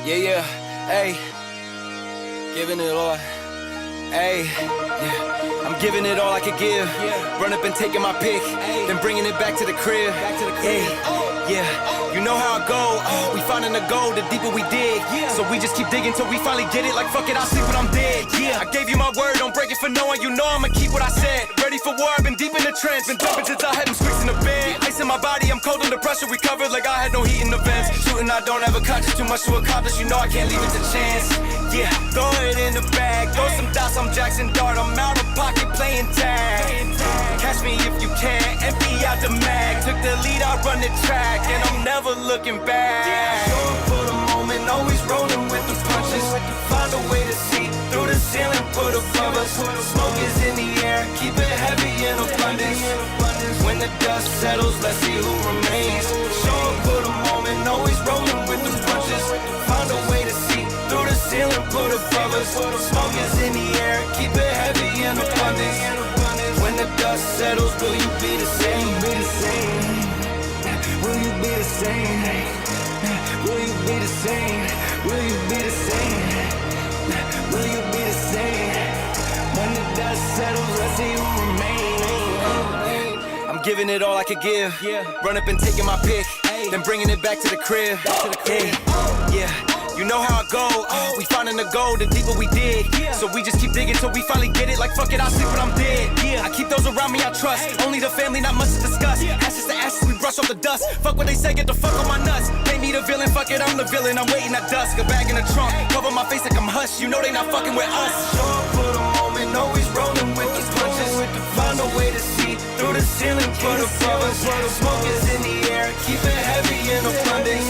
Yeah, hey, giving it all, hey, yeah, I'm giving it all I could give, run up and taking my pick, then bringing it back to the crib, hey, yeah, you know how it go, we finding the gold, the deeper we dig, so we just keep digging till we finally get it, like fuck it, I'll sleep when I'm dead, yeah, I gave you my word, don't break it for no one, you know I'ma keep what I said, ready for war, I've been deep in the trench, been jumping since I had them squeaks in the bed, ice in my body, I'm cold under pressure, recovered like I had no heat in the vents, shooting I don't ever catch, too much to accomplish, you know I can't leave it to chance, yeah, throw it in the bag, throw some dots, I'm Jackson Dart, I'm out of pocket playing tag, catch me if you can, empty out the mag, took the lead, I run the track, and I'm never looking back, going for the moment, always rolling with the punches, find a way to see, through the ceiling, put above us, smoke is in the air, keep it heavy in abundance, when the dust settles, let's see who remains, show up for the moment, always rolling with the punches, find a way to see, through the ceiling, put above us, smoke is in the air, keep it heavy in abundance, when the dust settles, will you be the same, will you be the same, will you be the same, will you be the same, will you be the same, when the dust settles, let's see who remains. I'm giving it all I could give, run up and taking my pick, then bringing it back to the crib, yeah, you know how it go, we finding the gold, the deeper we dig, so we just keep digging till we finally get it, like fuck it, I'll sleep when I'm dead, I keep those around me I trust, only the family, not much to discuss, ashes to ashes, we brush off the dust, fuck what they say, get the fuck on my nuts, they need a villain, fuck it, I'm the villain, I'm waiting at dusk, a bag in the trunk, cover my face like I'm hush, you know they not fucking with us, show up for the moment, always rolling with the punches, find a way to see, through the ceiling, put above us, smoke is in the air, keep it heavy in abundance,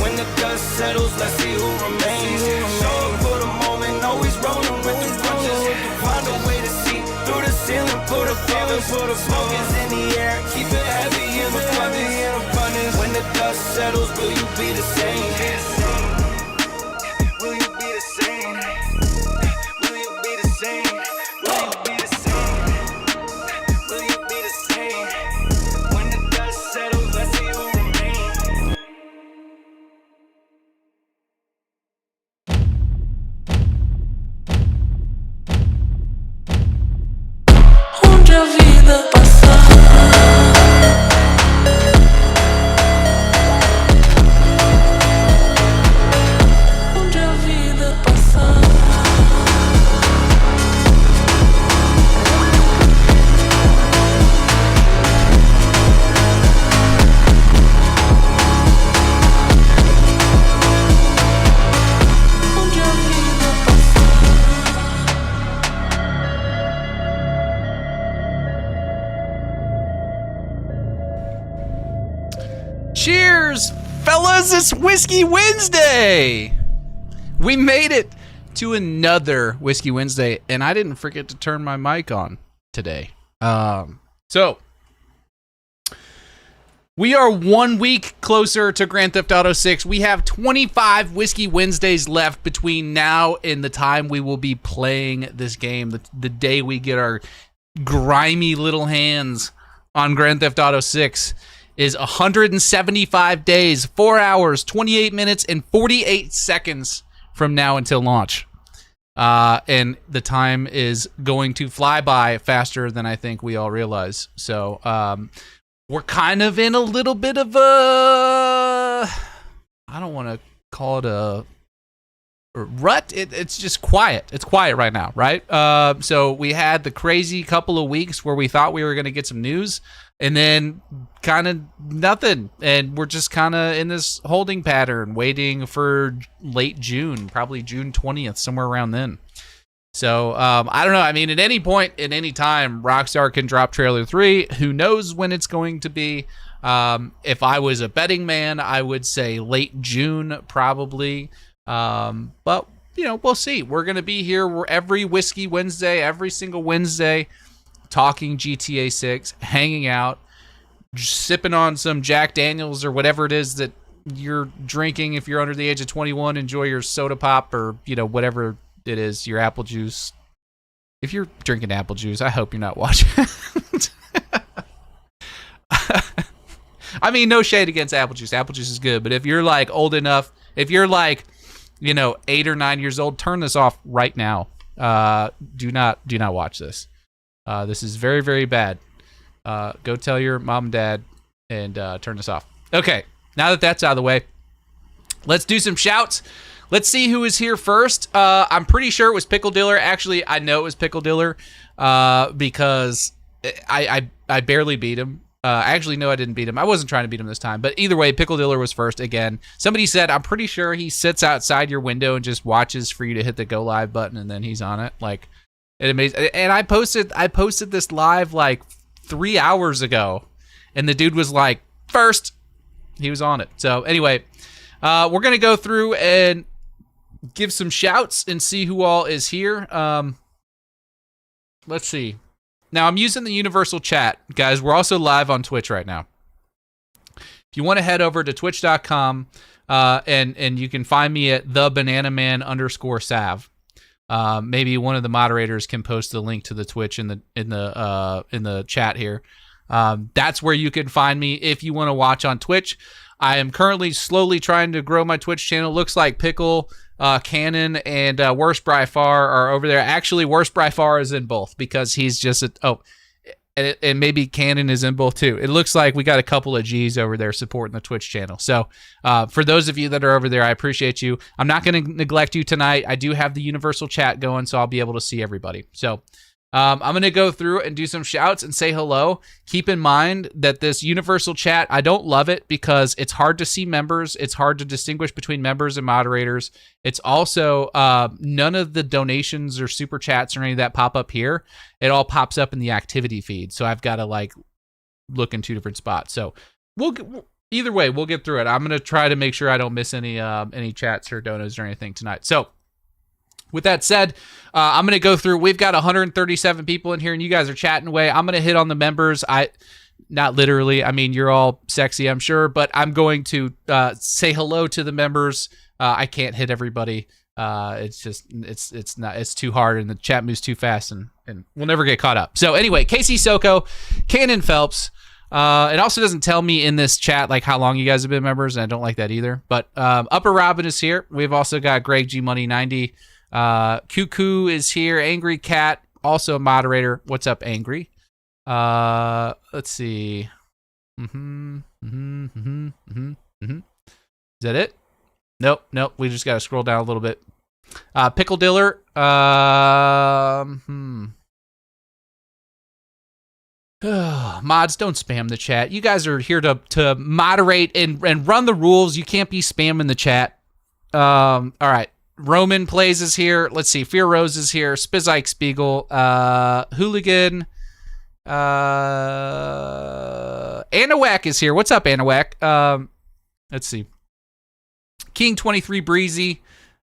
when the dust settles, let's see who remains, show up for the moment, always rolling with the punches, find a way to see, through the ceiling, put above us, smoke is in the air, keep it heavy in abundance, when the dust settles, will you be the same, will you be the same, will you be the same, will you be the same, will you be the same, when the dust settles, let's see who remains. Onde a vida passar, onde a vida passar, onde a vida Cheers, fellas! It's Whiskey Wednesday! We made it to another Whiskey Wednesday, and I didn't forget to turn my mic on today. So, we are 1 week closer to Grand Theft Auto 6. We have 25 Whiskey Wednesdays left between now and the time we will be playing this game, the day we get our grimy little hands on Grand Theft Auto 6. Is 175 days, 4 hours, 28 minutes, and 48 seconds from now until launch. And the time is going to fly by faster than I think we all realize. So we're kind of in a little bit of a... I don't want to call it a rut. It's just quiet. It's quiet right now, right? So we had the crazy couple of weeks where we thought we were going to get some news, and then kind of nothing. And we're just kind of in this holding pattern, waiting for late June, probably June 20th, somewhere around then. So I don't know. I mean, at any point, at any time, Rockstar can drop trailer 3. Who knows when it's going to be? If I was a betting man, I would say late June, probably. But, you know, we'll see. We're going to be here every Whiskey Wednesday, every single Wednesday, talking GTA 6, hanging out, sipping on some Jack Daniels or whatever it is that you're drinking. If you're under the age of 21, enjoy your soda pop or, you know, whatever it is, your apple juice. If you're drinking apple juice, I hope you're not watching. I mean, no shade against apple juice. Apple juice is good. But if you're like old enough, if you're like 8 or 9 years old, turn this off right now. Do not watch this. This is very, very bad. Go tell your mom and dad and turn this off. Okay, now that that's out of the way, let's do some shouts. Let's see who is here first. I'm pretty sure it was Pickle Diller. Actually, I know it was Pickle Diller because I barely beat him. Actually, no, I didn't beat him. I wasn't trying to beat him this time. But either way, Pickle Diller was first again. Somebody said, I'm pretty sure he sits outside your window and just watches for you to hit the go live button, and then he's on it. Like, it amazing. And I posted this live like 3 hours ago, and the dude was like, first. He was on it. So anyway, we're going to go through and give some shouts and see who all is here. Let's see. Now, I'm using the universal chat. Guys, we're also live on Twitch right now. If you want to head over to twitch.com and you can find me at thebananaman_sav. Maybe one of the moderators can post the link to the Twitch in the chat here. That's where you can find me if you want to watch on Twitch. I am currently slowly trying to grow my Twitch channel. Looks like Pickle, Cannon, and Worst by Far are over there. Actually, Worst by Far is in both because he's just and maybe Cannon is in both too. It looks like we got a couple of G's over there supporting the Twitch channel. So for those of you that are over there, I appreciate you. I'm not going to neglect you tonight. I do have the universal chat going, so I'll be able to see everybody. So I'm going to go through and do some shouts and say hello. Keep in mind that this universal chat, I don't love it because it's hard to see members. It's hard to distinguish between members and moderators. It's also none of the donations or super chats or any of that pop up here. It all pops up in the activity feed. So I've got to like look in two different spots. So either way, we'll get through it. I'm going to try to make sure I don't miss any chats or donos or anything tonight. So with that said, I'm going to go through. We've got 137 people in here, and you guys are chatting away. I'm going to hit on the members. Not literally. I mean, you're all sexy, I'm sure, but I'm going to say hello to the members. I can't hit everybody. It's too hard, and the chat moves too fast, and we'll never get caught up. So anyway, Casey Soko, Cannon Phelps. It also doesn't tell me in this chat like how long you guys have been members, and I don't like that either. But Upper Robin is here. We've also got Greg G Money 90. Cuckoo is here. Angry Cat, also a moderator. What's up, Angry? Let's see. Is that it? Nope. We just got to scroll down a little bit. Pickle Diller. Mods, don't spam the chat. You guys are here to moderate and run the rules. You can't be spamming the chat. All right. Roman Plays is here. Let's see. Fear Rose is here. Spizike Spiegel. Hooligan. Anawak is here. What's up, Anawak? Let's see. King 23 Breezy.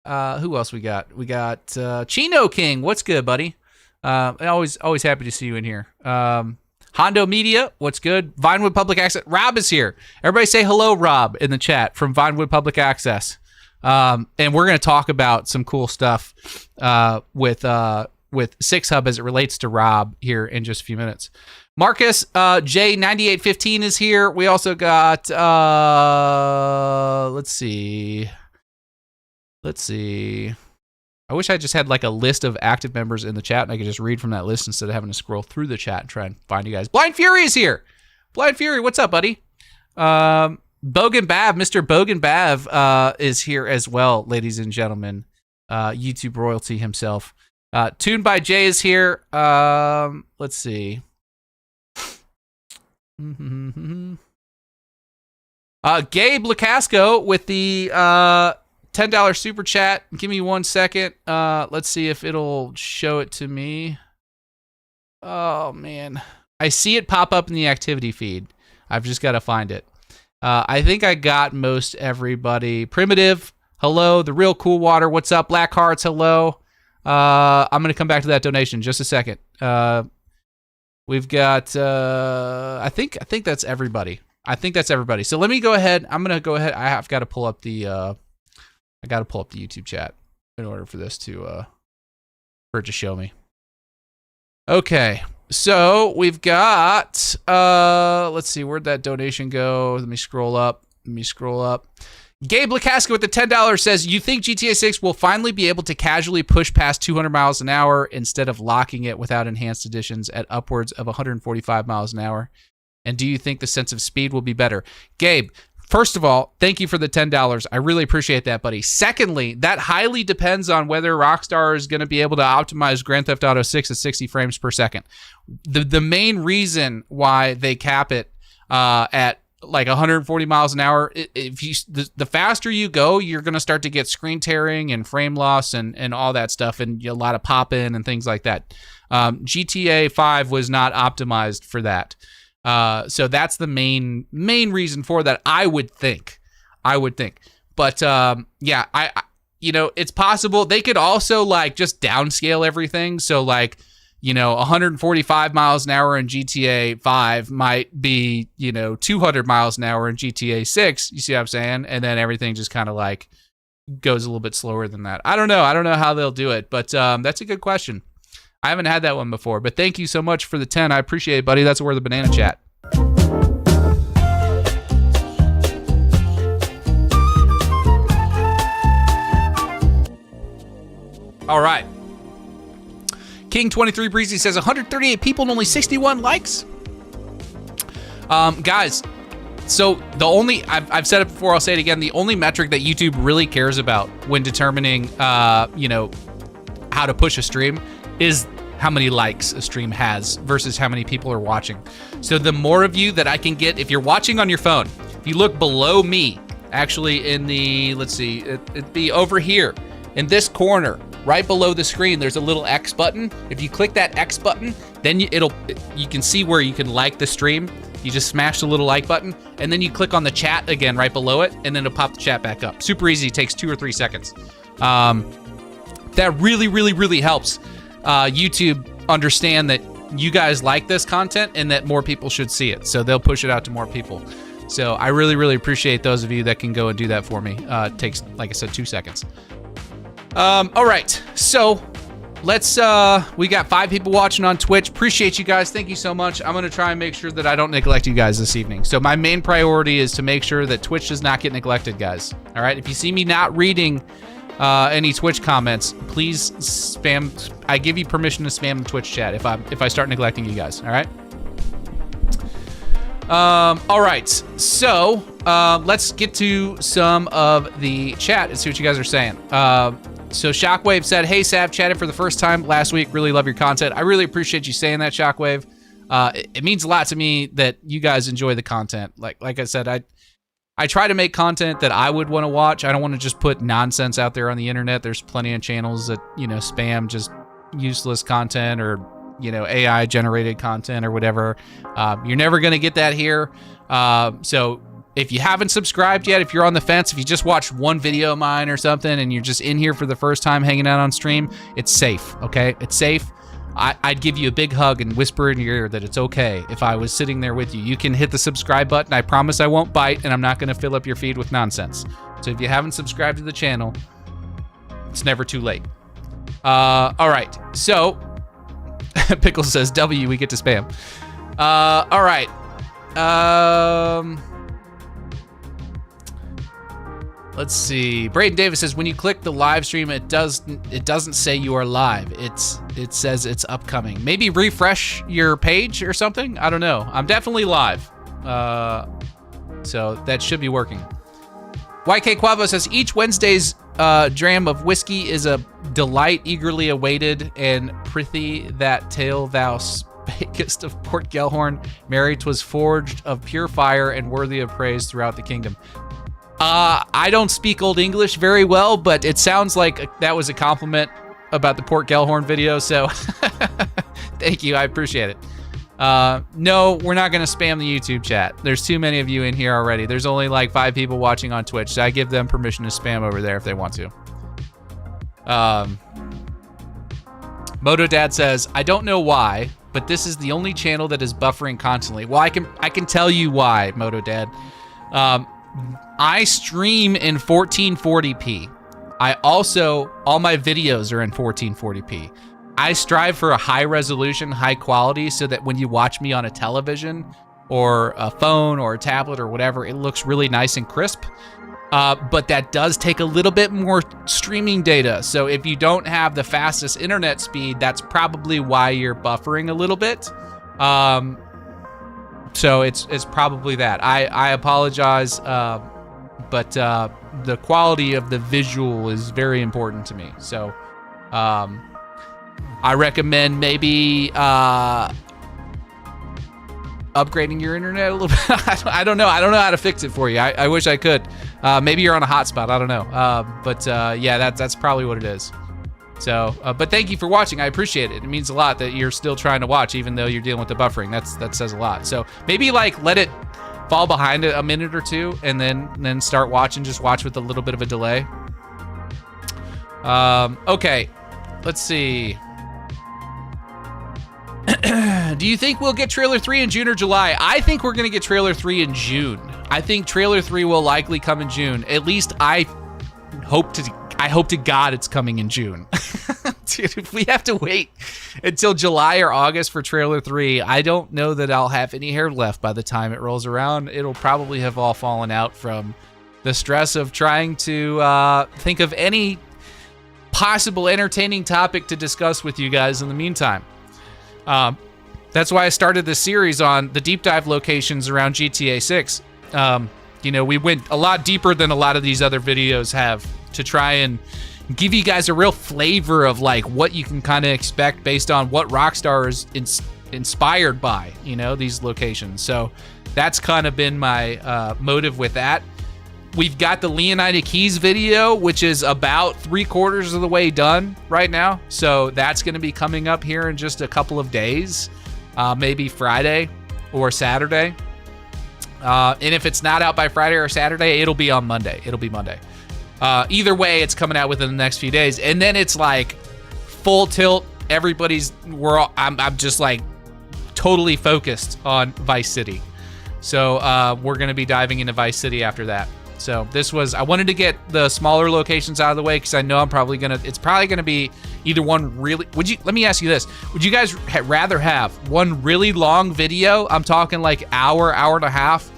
Who else we got? We got Chino King. What's good, buddy? Always happy to see you in here. Hondo Media. What's good? Vinewood Public Access. Rob is here. Everybody say hello, Rob, in the chat from Vinewood Public Access. And we're going to talk about some cool stuff with 6Hub as it relates to Rob here in just a few minutes. Marcus J9815 is here. We also got let's see. I wish I just had like a list of active members in the chat and I could just read from that list instead of having to scroll through the chat and try and find you guys. Blind Fury is here. Blind Fury, what's up, buddy? Bogan Bav, Mr. Bogan Bav is here as well, ladies and gentlemen. YouTube royalty himself. Tuned by Jay is here. Let's see. Gabe Lacasco with the $10 super chat. Give me 1 second. Let's see if it'll show it to me. Oh, man. I see it pop up in the activity feed. I've just got to find it. I think I got most everybody. Primitive, hello. The Real Cool Water, what's up? Black Hearts, hello. I'm going to come back to that donation in just a second. We've got, I think that's everybody. So let me go ahead. I'm going to go ahead. I've got to pull up the, YouTube chat in order for this to, for it to show me. Okay. So we've got, let's see, where'd that donation go? Let me scroll up. Gabe Lakaska with the $10 says, you think GTA 6 will finally be able to casually push past 200 miles an hour instead of locking it without enhanced additions at upwards of 145 miles an hour? And do you think the sense of speed will be better? Gabe, first of all, thank you for the $10. I really appreciate that, buddy. Secondly, that highly depends on whether Rockstar is going to be able to optimize Grand Theft Auto 6 at 60 frames per second. The main reason why they cap it at like 140 miles an hour, if you the faster you go, you're going to start to get screen tearing and frame loss and all that stuff, and a lot of pop-in and things like that. GTA 5 was not optimized for that. So that's the main reason for that, I would think. But yeah, I it's possible they could also like just downscale everything. So like, 145 miles an hour in GTA 5 might be, 200 miles an hour in GTA 6. You see what I'm saying? And then everything just kind of like goes a little bit slower than that. I don't know how they'll do it, but that's a good question. I haven't had that one before, but thank you so much for the 10. I appreciate it, buddy. That's worth the banana chat. All right. King 23 Breezy says 138 people and only 61 likes. Guys, so the only I've said it before, I'll say it again. The only metric that YouTube really cares about when determining, how to push a stream is how many likes a stream has versus how many people are watching. So the more of you that I can get, if you're watching on your phone, if you look below me, actually in the, let's see, it'd be over here in this corner, right below the screen, there's a little X button. If you click that X button, then you can see where you can like the stream. You just smash the little like button, and then you click on the chat again right below it, and then it'll pop the chat back up. Super easy, takes 2 or 3 seconds. That really, really, really helps YouTube understand that you guys like this content and that more people should see it. So they'll push it out to more people. So I really, really appreciate those of you that can go and do that for me. It takes, like I said, 2 seconds. All right, so let's, we got 5 people watching on Twitch. Appreciate you guys. Thank you so much. I'm going to try and make sure that I don't neglect you guys this evening. So my main priority is to make sure that Twitch does not get neglected, guys. All right, if you see me not reading any Twitch comments, please spam. I give you permission to spam the Twitch chat if I start neglecting you guys. All right. All right. So let's get to some of the chat and see what you guys are saying. So Shockwave said, "Hey Sav, chatted for the first time last week. Really love your content. I really appreciate you saying that, Shockwave. It means a lot to me that you guys enjoy the content. Like I said, I try to make content that I would want to watch. I don't want to just put nonsense out there on the internet. There's plenty of channels that, spam just useless content or, AI generated content or whatever. You're never going to get that here. So if you haven't subscribed yet, if you're on the fence, if you just watched one video of mine or something and you're just in here for the first time hanging out on stream, it's safe, okay? It's safe. I'd give you a big hug and whisper in your ear that it's okay if I was sitting there with you. You can hit the subscribe button. I promise I won't bite, and I'm not going to fill up your feed with nonsense. So if you haven't subscribed to the channel, it's never too late. All right. So, Pickle says, W, we get to spam. All right. Let's see. Braden Davis says, when you click the live stream, it doesn't say you are live. It says it's upcoming. Maybe refresh your page or something. I don't know. I'm definitely live. So that should be working. YK Quavo says, each Wednesday's dram of whiskey is a delight eagerly awaited, and prithee that tale thou spakest of Port Gellhorn, Mary 'twas forged of pure fire and worthy of praise throughout the kingdom. I don't speak Old English very well, but it sounds like that was a compliment about the Port Gellhorn video, so thank you, I appreciate it. No, we're not gonna spam the YouTube chat. There's too many of you in here already. There's only like 5 people watching on Twitch, so I give them permission to spam over there if they want to. Moto Dad says, I don't know why, but this is the only channel that is buffering constantly. Well, I can tell you why, Moto Dad. I stream in 1440p. All my videos are in 1440p. I strive for a high resolution, high quality, so that when you watch me on a television, or a phone or a tablet or whatever, it looks really nice and crisp. But that does take a little bit more streaming data. So if you don't have the fastest internet speed, that's probably why you're buffering a little bit. So it's probably that. I apologize, but the quality of the visual is very important to me. So I recommend maybe upgrading your internet a little bit. I don't know. I don't know how to fix it for you. I wish I could. Maybe you're on a hotspot. I don't know. But yeah, that's probably what it is. So, but thank you for watching. I appreciate it. It means a lot that you're still trying to watch, even though you're dealing with the buffering. That says a lot. So maybe like let it fall behind a minute or two, and then start watching. Just watch with a little bit of a delay. Okay, let's see. Do you think we'll get trailer 3 in June or July? I think we're gonna get trailer 3 in June. I think trailer 3 will likely come in June. At least I hope to God it's coming in June. Dude, if we have to wait until July or August for trailer 3, I don't know that I'll have any hair left by the time it rolls around. It'll probably have all fallen out from the stress of trying to think of any possible entertaining topic to discuss with you guys in the meantime. That's why I started this series on the deep dive locations around GTA 6. You know, we went a lot deeper than a lot of these other videos have to try and give you guys a real flavor of like what you can kind of expect based on what Rockstar is inspired by, you know, these locations. So that's kind of been my motive with that. We've got the Leonida Keys video, which is about 3/4 of the way done right now. So that's going to be coming up here in just a couple of days, maybe Friday or Saturday. And if it's not out by Friday or Saturday, it'll be on Monday. It'll be Monday. Either way, it's coming out within the next few days. And then it's like full tilt. I'm just like totally focused on Vice City. So we're going to be diving into Vice City after that. So I wanted to get the smaller locations out of the way because I know it's probably going to be either one really, let me ask you this. Would you guys rather have one really long video? I'm talking like hour and a half.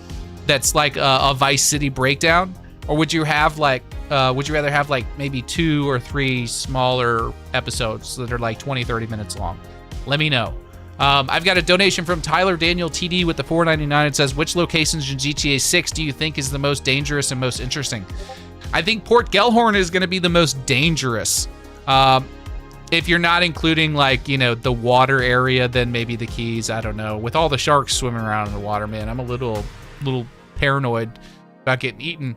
That's like a Vice City breakdown. Or would you rather have like maybe 2 or 3 smaller episodes that are like 20, 30 minutes long? Let me know. I've got a donation from Tyler Daniel TD with the $4.99. It says, which locations in GTA 6 do you think is the most dangerous and most interesting? I think Port Gellhorn is going to be the most dangerous. If you're not including like, you know, the water area, then maybe the Keys. I don't know. With all the sharks swimming around in the water, man, I'm a little paranoid about getting eaten.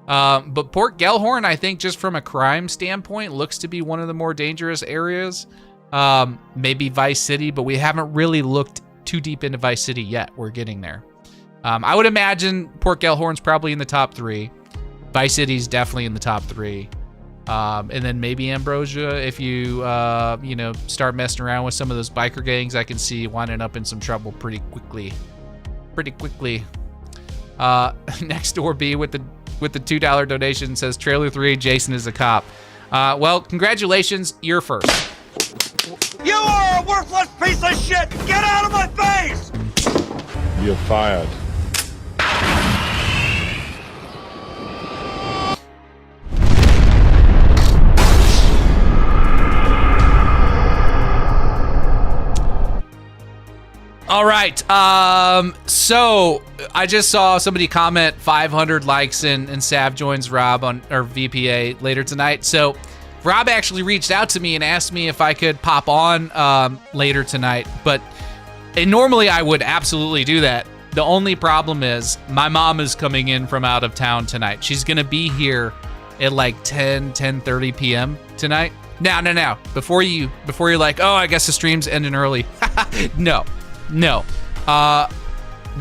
But Port Gellhorn, I think just from a crime standpoint, looks to be one of the more dangerous areas. Maybe Vice City, but we haven't really looked too deep into Vice City yet. We're getting there. I would imagine Port Gellhorn's probably in the top 3. Vice City's definitely in the top 3. And then maybe Ambrosia. If you, start messing around with some of those biker gangs, I can see winding up in some trouble pretty quickly. Next door B with the $2 donation says trailer 3, Jason is a cop. Well, congratulations, you're first. You are a worthless piece of shit! Get out of my face! You're fired. All right. So I just saw somebody comment 500 likes and Sav joins Rob on our VPA later tonight. So Rob actually reached out to me and asked me if I could pop on later tonight. And normally I would absolutely do that. The only problem is my mom is coming in from out of town tonight. She's going to be here at like 10:30 p.m. tonight. Now. Before you're like, oh, I guess the stream's ending early. No.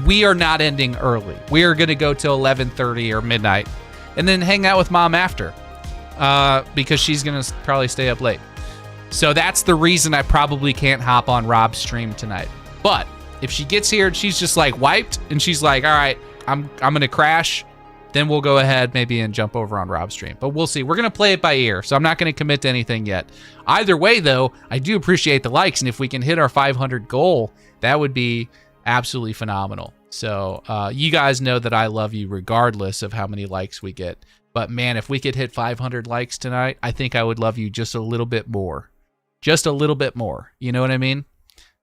We are not ending early. We are going to go till 11:30 or midnight and then hang out with mom after because she's going to probably stay up late. So that's the reason I probably can't hop on Rob's stream tonight. But if she gets here and she's just like wiped and she's like, all right, I'm going to crash, then we'll go ahead maybe and jump over on Rob's stream. But we'll see. We're going to play it by ear, so I'm not going to commit to anything yet. Either way, though, I do appreciate the likes, and if we can hit our 500 goal, that would be absolutely phenomenal. So you guys know that I love you regardless of how many likes we get. But man, if we could hit 500 likes tonight, I think I would love you just a little bit more. Just a little bit more. You know what I mean?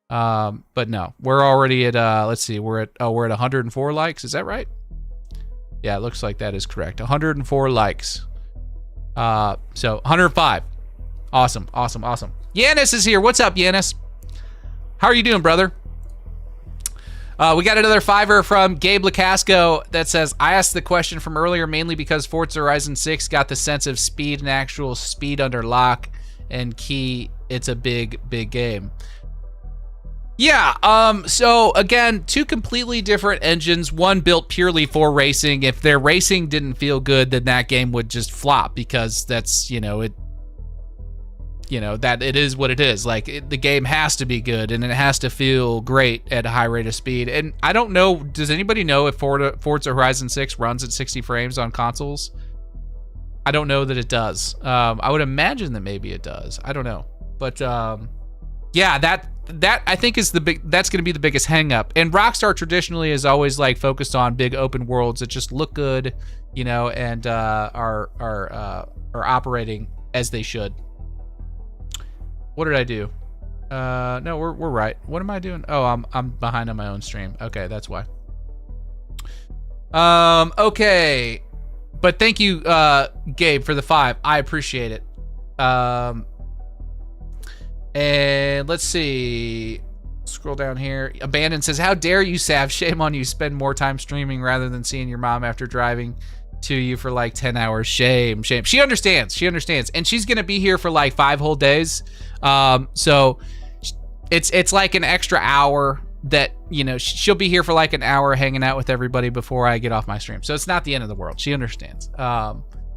But no, we're already at, let's see, we're at 104 likes. Is that right? Yeah, it looks like that is correct. 104 likes. So 105. Awesome. Yanis is here. What's up, Yanis? How are you doing, brother? We got another $5 from Gabe Lacasco that says, I asked the question from earlier mainly because Forza Horizon 6 got the sense of speed and actual speed under lock and key. It's a big game. Yeah, so again, two completely different engines, one built purely for racing. If their racing didn't feel good, then that game would just flop because that's, that it is what it is. Like, the game has to be good and it has to feel great at a high rate of speed. And I don't know, does anybody know if Forza Horizon 6 runs at 60 frames on consoles? I don't know that it does. I would imagine that maybe it does. I don't know. But yeah, that I think is that's going to be the biggest hang up. And Rockstar traditionally is always like focused on big open worlds that just look good, and are operating as they should. What did I do? No, we're right. What am I doing? Oh, I'm behind on my own stream. Okay, that's why. Okay. But thank you, Gabe, for the 5. I appreciate it. And let's see. Scroll down here. Abandon says, how dare you, Sav? Shame on you. Spend more time streaming rather than seeing your mom after driving to you for like 10 hours. Shame. She understands. And she's going to be here for like 5 whole days. So it's like an extra hour that, she'll be here for like an hour hanging out with everybody before I get off my stream. So it's not the end of the world. She understands.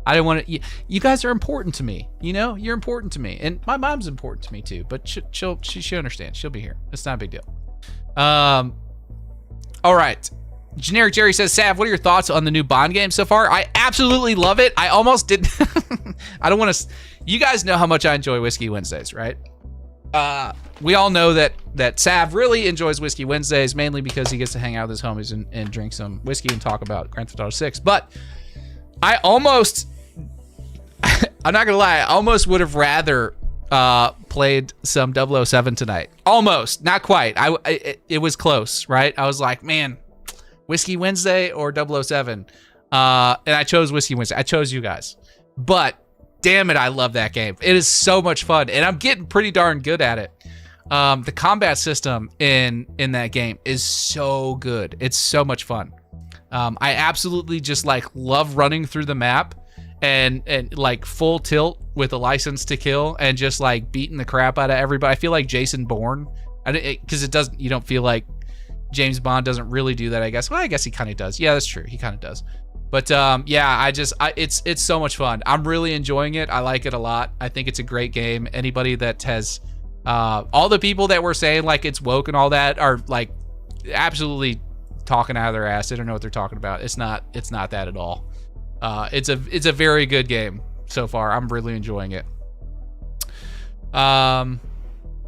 I don't want to. You guys are important to me. You're important to me, and my mom's important to me too. But she'll understand. She'll be here. It's not a big deal. All right. Generic Jerry says, Sav, what are your thoughts on the new Bond game so far? I absolutely love it. I almost didn't. I don't want to. You guys know how much I enjoy Whiskey Wednesdays, right? We all know that Sav really enjoys Whiskey Wednesdays, mainly because he gets to hang out with his homies and drink some whiskey and talk about Grand Theft Auto 6. But I almost. I'm not gonna lie, I almost would have rather played some 007 tonight. Almost, not quite. It was close, right? I was like, man, Whiskey Wednesday or 007, and I chose Whiskey Wednesday. I chose you guys, but damn it, I love that game. It is so much fun, and I'm getting pretty darn good at it. The combat system in that game is so good. It's so much fun. I absolutely just like love running through the map. And like full tilt with a license to kill and just like beating the crap out of everybody. I feel like Jason Bourne, because you don't feel like James Bond doesn't really do that, I guess. Well, I guess he kind of does. Yeah, that's true. He kind of does. But yeah, it's so much fun. I'm really enjoying it. I like it a lot. I think it's a great game. Anybody that has, all the people that were saying like it's woke and all that are like absolutely talking out of their ass. They don't know what they're talking about. It's not that at all. It's a very good game so far. I'm really enjoying it.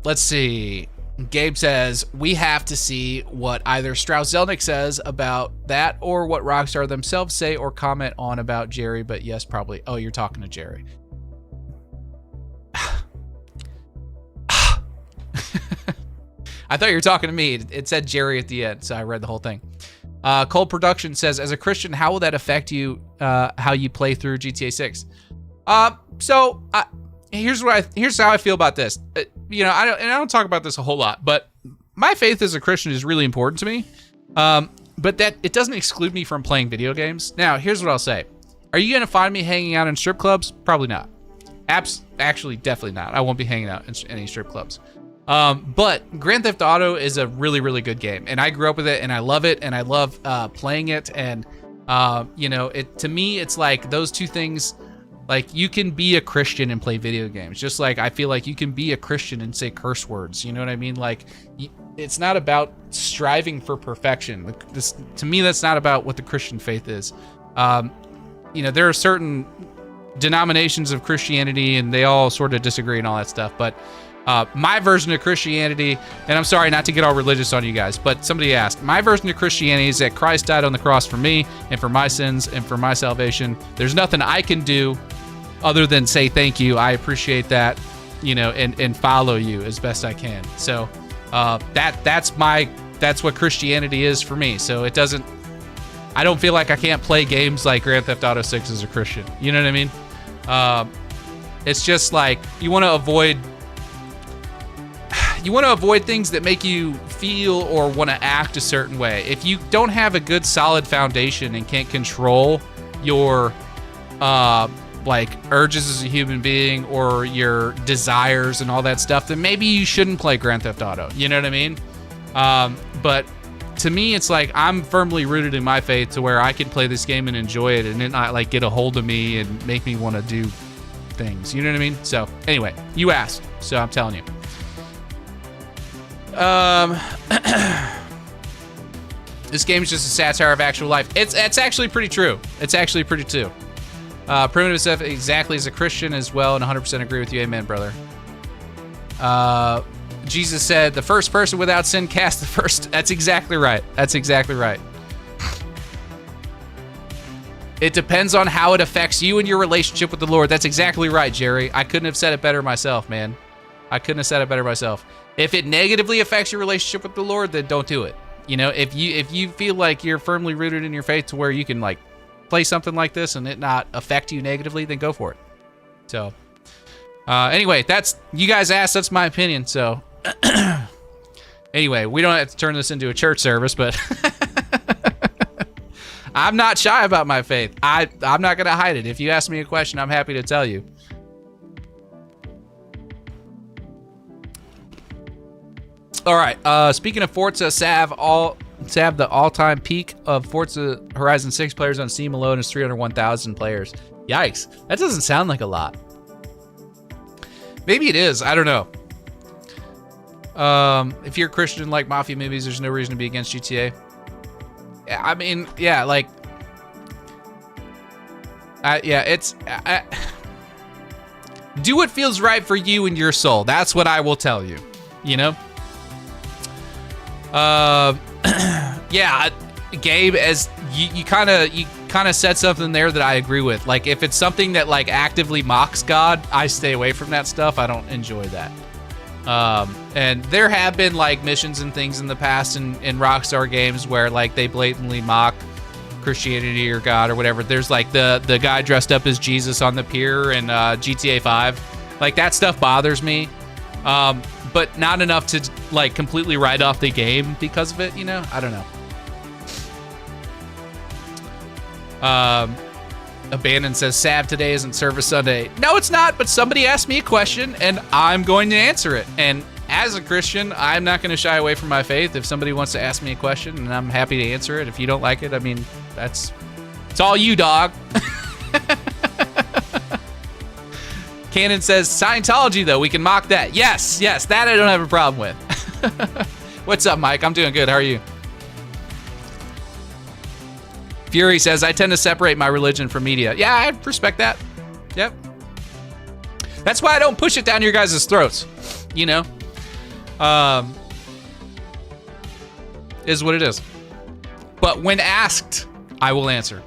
Let's see. Gabe says, we have to see what either Strauss-Zelnick says about that or what Rockstar themselves say or comment on about Jerry, but yes, probably. Oh, you're talking to Jerry. I thought you were talking to me. It said Jerry at the end, so I read the whole thing. Cold Production says, as a Christian, how will that affect you, how you play through GTA 6? Here's how I feel about this. I don't talk about this a whole lot, but my faith as a Christian is really important to me. But that it doesn't exclude me from playing video games. Now, here's what I'll say. Are you going to find me hanging out in strip clubs? Probably not. Actually, definitely not. I won't be hanging out in any strip clubs. But Grand Theft Auto is a really, really good game, and I grew up with it, and I love it, and I love playing it, and to me, it's like those two things. Like, you can be a Christian and play video games, just like I feel like you can be a Christian and say curse words. You know what I mean? Like, it's not about striving for perfection. To me, that's not about what the Christian faith is. There are certain denominations of Christianity, and they all sort of disagree and all that stuff, but My version of Christianity, and I'm sorry not to get all religious on you guys, but somebody asked, my version of Christianity is that Christ died on the cross for me and for my sins and for my salvation. There's nothing I can do other than say thank you. I appreciate that, and follow you as best I can. So that's what Christianity is for me. So I don't feel like I can't play games like Grand Theft Auto 6 as a Christian. You know what I mean? It's just like you want to avoid things that make you feel or want to act a certain way. If you don't have a good solid foundation and can't control your urges as a human being or your desires and all that stuff, then maybe you shouldn't play Grand Theft Auto. You know what I mean? But to me, it's like I'm firmly rooted in my faith to where I can play this game and enjoy it and it not like get a hold of me and make me want to do things. You know what I mean? So anyway, you asked, so I'm telling you. This game is just a satire of actual life. It's actually pretty true. It's actually pretty true. Primitive stuff exactly as a Christian as well, and 100% agree with you. Amen, brother. Jesus said, the first person without sin cast the first. That's exactly right. That's exactly right. It depends on how it affects you and your relationship with the Lord. That's exactly right, Jerry. I couldn't have said it better myself, man. I couldn't have said it better myself. If it negatively affects your relationship with the Lord, then don't do it. If you feel like you're firmly rooted in your faith to where you can like play something like this and it not affect you negatively, then go for it. So anyway, you guys asked, that's my opinion. So anyway, we don't have to turn this into a church service, but I'm not shy about my faith. I'm not going to hide it. If you ask me a question, I'm happy to tell you. All right. Speaking of Forza, Sav, the all-time peak of Forza Horizon 6 players on Steam alone is 301,000 players. Yikes. That doesn't sound like a lot. Maybe it is. I don't know. If you're a Christian like Mafia movies, there's no reason to be against GTA. I mean, yeah, like... do what feels right for you and your soul. That's what I will tell you. Yeah, Gabe, as you kind of said something there that I agree with. Like, if it's something that like actively mocks God, I stay away from that stuff. I don't enjoy that. And there have been like missions and things in the past in Rockstar games where like they blatantly mock Christianity or God or whatever. There's like the guy dressed up as Jesus on the pier in GTA 5. Like, that stuff bothers me. But not enough to like completely write off the game because of it, I don't know. Abandon says, Sav, today isn't Service Sunday. No, it's not, but somebody asked me a question and I'm going to answer it. And as a Christian, I'm not going to shy away from my faith. If somebody wants to ask me a question, and I'm happy to answer it. If you don't like it, I mean, it's all you, dog. Cannon says, Scientology, though, we can mock that. Yes, that I don't have a problem with. What's up, Mike? I'm doing good. How are you? Fury says, I tend to separate my religion from media. Yeah, I respect that. Yep. That's why I don't push it down your guys' throats. Is what it is. But when asked, I will answer.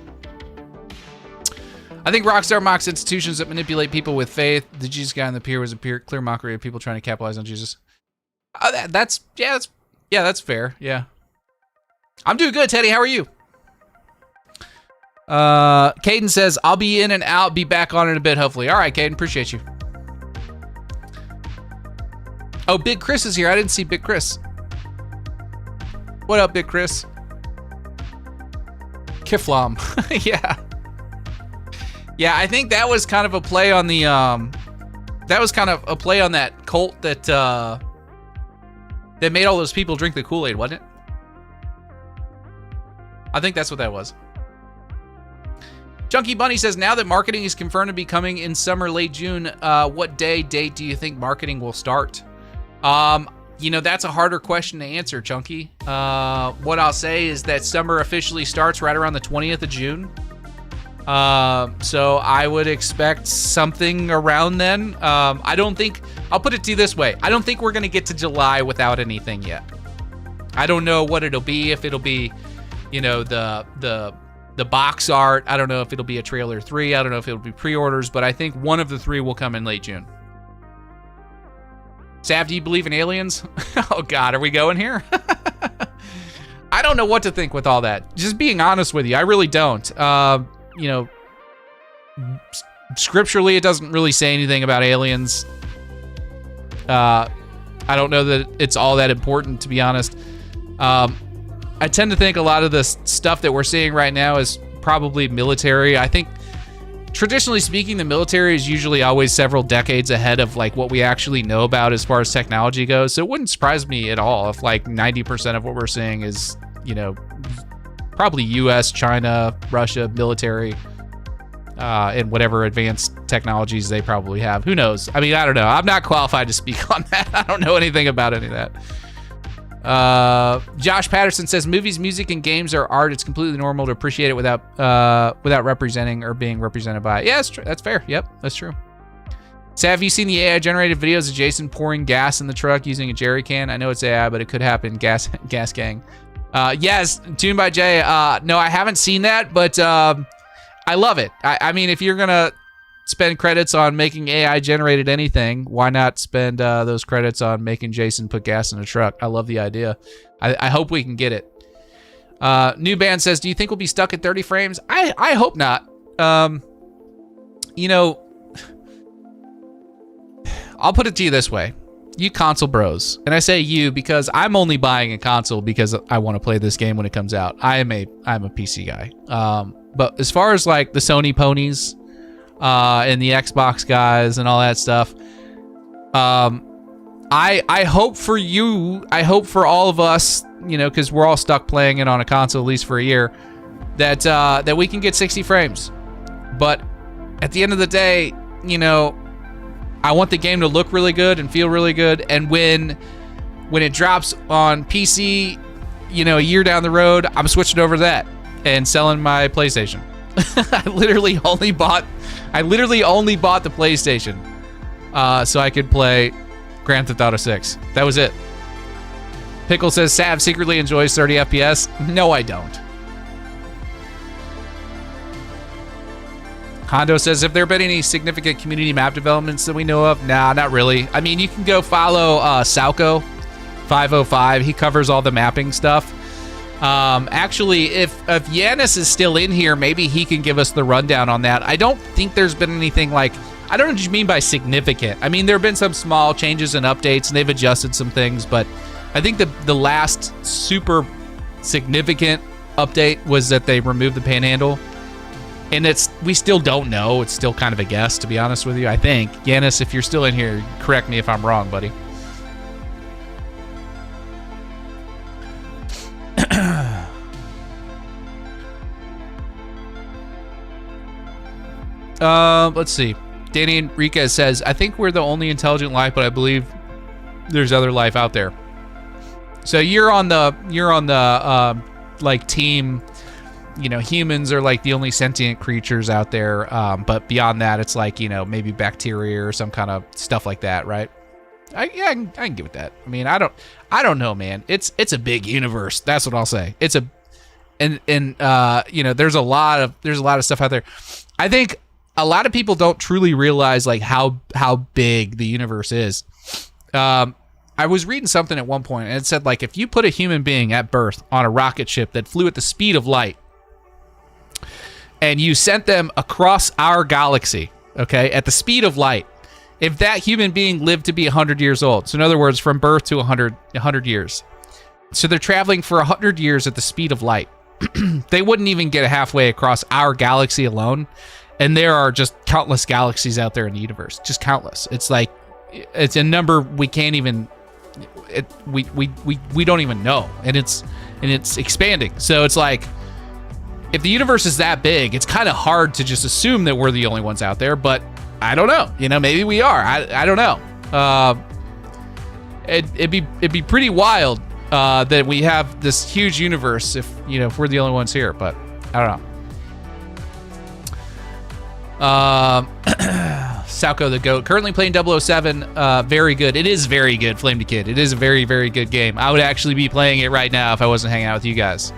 I think Rockstar mocks institutions that manipulate people with faith. The Jesus guy on the pier was a clear mockery of people trying to capitalize on Jesus. That's fair. Yeah. I'm doing good, Teddy. How are you? Caden says, I'll be in and out, be back on in a bit, hopefully. All right, Caden, appreciate you. Oh, Big Chris is here. I didn't see Big Chris. What up, Big Chris? Kiflam. Yeah. Yeah, I think that was kind of a play on the, that was kind of a play on that cult that made all those people drink the Kool-Aid, wasn't it? I think that's what that was. Chunky Bunny says, now that marketing is confirmed to be coming in summer, late June, what date do you think marketing will start? That's a harder question to answer, Chunky. What I'll say is that summer officially starts right around the 20th of June. So I would expect something around then. I don't think, I'll put it to you this way. I don't think we're going to get to July without anything yet. I don't know what it'll be, if it'll be, you know, the box art. I don't know if it'll be a trailer 3. I don't know if it'll be pre-orders, but I think one of the 3 will come in late June. Sav, do you believe in aliens? Oh God, are we going here? I don't know what to think with all that. Just being honest with you, I really don't. You know, scripturally, it doesn't really say anything about aliens. I don't know that it's all that important, to be honest. I tend to think a lot of the stuff that we're seeing right now is probably military. I think, traditionally speaking, the military is usually always several decades ahead of like what we actually know about as far as technology goes. So it wouldn't surprise me at all if like 90% of what we're seeing is, you know, probably US, China, Russia, military, and whatever advanced technologies they probably have. Who knows? I mean, I don't know. I'm not qualified to speak on that. I don't know anything about any of that. Josh Patterson says movies, music, and games are art. It's completely normal to appreciate it without representing or being represented by it. Yeah, that's fair. Yep, that's true. So have you seen the AI generated videos of Jason pouring gas in the truck using a jerry can? I know it's AI, but it could happen. Gas gang. Yes, tuned by Jay. No, I haven't seen that, but I love it. I mean, if you're gonna spend credits on making AI generated anything, why not spend those credits on making Jason put gas in a truck? I love the idea. I hope we can get it. New Band says, do you think we'll be stuck at 30 frames? I hope not. You know, I'll put it to you this way. You console bros, and I say you because I'm only buying a console because I want to play this game when it comes out. I'm a PC guy. But as far as like the Sony ponies, and the Xbox guys and all that stuff, I hope for you, I hope for all of us, you know, because we're all stuck playing it on a console at least for a year, that we can get 60 frames. But at the end of the day, you know, I want the game to look really good and feel really good. And when it drops on PC, you know, a year down the road, I'm switching over to that and selling my PlayStation. I literally only bought the PlayStation so I could play Grand Theft Auto 6. That was it. Pickle says Sav secretly enjoys 30 FPS. No, I don't. Hondo says, have there been any significant community map developments that we know of? Nah, not really. I mean, you can go follow Salco 505. He covers all the mapping stuff. Actually, if Yanis is still in here, maybe he can give us the rundown on that. I don't think there's been anything like, I don't know what you mean by significant. I mean, there have been some small changes and updates, and they've adjusted some things, but I think the last super significant update was that they removed the panhandle. And we still don't know. It's still kind of a guess, to be honest with you, I think. Yanis, if you're still in here, correct me if I'm wrong, buddy. Let's see. Danny Enriquez says, I think we're the only intelligent life, but I believe there's other life out there. So you're on the like team, you know, humans are like the only sentient creatures out there. But beyond that, it's like, you know, maybe bacteria or some kind of stuff like that, right? I can get with that. I mean, I don't know, man. It's a big universe. That's what I'll say. It's and you know, there's a lot of stuff out there. I think a lot of people don't truly realize like how big the universe is. I was reading something at one point and it said like if you put a human being at birth on a rocket ship that flew at the speed of light and you sent them across our galaxy, okay, at the speed of light, if that human being lived to be 100 years old, so in other words, from birth to 100 years, so they're traveling for 100 years at the speed of light, they wouldn't even get halfway across our galaxy alone. And there are just countless galaxies out there in the universe, just countless. It's like, it's a number we can't even, we don't even know, and it's expanding. So it's like, if the universe is that big, it's kind of hard to just assume that we're the only ones out there. But I don't know, you know, maybe we are. I don't know. It'd be pretty wild that we have this huge universe if we're the only ones here. But I don't know. Salco the Goat. Currently playing 007. Very good. It is very good, Flame the Kid. It is a very, very good game. I would actually be playing it right now if I wasn't hanging out with you guys.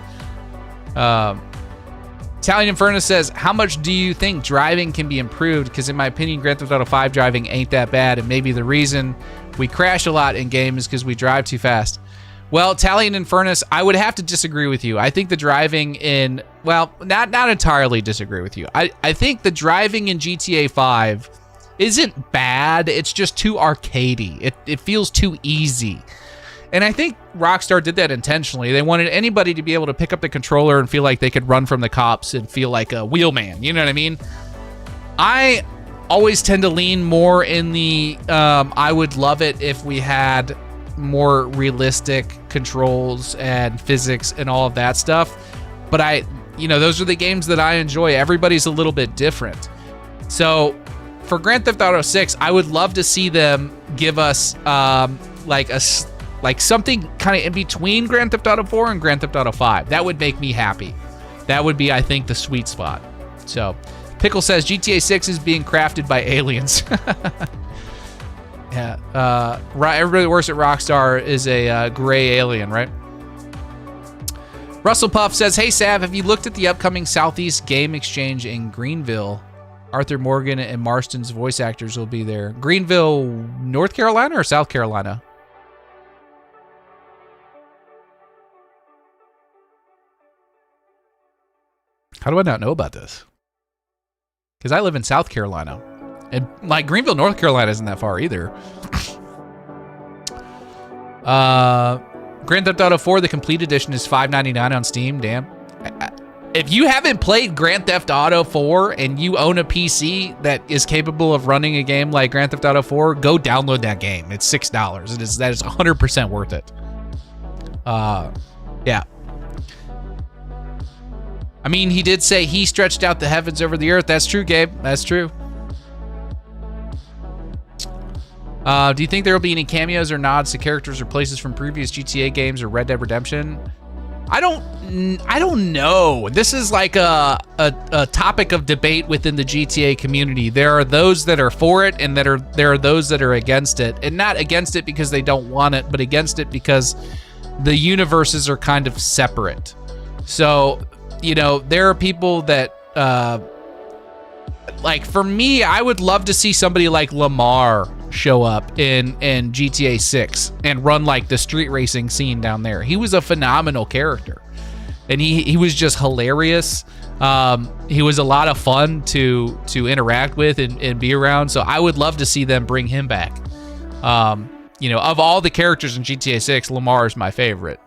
Italian Inferno says, how much do you think driving can be improved? Because in my opinion, Grand Theft Auto 5 driving ain't that bad, and maybe the reason we crash a lot in game is because we drive too fast. Well, Italian Infernus, I would have to disagree with you. I think the driving in, well, not entirely disagree with you. I think the driving in GTA 5 isn't bad. It's just too arcadey. It feels too easy. And I think Rockstar did that intentionally. They wanted anybody to be able to pick up the controller and feel like they could run from the cops and feel like a wheelman. You know what I mean? I always tend to lean more in the, I would love it if we had more realistic controls and physics and all of that stuff. But those are the games that I enjoy. Everybody's a little bit different. So for Grand Theft Auto 6, I would love to see them give us like something kind of in between Grand Theft Auto 4 and Grand Theft Auto 5. That would make me happy. That would be, I think, the sweet spot. So Pickle says GTA 6 is being crafted by aliens. Yeah, everybody that works at Rockstar is a gray alien, right? Russell Puff says, hey, Sav, have you looked at the upcoming Southeast Game Exchange in Greenville? Arthur Morgan and Marston's voice actors will be there. Greenville, North Carolina or South Carolina? How do I not know about this? Because I live in South Carolina. And like Greenville, North Carolina isn't that far either. Grand Theft Auto 4, the complete edition is $5.99 on Steam. Damn. If you haven't played Grand Theft Auto 4 and you own a PC that is capable of running a game like Grand Theft Auto 4, go download that game. It's $6. That is 100% worth it. Yeah. I mean, he did say he stretched out the heavens over the earth. That's true, Gabe. That's true. Do you think there will be any cameos or nods to characters or places from previous GTA games or Red Dead Redemption? I don't know. This is like a topic of debate within the GTA community. There are those that are for it, and there are those that are against it, and not against it because they don't want it, but against it because the universes are kind of separate. So, there are people that like for me, I would love to see somebody like Lamar show up in GTA 6 and run like the street racing scene down there. He was a phenomenal character, and he was just hilarious. He was a lot of fun to interact with and be around. So I would love to see them bring him back. Of all the characters in GTA 6, Lamar is my favorite.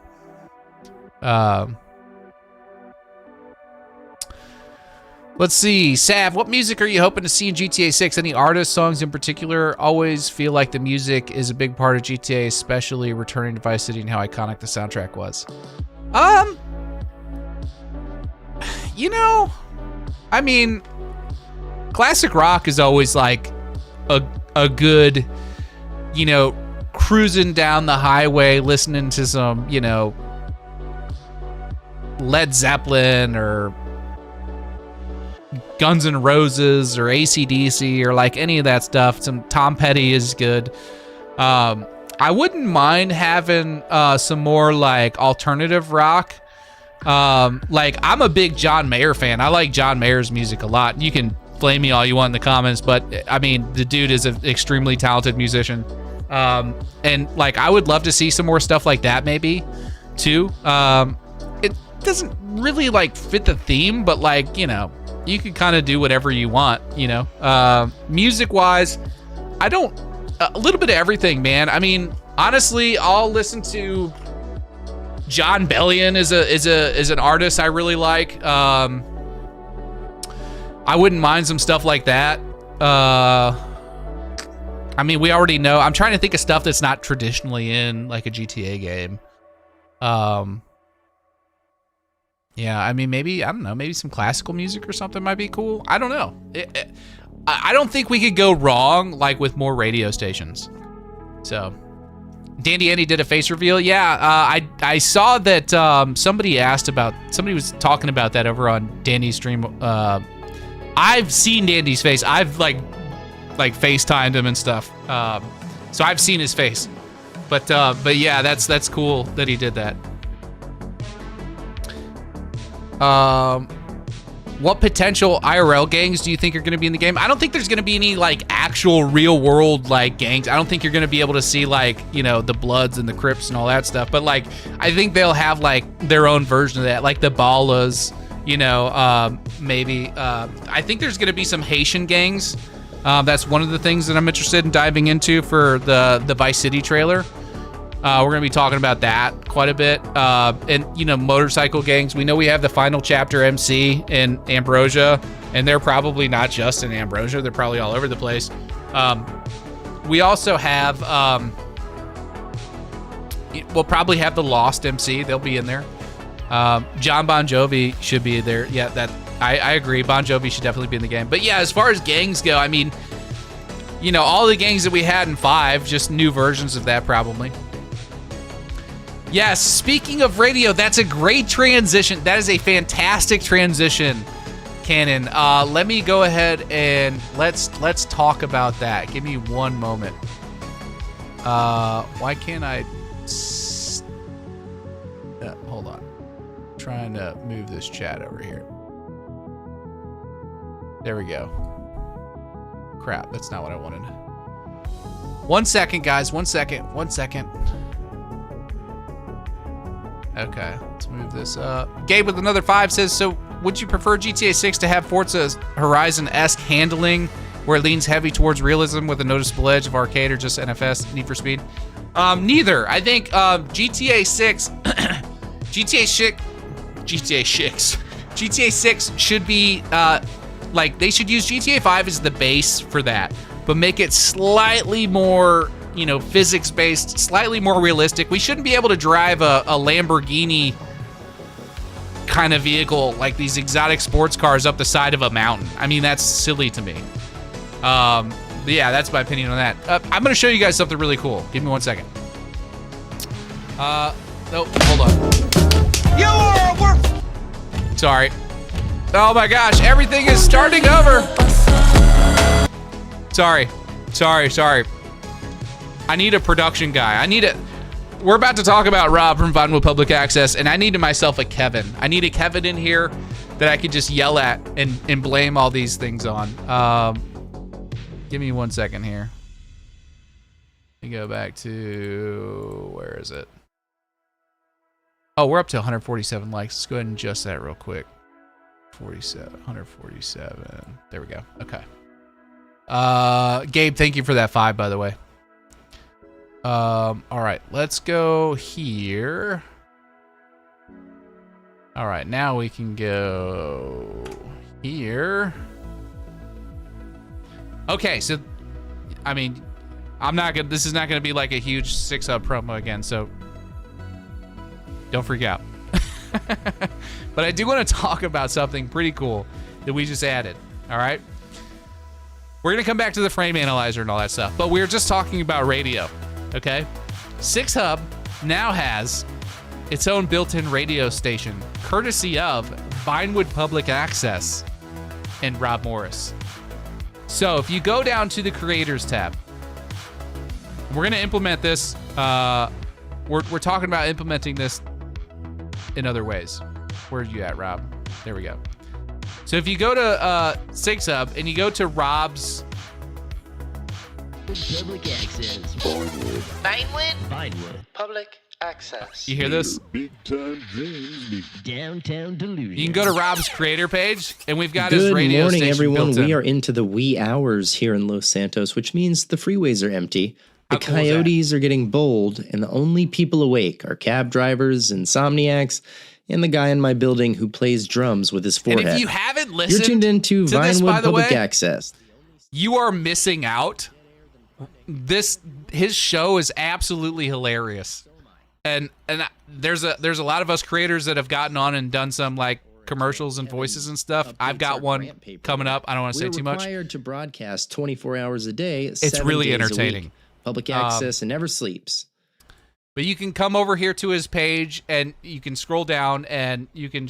Let's see. Sav, what music are you hoping to see in GTA 6? Any artists, songs in particular? Always feel like the music is a big part of GTA, especially returning to Vice City and how iconic the soundtrack was. I mean, classic rock is always like a good, cruising down the highway, listening to some, Led Zeppelin or Guns N' Roses or AC/DC or like any of that stuff. Some Tom Petty is good. I wouldn't mind having some more like alternative rock. Like I'm a big John Mayer fan. I like John Mayer's music a lot. You can blame me all you want in the comments, but I mean, the dude is an extremely talented musician. And like, I would love to see some more stuff like that maybe too. It doesn't really like fit the theme, but like, you can kind of do whatever you want, music wise. A little bit of everything, man. I mean, honestly, I'll listen to John Bellion is an artist I really like. I wouldn't mind some stuff like that. I mean, we already know. I'm trying to think of stuff that's not traditionally in like a GTA game. Yeah, I mean, maybe, I don't know, maybe some classical music or something might be cool. I don't know. I don't think we could go wrong, like, with more radio stations. So, Dandy Andy did a face reveal. Yeah, I saw that somebody was talking about that over on Danny's stream. I I've seen Dandy's face. I've like FaceTimed him and stuff. So I've seen his face. But yeah, that's cool that he did that. What potential IRL gangs do you think are going to be in the game? I don't think there's going to be any like actual real world like gangs. I don't think you're going to be able to see like, you know, the Bloods and the Crips and all that stuff. But like, I think they'll have like their own version of that, like the Ballas, you know, maybe. I think there's going to be some Haitian gangs. That's one of the things that I'm interested in diving into for the Vice City trailer. We're going to be talking about that quite a bit. And, you know, motorcycle gangs. We know we have the Final Chapter MC in Ambrosia, and they're probably not just in Ambrosia. They're probably all over the place. We also have, we'll probably have the Lost MC. They'll be in there. John Bon Jovi should be there. Yeah, that I agree. Bon Jovi should definitely be in the game. But yeah, as far as gangs go, I mean, you know, all the gangs that we had in 5, just new versions of that probably. Yes, speaking of radio, that's a great transition. That is a fantastic transition, Cannon. Let me go ahead and let's talk about that. Give me one moment. Why can't I? Hold on. I'm trying to move this chat over here. There we go. Crap, that's not what I wanted. 1 second, guys. 1 second. 1 second. Okay, let's move this up. Gabe with another 5 says, so would you prefer GTA 6 to have Forza Horizon-esque handling where it leans heavy towards realism with a noticeable edge of arcade, or just NFS, Need for Speed? Neither. I think GTA 6 GTA 6 should be like, they should use GTA 5 as the base for that, but make it slightly more, you know, physics-based, slightly more realistic. We shouldn't be able to drive a Lamborghini kind of vehicle, like these exotic sports cars up the side of a mountain. I mean, that's silly to me. But yeah, that's my opinion on that. I'm going to show you guys something really cool. Give me 1 second. No, hold on. You are a work. Sorry. Oh my gosh, everything is starting over. Sorry. I need a production guy. We're about to talk about Rob from Vinewood Public Access, and I needed myself a Kevin. I need a Kevin in here that I could just yell at and blame all these things on. Give me 1 second here. Let me go back to, where is it? Oh, we're up to 147 likes. Let's go ahead and adjust that real quick. 147. There we go. Okay. Gabe, thank you for that 5, by the way. All right, let's go here. All right, now we can go here. Okay, so, I mean, this is not gonna be like a huge 6-hub promo again, so don't freak out. But I do want to talk about something pretty cool that we just added, all right? We're gonna come back to the frame analyzer and all that stuff, but we were just talking about radio. Okay, 6-Hub now has its own built-in radio station, courtesy of Vinewood Public Access and Rob Morris. So if you go down to the Creators tab, we're going to implement this. We're talking about implementing this in other ways. Where are you at, Rob? There we go. So if you go to 6-Hub and you go to Rob's Public Access. Vinewood. Public Access. You hear this? Big time dreams, big Downtown Delusion. You can go to Rob's creator page, and we've got his Good radio morning, station everyone. built in. We are into the wee hours here in Los Santos, which means the freeways are empty. The How cool is that? coyotes are getting bold, and the only people awake are cab drivers, insomniacs, and the guy in my building who plays drums with his And forehead. if you haven't You're listened tuned into to this, by Vinewood the Public way, Access. you are missing out. His show is absolutely hilarious, and there's a lot of us creators that have gotten on and done some like commercials and voices and stuff. I've got one coming up. I don't want to say too We're much. required to broadcast 24 hours a day. It's 7 really days a week. entertaining. Public Access and never sleeps. But you can come over here to his page and you can scroll down and you can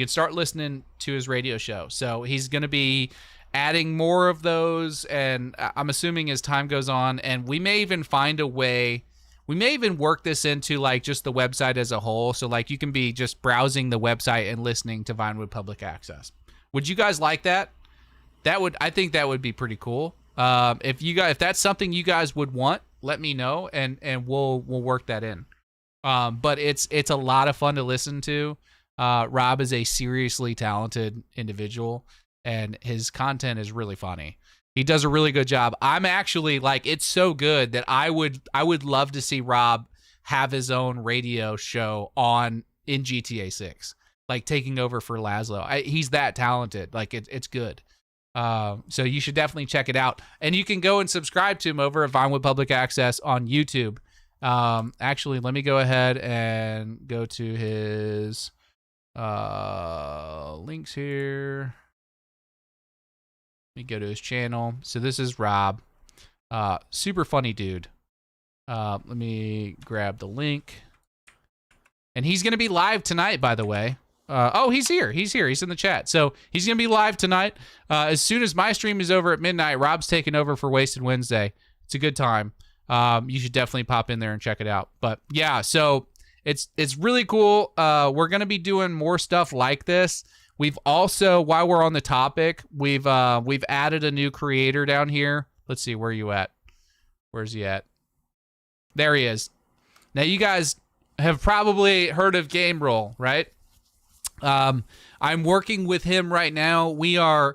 start listening to his radio show. So he's going to be adding more of those, and I'm assuming as time goes on, and we may even find a way, we may even work this into like just the website as a whole. So like you can be just browsing the website and listening to Vinewood Public Access. Would you guys like that? I think that would be pretty cool. If that's something you guys would want, let me know and we'll work that in. But it's a lot of fun to listen to. Rob is a seriously talented individual, and his content is really funny. He does a really good job. I'm actually like, it's so good that I would love to see Rob have his own radio show in GTA 6, like taking over for Laszlo. He's that talented. Like it's good. So you should definitely check it out. And you can go and subscribe to him over at Vinewood Public Access on YouTube. Actually, let me go ahead and go to his links here. Let me go to his channel. So this is Rob. Super funny dude. Let me grab the link. And he's going to be live tonight, by the way. Oh, he's here. He's in the chat. So he's going to be live tonight. As soon as my stream is over at midnight, Rob's taking over for Wasted Wednesday. It's a good time. You should definitely pop in there and check it out. But yeah, so it's really cool. We're going to be doing more stuff like this. We've also, while we're on the topic, we've added a new creator down here. Let's see, where are you at? Where's he at? There he is. Now you guys have probably heard of Game Roll, right? I'm working with him right now. We are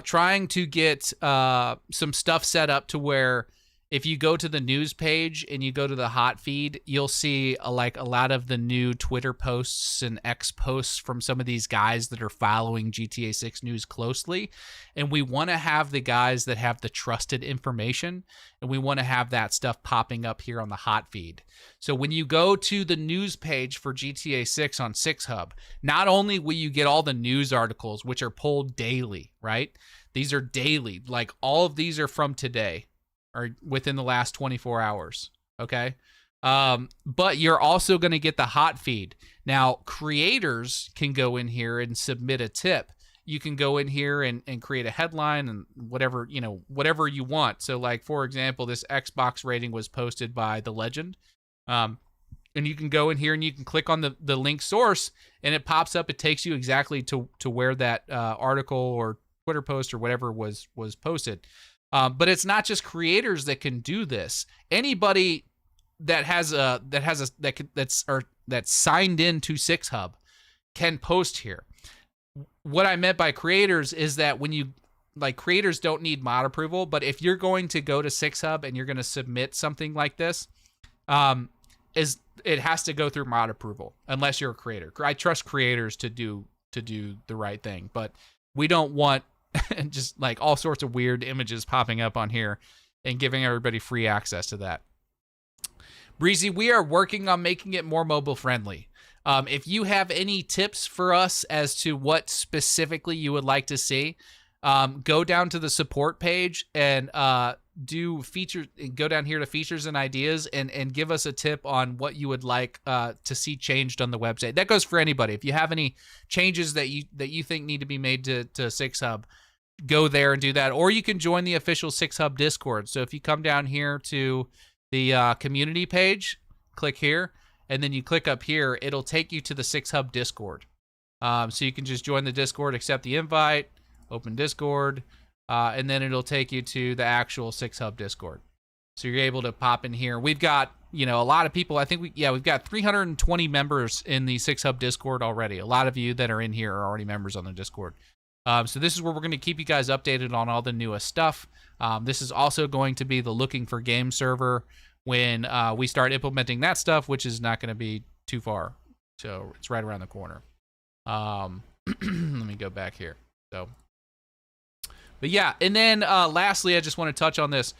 trying to get some stuff set up to where if you go to the news page and you go to the hot feed, you'll see a lot of the new Twitter posts and X posts from some of these guys that are following GTA 6 news closely. And we want to have the guys that have the trusted information, and we want to have that stuff popping up here on the hot feed. So when you go to the news page for GTA 6 on 6Hub, not only will you get all the news articles, which are pulled daily, right? These are daily. Like all of these are from today, or within the last 24 hours, okay? But you're also going to get the hot feed. Now, creators can go in here and submit a tip. You can go in here and create a headline and whatever you want. So, like, for example, this Xbox rating was posted by The Legend. And you can go in here and you can click on the link source, and it pops up. It takes you exactly to where that article or Twitter post or whatever was posted. But it's not just creators that can do this. Anybody that's signed in to 6Hub can post here. What I meant by creators is that when you creators don't need mod approval, but if you're going to go to 6Hub and you're going to submit something like this, it has to go through mod approval unless you're a creator. I trust creators to do the right thing, but we don't want and just like all sorts of weird images popping up on here and giving everybody free access to that. Breezy, we are working on making it more mobile friendly. If you have any tips for us as to what specifically you would like to see, go down to the support page and do features. Go down here to features and ideas and give us a tip on what you would like to see changed on the website. That goes for anybody. If you have any changes that you think need to be made to 6Hub, go there and do that. Or you can join the official 6Hub Discord. So if you come down here to the community page, click here, and then you click up here, it'll take you to the 6Hub Discord. So you can just join the Discord, accept the invite, open Discord, and then it'll take you to the actual 6Hub Discord. So you're able to pop in here. We've got, a lot of people. I think we've got 320 members in the 6Hub Discord already. A lot of you that are in here are already members on the Discord. So this is where we're going to keep you guys updated on all the newest stuff. This is also going to be the Looking for Game server when we start implementing that stuff, which is not going to be too far. So it's right around the corner. Let me go back here. So, but yeah, and then lastly, I just want to touch on this.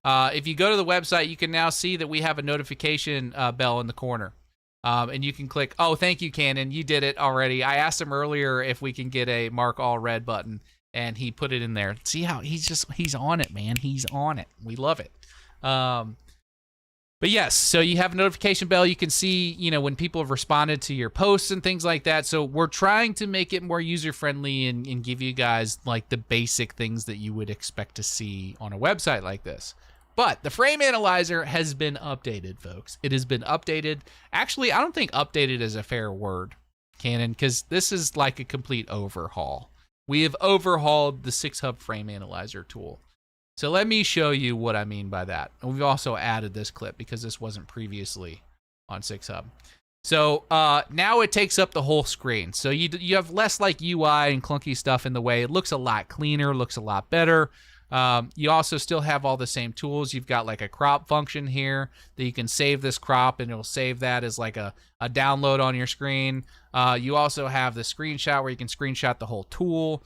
If you go to the website, you can now see that we have a notification bell in the corner. And you can click, oh, thank you, Cannon. You did it already. I asked him earlier if we can get a mark all red button, and he put it in there. See how he's on it, man. He's on it. We love it. But yes, so you have a notification bell. You can see, when people have responded to your posts and things like that. So we're trying to make it more user-friendly and give you guys like the basic things that you would expect to see on a website like this. But the frame analyzer has been updated, folks. It has been updated. Actually, I don't think updated is a fair word, Canon, because this is like a complete overhaul. We have overhauled the 6-hub frame analyzer tool. So let me show you what I mean by that. And we've also added this clip because this wasn't previously on 6-hub. So now it takes up the whole screen. So you have less like UI and clunky stuff in the way. It looks a lot cleaner, looks a lot better. You also still have all the same tools. You've got like a crop function here that you can save this crop and it'll save that as like a download on your screen. You also have the screenshot where you can screenshot the whole tool.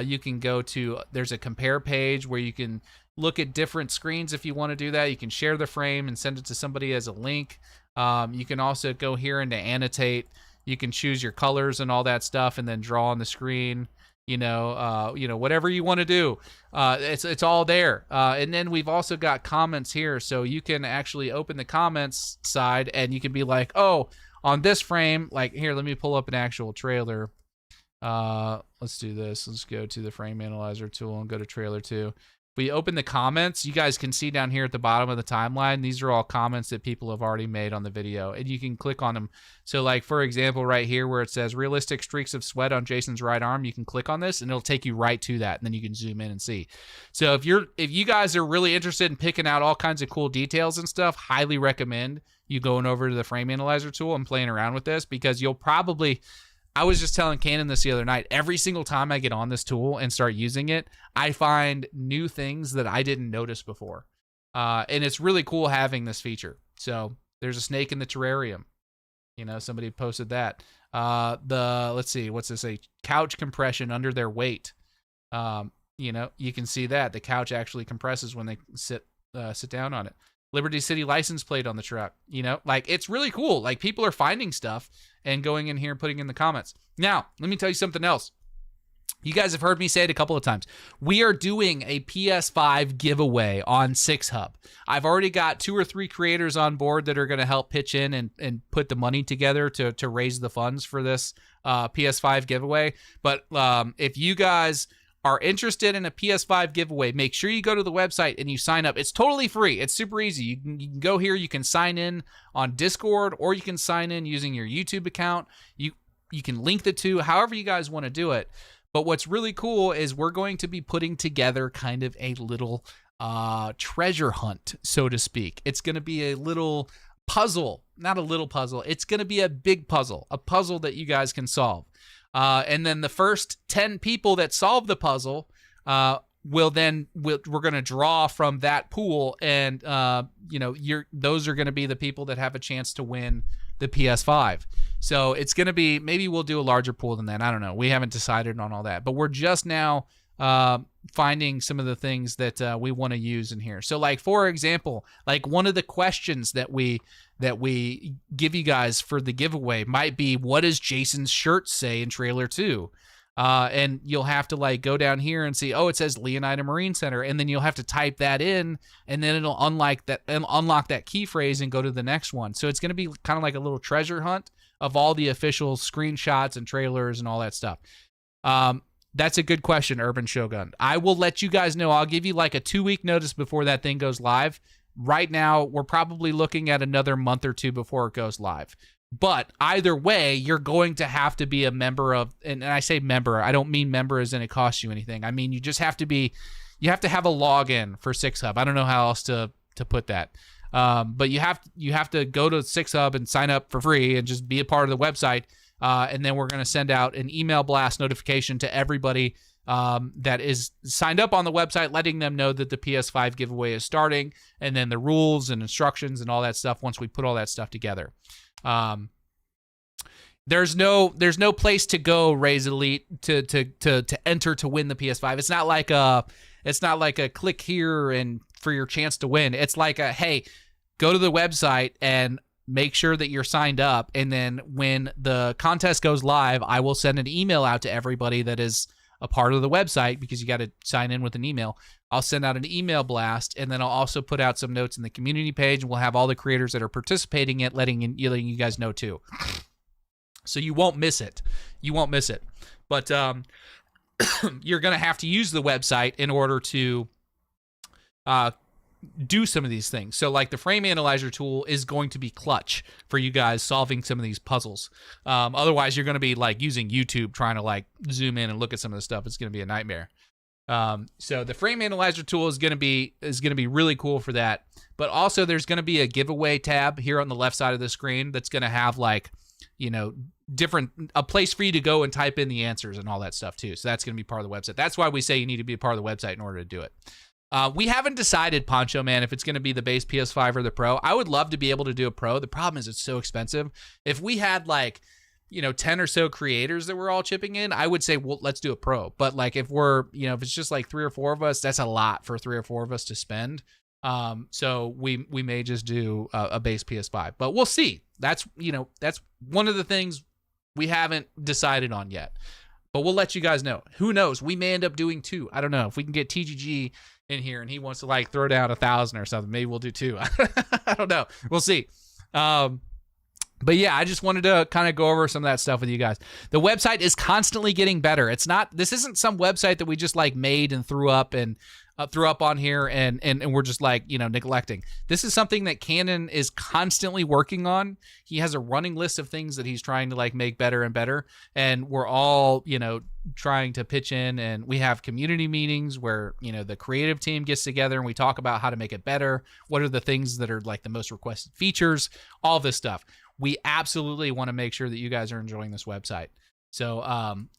You can go to, there's a compare page where you can look at different screens if you want to do that. You can share the frame and send it to somebody as a link. You can also go here and to annotate. You can choose your colors and all that stuff and then draw on the screen. Whatever you want to do, it's all there. And then we've also got comments here, so you can actually open the comments side and you can be like, oh, on this frame, like here, let me pull up an actual trailer. Let's do this. Let's go to the frame analyzer tool and go to trailer 2. We open the comments. You guys can see down here at the bottom of the timeline, these are all comments that people have already made on the video, and you can click on them. So like, for example, right here where it says realistic streaks of sweat on Jason's right arm, you can click on this and it'll take you right to that, and then you can zoom in and see. So if you guys are really interested in picking out all kinds of cool details and stuff, highly recommend you going over to the frame analyzer tool and playing around with this, because you'll probably, I was just telling Cannon this the other night, every single time I get on this tool and start using it, I find new things that I didn't notice before. And it's really cool having this feature. So there's a snake in the terrarium. Somebody posted that. Let's see, what's this? A couch compression under their weight. You can see that. The couch actually compresses when they sit down on it. Liberty City license plate on the truck. It's really cool. Like, people are finding stuff and going in here and putting in the comments. Now, let me tell you something else. You guys have heard me say it a couple of times. We are doing a PS5 giveaway on 6-hub. I've already got 2 or 3 creators on board that are going to help pitch in and put the money together to raise the funds for this PS5 giveaway. But if you guys are interested in a PS5 giveaway, make sure you go to the website and you sign up. It's totally free. It's super easy. You can go here. You can sign in on Discord, or you can sign in using your YouTube account. You can link the two, however you guys want to do it. But what's really cool is we're going to be putting together kind of a little treasure hunt, so to speak. It's going to be a little puzzle, not a little puzzle. It's going to be a big puzzle, a puzzle that you guys can solve. And then the first 10 people that solve the puzzle we're going to draw from that pool, and those are going to be the people that have a chance to win the PS5. So it's going to be, maybe we'll do a larger pool than that. I don't know. We haven't decided on all that, but we're just now finding some of the things that we want to use in here. So like, for example, like one of the questions that we give you guys for the giveaway might be, what does Jason's shirt say in trailer 2? And you'll have to like go down here and see, oh, it says Leonida Marine Center, and then you'll have to type that in, and then it'll unlock that key phrase and go to the next one. So it's going to be kind of like a little treasure hunt of all the official screenshots and trailers and all that stuff. That's a good question, Urban Shogun. I will let you guys know. I'll give you like a 2-week notice before that thing goes live. Right now, we're probably looking at another month or 2 before it goes live. But either way, you're going to have to be a member of, and I say member, I don't mean member as in it costs you anything. I mean, you just have to be, you have to have a login for 6-hub. I don't know how else to put that. But you have to go to 6-hub and sign up for free and just be a part of the website. And then we're going to send out an email blast notification to everybody that is signed up on the website, letting them know that the PS5 giveaway is starting, and then the rules and instructions and all that stuff once we put all that stuff together. There's no place to go, Raise Elite, to enter to win the PS5. It's not like a click here and for your chance to win. It's like a, hey, go to the website and make sure that you're signed up, and then when the contest goes live, I will send an email out to everybody that is a part of the website because you got to sign in with an email. I'll send out an email blast, and then I'll also put out some notes in the community page, and we'll have all the creators that are participating in it letting you guys know too. So you won't miss it. You won't miss it. But you're going to have to use the website in order to do some of these things. So like the frame analyzer tool is going to be clutch for you guys solving some of these puzzles. Otherwise, you're going to be like using YouTube trying to like zoom in and look at some of the stuff. It's going to be a nightmare. So the frame analyzer tool is going to be really cool for that. But also there's going to be a giveaway tab here on the left side of the screen that's going to have like, you know, a place for you to go and type in the answers and all that stuff too. So that's going to be part of the website. That's why we say you need to be a part of the website in order to do it. We haven't decided, Poncho Man, if it's going to be the base PS5 or the Pro. I would love to be able to do a Pro. The problem is it's so expensive. If we had like, you know, 10 or so creators that were all chipping in, I would say, well, let's do a Pro. But like if we're, you know, if it's just like 3 or 4 of us, that's a lot for 3 or 4 of us to spend. So we may just do a base PS5, but we'll see. That's, you know, that's one of the things we haven't decided on yet, but we'll let you guys know. Who knows? We may end up doing 2. I don't know if we can get TGG in here and he wants to like throw down 1,000 or something. Maybe we'll do 2. I don't know. We'll see. But yeah, I just wanted to kind of go over some of that stuff with you guys. The website is constantly getting better. This isn't some website that we just like made and threw up on here and we're just like, you know, neglecting. This is something that Cannon is constantly working on. He has a running list of things that he's trying to like make better and better. And we're all, you know, trying to pitch in, and we have community meetings where, you know, the creative team gets together and we talk about how to make it better. What are the things that are like the most requested features, all this stuff. We absolutely want to make sure that you guys are enjoying this website. So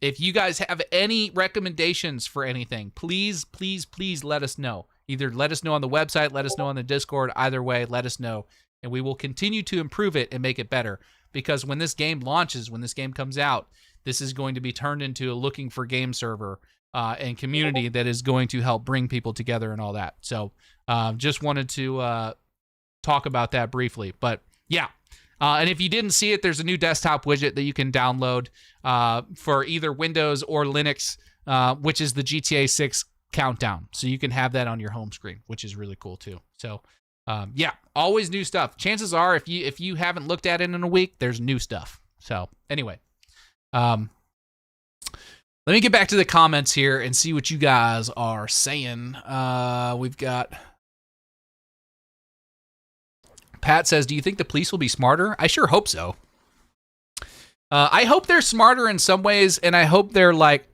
if you guys have any recommendations for anything, please let us know. Either let us know on the website, let us know on the Discord. Either way, let us know. And we will continue to improve it and make it better. Because when this game launches, when this game comes out, this is going to be turned into a looking for game server and community that is going to help bring people together and all that. So just wanted to talk about that briefly. But yeah. And if you didn't see it, there's a new desktop widget that you can download for either Windows or Linux, which is the GTA 6 countdown. So you can have that on your home screen, which is really cool too. So yeah, always new stuff. Chances are, if you haven't looked at it in a week, there's new stuff. So anyway, let me get back to the comments here and see what you guys are saying. We've got... Pat says, do you think the police will be smarter? I sure hope so. I hope they're smarter in some ways, and I hope they're like...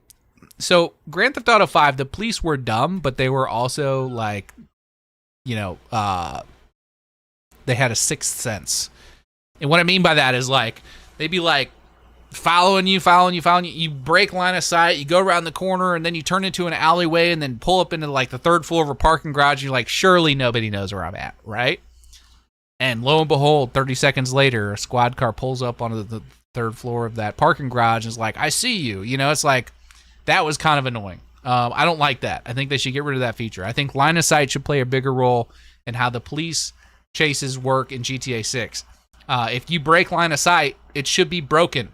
So, Grand Theft Auto 5, the police were dumb, but they were also like, you know, they had a sixth sense. And what I mean by that is like, they'd be like following you. You break line of sight, you go around the corner, and then you turn into an alleyway and then pull up into like the 3rd floor of a parking garage. And you're like, surely nobody knows where I'm at, right? And lo and behold, 30 seconds later, a squad car pulls up onto the 3rd floor of that parking garage and is like, I see you. You know, it's like, that was kind of annoying. I don't like that. I think they should get rid of that feature. I think line of sight should play a bigger role in how the police chases work in GTA 6. If you break line of sight, it should be broken.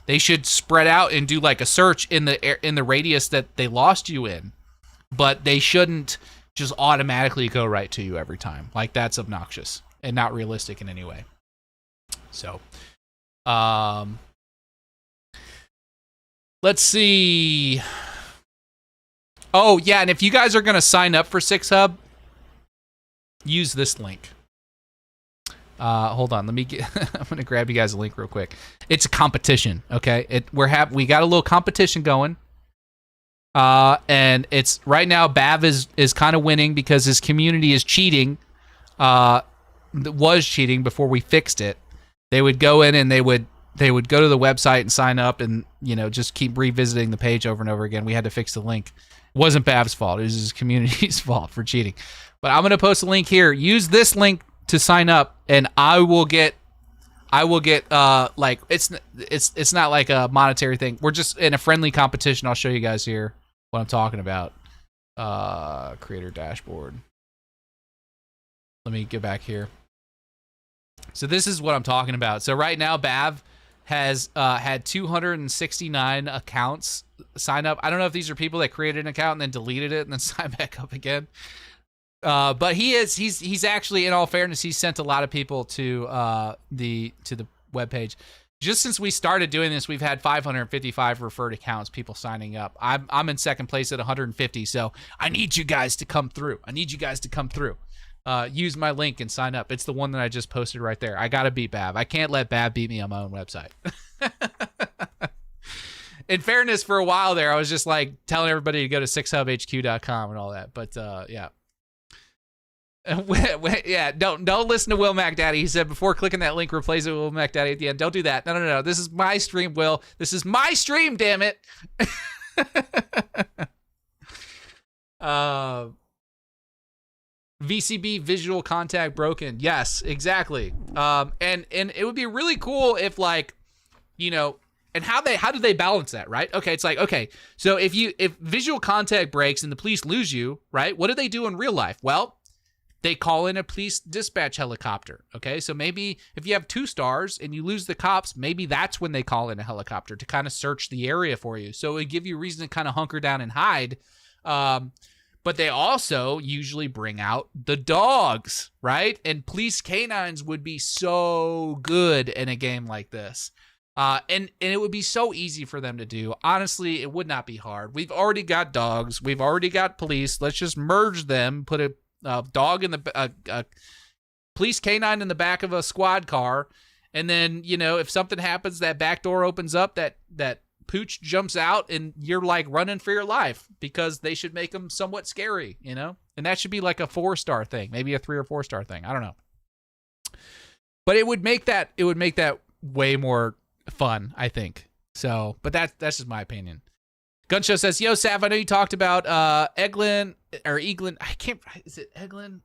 They should spread out and do like a search in the radius that they lost you in. But they shouldn't just automatically go right to you every time. Like, that's obnoxious and not realistic in any way. So, let's see. Oh, yeah, and if you guys are going to sign up for 6Hub, use this link. Hold on, let me get... I'm going to grab you guys a link real quick. It's a competition, okay? We got a little competition going. And it's... Right now, Bav is kind of winning because his community is cheating. Was cheating before we fixed it. They would go in and they would go to the website and sign up and, you know, just keep revisiting the page over and over again. We had to fix the link. It wasn't Bav's fault. It was his community's fault for cheating. But I'm going to post a link here. Use this link to sign up and I will get like it's not like a monetary thing. We're just in a friendly competition. I'll show you guys here what I'm talking about. Creator dashboard. Let me get back here. So this is what I'm talking about. So right now, Bav has had 269 accounts sign up. I don't know if these are people that created an account and then deleted it and then signed back up again. But he's actually, in all fairness, he's sent a lot of people to the webpage. Just since we started doing this, we've had 555 referred accounts, people signing up. I'm in second place at 150, so I need you guys to come through. Use my link and sign up. It's the one that I just posted right there. I got to beat Bab. I can't let Bab beat me on my own website. In fairness, for a while there, I was just like telling everybody to go to 6hubhq.com and all that. But yeah. Yeah, don't listen to Will MacDaddy. He said before clicking that link, replace it with Will MacDaddy at the end. Don't do that. No. This is my stream, Will. This is my stream, damn it. VCB visual contact broken. Yes, exactly. And it would be really cool if, like, you know, and how do they balance that, right? Okay, it's like, okay, so if visual contact breaks and the police lose you, right? What do they do in real life? Well, they call in a police dispatch helicopter, okay? So maybe if you have 2 stars and you lose the cops, maybe that's when they call in a helicopter to kind of search the area for you. So it would give you a reason to kind of hunker down and hide. But they also usually bring out the dogs, right? And police canines would be so good in a game like this. And it would be so easy for them to do. Honestly, it would not be hard. We've already got dogs. We've already got police. Let's just merge them, put a dog in the police canine in the back of a squad car, and then, you know, if something happens, that back door opens up, that pooch jumps out, and you're like running for your life because they should make them somewhat scary, you know. And that should be like a 4-star thing, maybe a 3 or 4-star thing. I don't know, but it would make that way more fun, I think. So, but that's just my opinion. Gunshow says, yo, Sav, I know you talked about Eglin. Is it Eglin?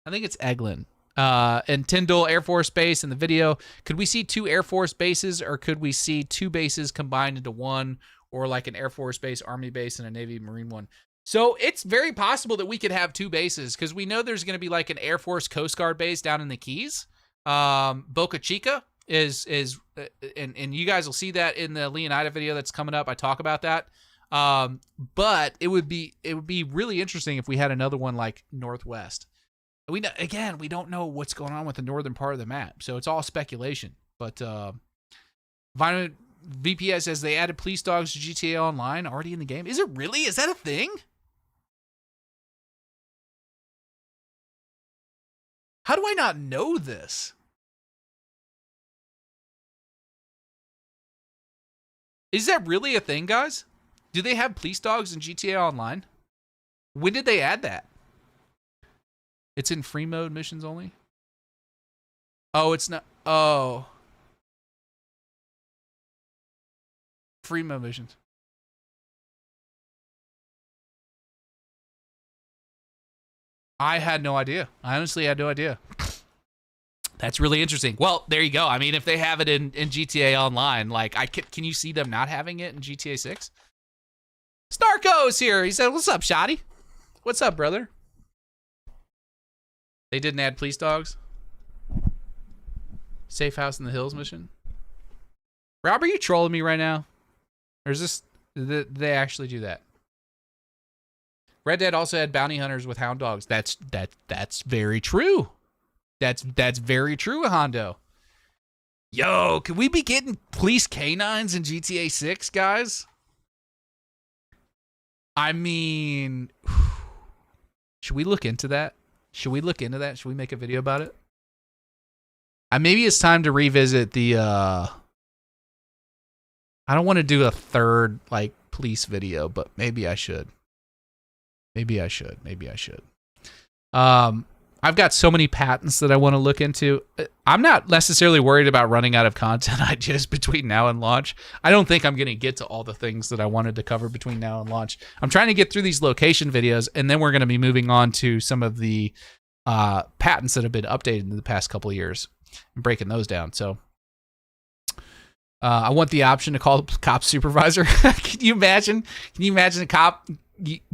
I think it's Eglin. And Tyndall Air Force Base in the video. Could we see 2 Air Force bases, or could we see 2 bases combined into one, or like an Air Force base, Army base, and a Navy Marine one? So it's very possible that we could have 2 bases, because we know there's going to be like an Air Force Coast Guard base down in the Keys. Boca Chica is and you guys will see that in the Leonida video that's coming up. I talk about that. But it would be really interesting if we had another one like Northwest. We don't know what's going on with the northern part of the map, so it's all speculation. But Vinyl VPS says they added police dogs to GTA Online already in the game. Is it really? Is that a thing? How do I not know this? Is that really a thing, guys? Do they have police dogs in GTA Online? When did they add that? It's in free mode missions only? Oh, it's not. Oh. Free mode missions. I had no idea. I honestly had no idea. That's really interesting. Well, there you go. I mean, if they have it in GTA Online, like, can you see them not having it in GTA 6? Snarko's here. He said, what's up, Shotty? What's up, brother? They didn't add police dogs? Safe House in the Hills mission? Rob, are you trolling me right now? Or is this... Did they actually do that? Red Dead also had bounty hunters with hound dogs. That's very true. That's very true, Hondo. Yo, could we be getting police canines in GTA 6, guys? I mean, should we look into that? Should we make a video about it? Maybe it's time to revisit the, I don't want to do a third, like, police video, but maybe I should. I've got so many patents that I want to look into. I'm not necessarily worried about running out of content ideas between now and launch. I don't think I'm going to get to all the things that I wanted to cover between now and launch. I'm trying to get through these location videos, and then we're going to be moving on to some of the patents that have been updated in the past couple of years and breaking those down. So I want the option to call the cop supervisor. Can you imagine a cop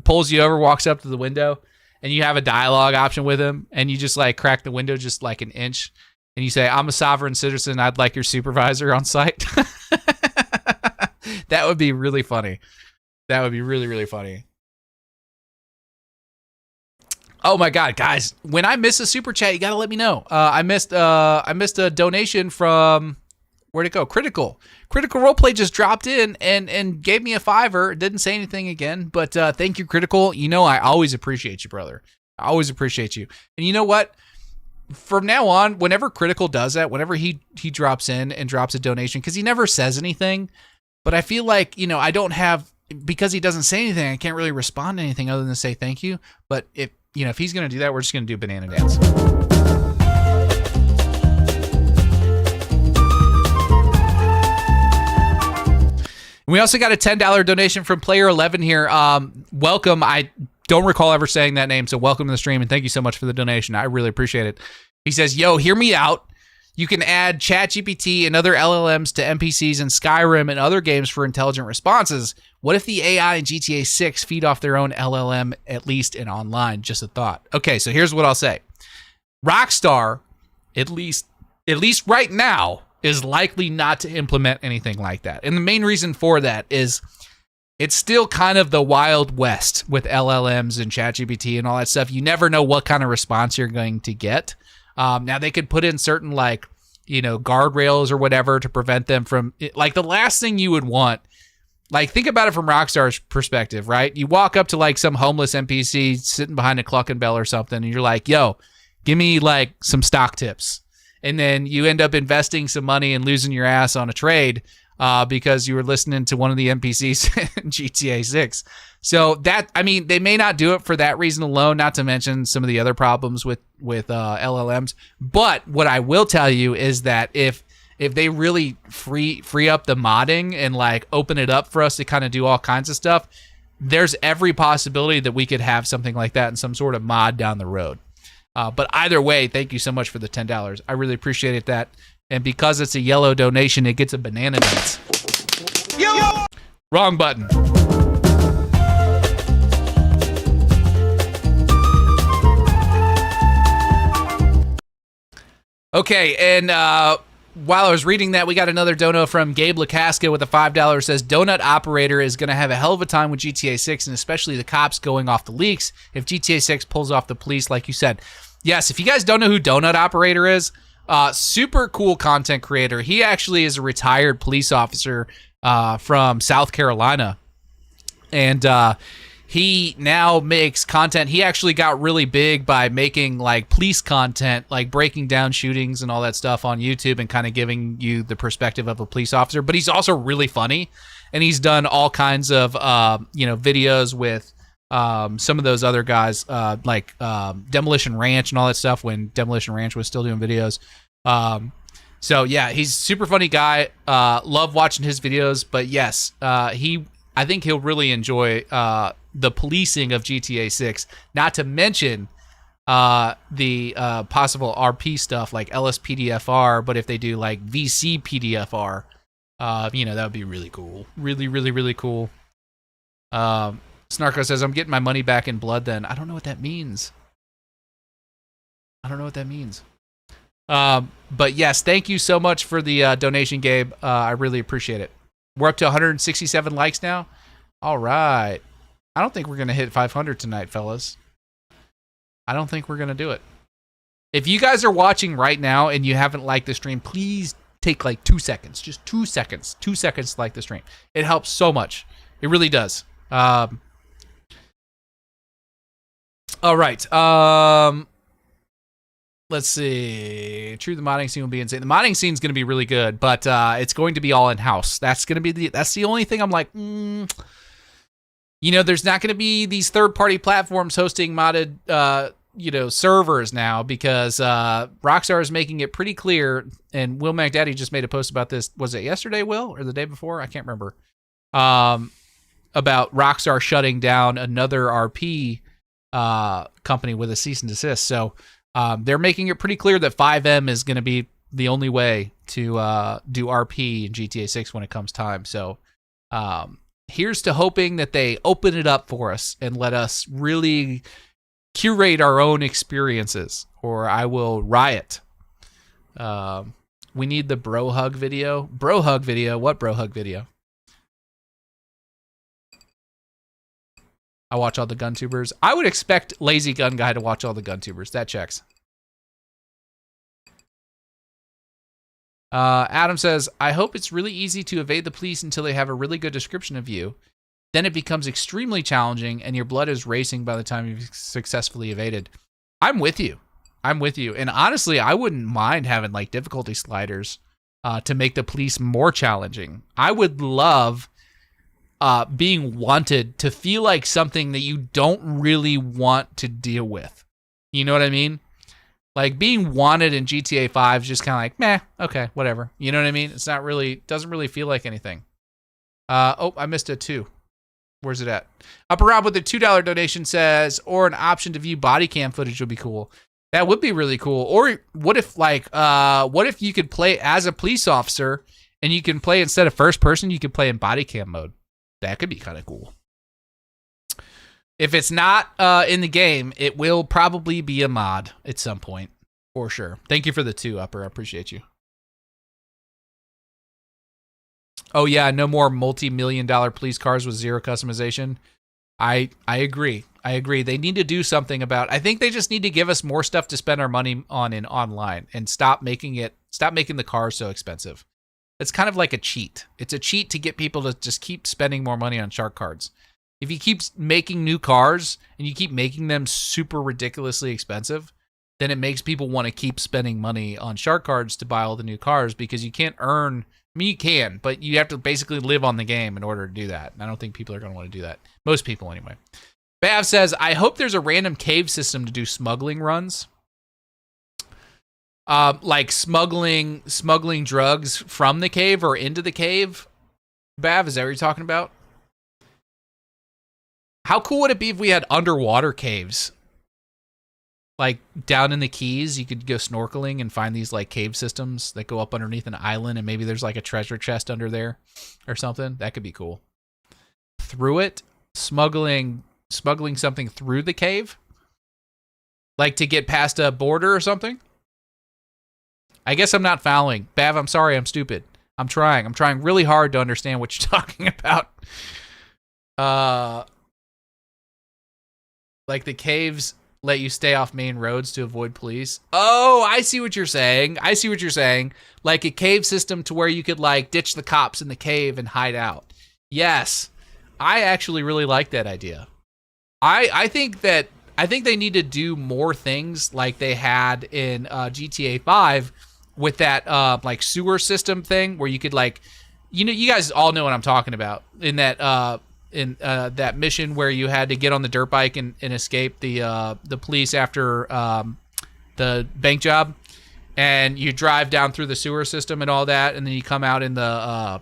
pulls you over, walks up to the window, and you have a dialogue option with him, and you just like crack the window just like an inch, and you say, I'm a sovereign citizen, I'd like your supervisor on site. That would be really funny. That would be really, really funny. Oh my God, guys! When I miss a super chat, you gotta let me know. I missed a donation from, where'd it go? Critical Roleplay just dropped in and gave me a $5. Didn't say anything again, but thank you, Critical. You know I always appreciate you, brother. I always appreciate you. And you know what? From now on, whenever Critical does that, whenever he drops in and drops a donation, because he never says anything, but I feel like, you know, I don't have, because he doesn't say anything, I can't really respond to anything other than say thank you. But if he's going to do that, we're just going to do banana dance. We also got a $10 donation from Player 11 here. Welcome. I don't recall ever saying that name, so welcome to the stream, and thank you so much for the donation. I really appreciate it. He says, yo, hear me out. You can add ChatGPT and other LLMs to NPCs in Skyrim and other games for intelligent responses. What if the AI in GTA 6 feed off their own LLM, at least in online? Just a thought. Okay, so here's what I'll say. Rockstar, at least right now, is likely not to implement anything like that. And the main reason for that is it's still kind of the Wild West with LLMs and ChatGPT and all that stuff. You never know what kind of response you're going to get. Now, they could put in certain, like, you know, guardrails or whatever to prevent them from, like, the last thing you would want, like, think about it from Rockstar's perspective, right? You walk up to, like, some homeless NPC sitting behind a Cluckin' Bell or something, and you're like, yo, give me, like, some stock tips. And then you end up investing some money and losing your ass on a trade because you were listening to one of the NPCs in GTA 6. So that, I mean, they may not do it for that reason alone, not to mention some of the other problems with LLMs. But what I will tell you is that if they really free up the modding and, like, open it up for us to kind of do all kinds of stuff, there's every possibility that we could have something like that in some sort of mod down the road. But either way, thank you so much for the $10. I really appreciate that. And because it's a yellow donation, it gets a banana dance. Yo! Wrong button. Okay, and while I was reading that, we got another dono from Gabe Lakaska with a $5. Says, Donut Operator is going to have a hell of a time with GTA 6, and especially the cops going off the leaks if GTA 6 pulls off the police, like you said. Yes, if you guys don't know who Donut Operator is, super cool content creator. He actually is a retired police officer from South Carolina, and he now makes content. He actually got really big by making, like, police content, like breaking down shootings and all that stuff on YouTube and kind of giving you the perspective of a police officer. But he's also really funny, and he's done all kinds of videos with some of those other guys, like Demolition Ranch and all that stuff when Demolition Ranch was still doing videos. So yeah, he's a super funny guy. Love watching his videos, but yes, I think he'll really enjoy the policing of GTA 6, not to mention the possible RP stuff like LSPDFR, but if they do like VCPDFR, that would be really cool. Really, really, really cool. Snarko says, I'm getting my money back in blood then. I don't know what that means. But yes, thank you so much for the donation, Gabe. I really appreciate it. We're up to 167 likes now. All right. I don't think we're going to hit 500 tonight, fellas. I don't think we're going to do it. If you guys are watching right now and you haven't liked the stream, please take like 2 seconds. Just 2 seconds. 2 seconds to like the stream. It helps so much. It really does. All right. Let's see. True, the modding scene will be insane. The modding scene is going to be really good, but it's going to be all in-house. That's the only thing I'm like, there's not going to be these third-party platforms hosting modded, servers now because Rockstar is making it pretty clear, and Will McDaddy just made a post about this. Was it yesterday, Will, or the day before? I can't remember. About Rockstar shutting down another RP company with a cease and desist. So they're making it pretty clear that 5M is going to be the only way to do RP in GTA 6 when it comes time. So here's to hoping that they open it up for us and let us really curate our own experiences, or I will riot. We need the bro hug video. Bro hug video? What bro hug video? I watch all the gun tubers. I would expect Lazy Gun Guy to watch all the gun tubers. That checks. Adam says, I hope it's really easy to evade the police until they have a really good description of you. Then it becomes extremely challenging and your blood is racing by the time you've successfully evaded. I'm with you. I'm with you. And honestly, I wouldn't mind having like difficulty sliders to make the police more challenging. I would love being wanted to feel like something that you don't really want to deal with. You know what I mean? Like being wanted in GTA 5 is just kind of like, meh, okay, whatever. You know what I mean? It's not really, doesn't really feel like anything. Oh, I missed a 2. Where's it at? Upper Rob with the $2 donation says, or an option to view body cam footage would be cool. That would be really cool. Or what if what if you could play as a police officer and you can play instead of first person, you could play in body cam mode. That could be kind of cool. If it's not in the game, it will probably be a mod at some point, for sure. Thank you for the 2, Upper. I appreciate you. Oh, yeah, no more multi-million-dollar police cars with zero customization. I agree. I agree. They need to do something about. I think they just need to give us more stuff to spend our money on in online and stop making the cars so expensive. It's kind of like a cheat. It's a cheat to get people to just keep spending more money on shark cards. If you keep making new cars and you keep making them super ridiculously expensive, then it makes people want to keep spending money on shark cards to buy all the new cars because you can't earn. I mean, you can, but you have to basically live on the game in order to do that. And I don't think people are going to want to do that. Most people, anyway. Bav says, I hope there's a random cave system to do smuggling runs. Like smuggling drugs from the cave or into the cave. Bav, is that what you're talking about? How cool would it be if we had underwater caves? Like down in the Keys, you could go snorkeling and find these like cave systems that go up underneath an island and maybe there's like a treasure chest under there or something. That could be cool. Through it, smuggling something through the cave? Like to get past a border or something? I guess I'm not following. Bav, I'm sorry, I'm stupid. I'm trying really hard to understand what you're talking about. Like the caves let you stay off main roads to avoid police. Oh, I see what you're saying. Like a cave system to where you could like ditch the cops in the cave and hide out. Yes. I actually really like that idea. I think they need to do more things like they had in GTA 5 with that like sewer system thing where you could like, you know, you guys all know what I'm talking about in that mission where you had to get on the dirt bike and escape the police after the bank job, and you drive down through the sewer system and all that, and then you come out in the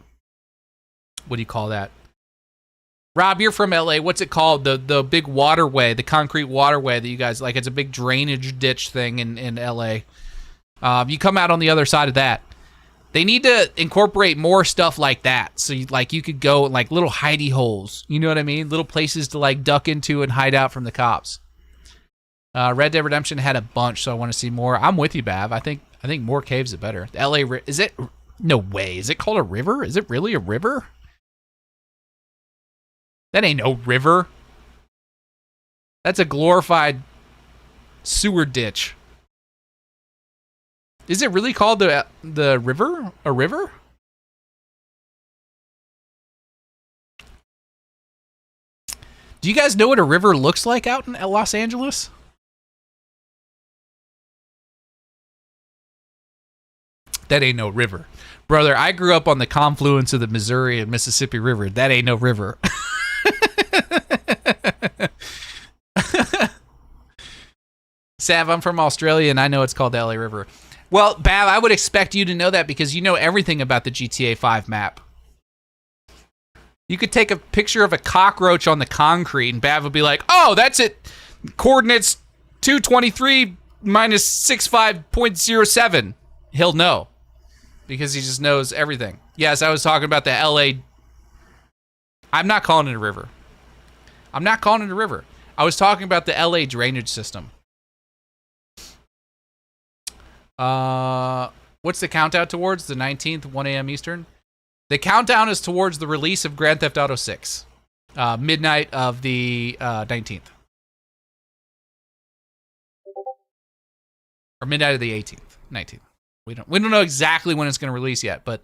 what do you call that? Rob, you're from LA. What's it called? The big waterway, the concrete waterway that you guys like. It's a big drainage ditch thing in LA. You come out on the other side of that. They need to incorporate more stuff like that. So you could go like little hidey holes. You know what I mean? Little places to like duck into and hide out from the cops. Red Dead Redemption had a bunch, so I want to see more. I'm with you, Bav. I think more caves are better. The LA is it? No way. Is it called a river? Is it really a river? That ain't no river. That's a glorified sewer ditch. Is it really called the river? A river? Do you guys know what a river looks like out in Los Angeles? That ain't no river. Brother, I grew up on the confluence of the Missouri and Mississippi River. That ain't no river. Sav, I'm from Australia and I know it's called the LA River. Well, Bav, I would expect you to know that because you know everything about the GTA 5 map. You could take a picture of a cockroach on the concrete and Bav would be like, oh, that's it. Coordinates 223 minus 65.07. He'll know because he just knows everything. Yes, I was talking about the LA. I'm not calling it a river. I was talking about the LA drainage system. What's the countdown towards? The 19th, 1 a.m. Eastern? The countdown is towards the release of Grand Theft Auto 6. Midnight of the 19th. Or midnight of the 18th, 19th. We don't know exactly when it's going to release yet, but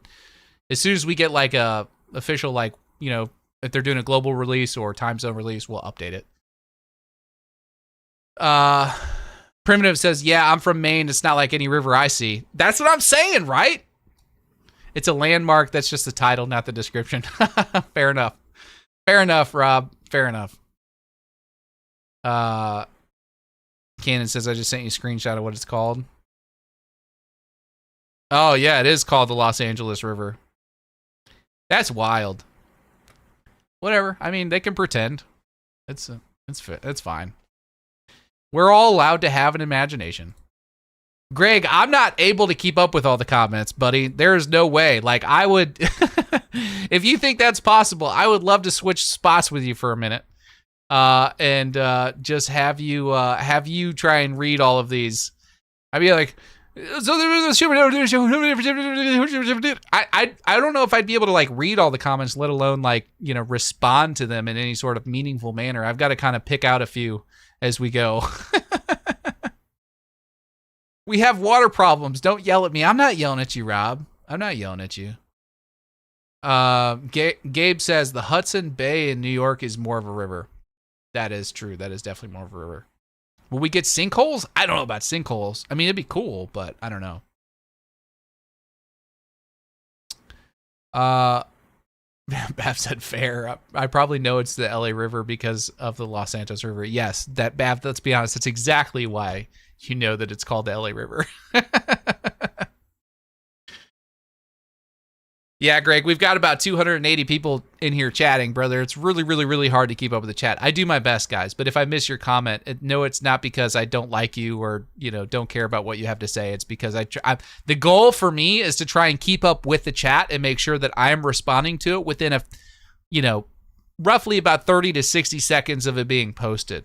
as soon as we get like a official, like, you know, if they're doing a global release or time zone release, we'll update it. Primitive says, yeah, I'm from Maine. It's not like any river I see. That's what I'm saying, right? It's a landmark. That's just the title, not the description. Fair enough. Fair enough, Rob. Fair enough. Cannon says, I just sent you a screenshot of what it's called. Oh, yeah, it is called the Los Angeles River. That's wild. Whatever. I mean, they can pretend. It's fine. We're all allowed to have an imagination. Greg, I'm not able to keep up with all the comments, buddy. There's no way. Like, I would... if you think that's possible, I would love to switch spots with you for a minute. And just have you try and read all of these. I'd be like... I don't know if I'd be able to like read all the comments, let alone like, you know, respond to them in any sort of meaningful manner. I've got to kind of pick out a few as we go. We have water problems. Don't yell at me. I'm not yelling at you, Rob. I'm not yelling at you. Gabe says the Hudson Bay in New York is more of a river. That is true. That is definitely more of a river. Will we get sinkholes? I don't know about sinkholes. I mean, it'd be cool, but I don't know. Bav said fair. I probably know it's the LA River because of the Los Santos River. Yes, that Bav, let's be honest, that's exactly why you know that it's called the LA River. Yeah, Greg, we've got about 280 people in here chatting, brother. It's really, really, really hard to keep up with the chat. I do my best, guys, but if I miss your comment, no, it's not because I don't like you or, you know, don't care about what you have to say. It's because the goal for me is to try and keep up with the chat and make sure that I'm responding to it within roughly about 30 to 60 seconds of it being posted.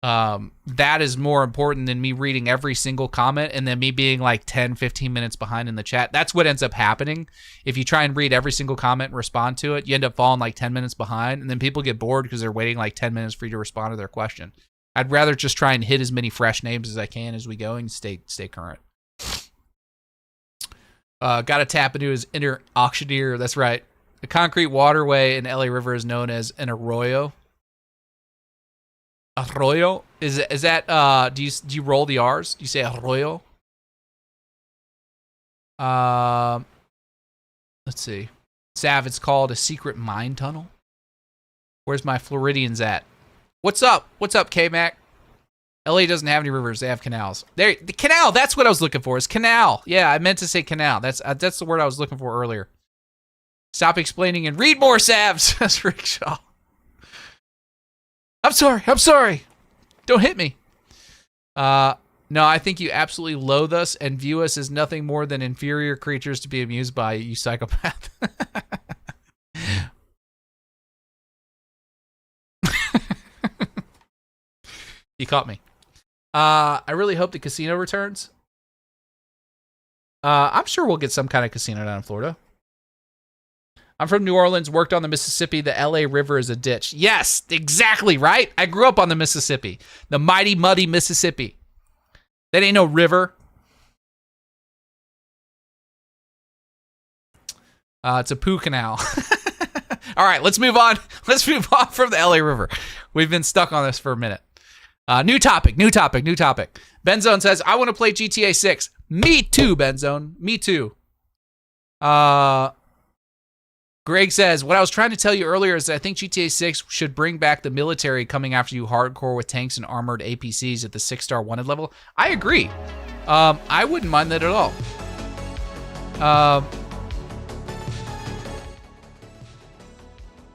That is more important than me reading every single comment and then me being like 10, 15 minutes behind in the chat. That's what ends up happening. If you try and read every single comment and respond to it, you end up falling like 10 minutes behind, and then people get bored because they're waiting like 10 minutes for you to respond to their question. I'd rather just try and hit as many fresh names as I can as we go and stay current. Gotta tap into his inner auctioneer. That's right. The concrete waterway in LA River is known as an arroyo. Arroyo? Is that do you roll the R's? Do you say arroyo? Let's see. Sav, it's called a secret mine tunnel. Where's my Floridians at? What's up? What's up, K-Mac? LA doesn't have any rivers, they have canals. There, the canal, that's what I was looking for, is canal. Yeah, I meant to say canal. That's the word I was looking for earlier. Stop explaining and read more, Savs. That's Rickshaw. I'm sorry. Don't hit me. No, I think you absolutely loathe us and view us as nothing more than inferior creatures to be amused by, you psychopath. You caught me. I really hope the casino returns. I'm sure we'll get some kind of casino down in Florida. I'm from New Orleans, worked on the Mississippi. The LA River is a ditch. Yes, exactly, right? I grew up on the Mississippi. The mighty, muddy Mississippi. That ain't no river. It's a poo canal. All right, let's move on. Let's move on from the LA River. We've been stuck on this for a minute. New topic. Benzone says, I want to play GTA 6. Me too, Benzone. Me too. Greg says, what I was trying to tell you earlier is that I think GTA 6 should bring back the military coming after you hardcore with tanks and armored APCs at the 6-star wanted level. I agree. I wouldn't mind that at all.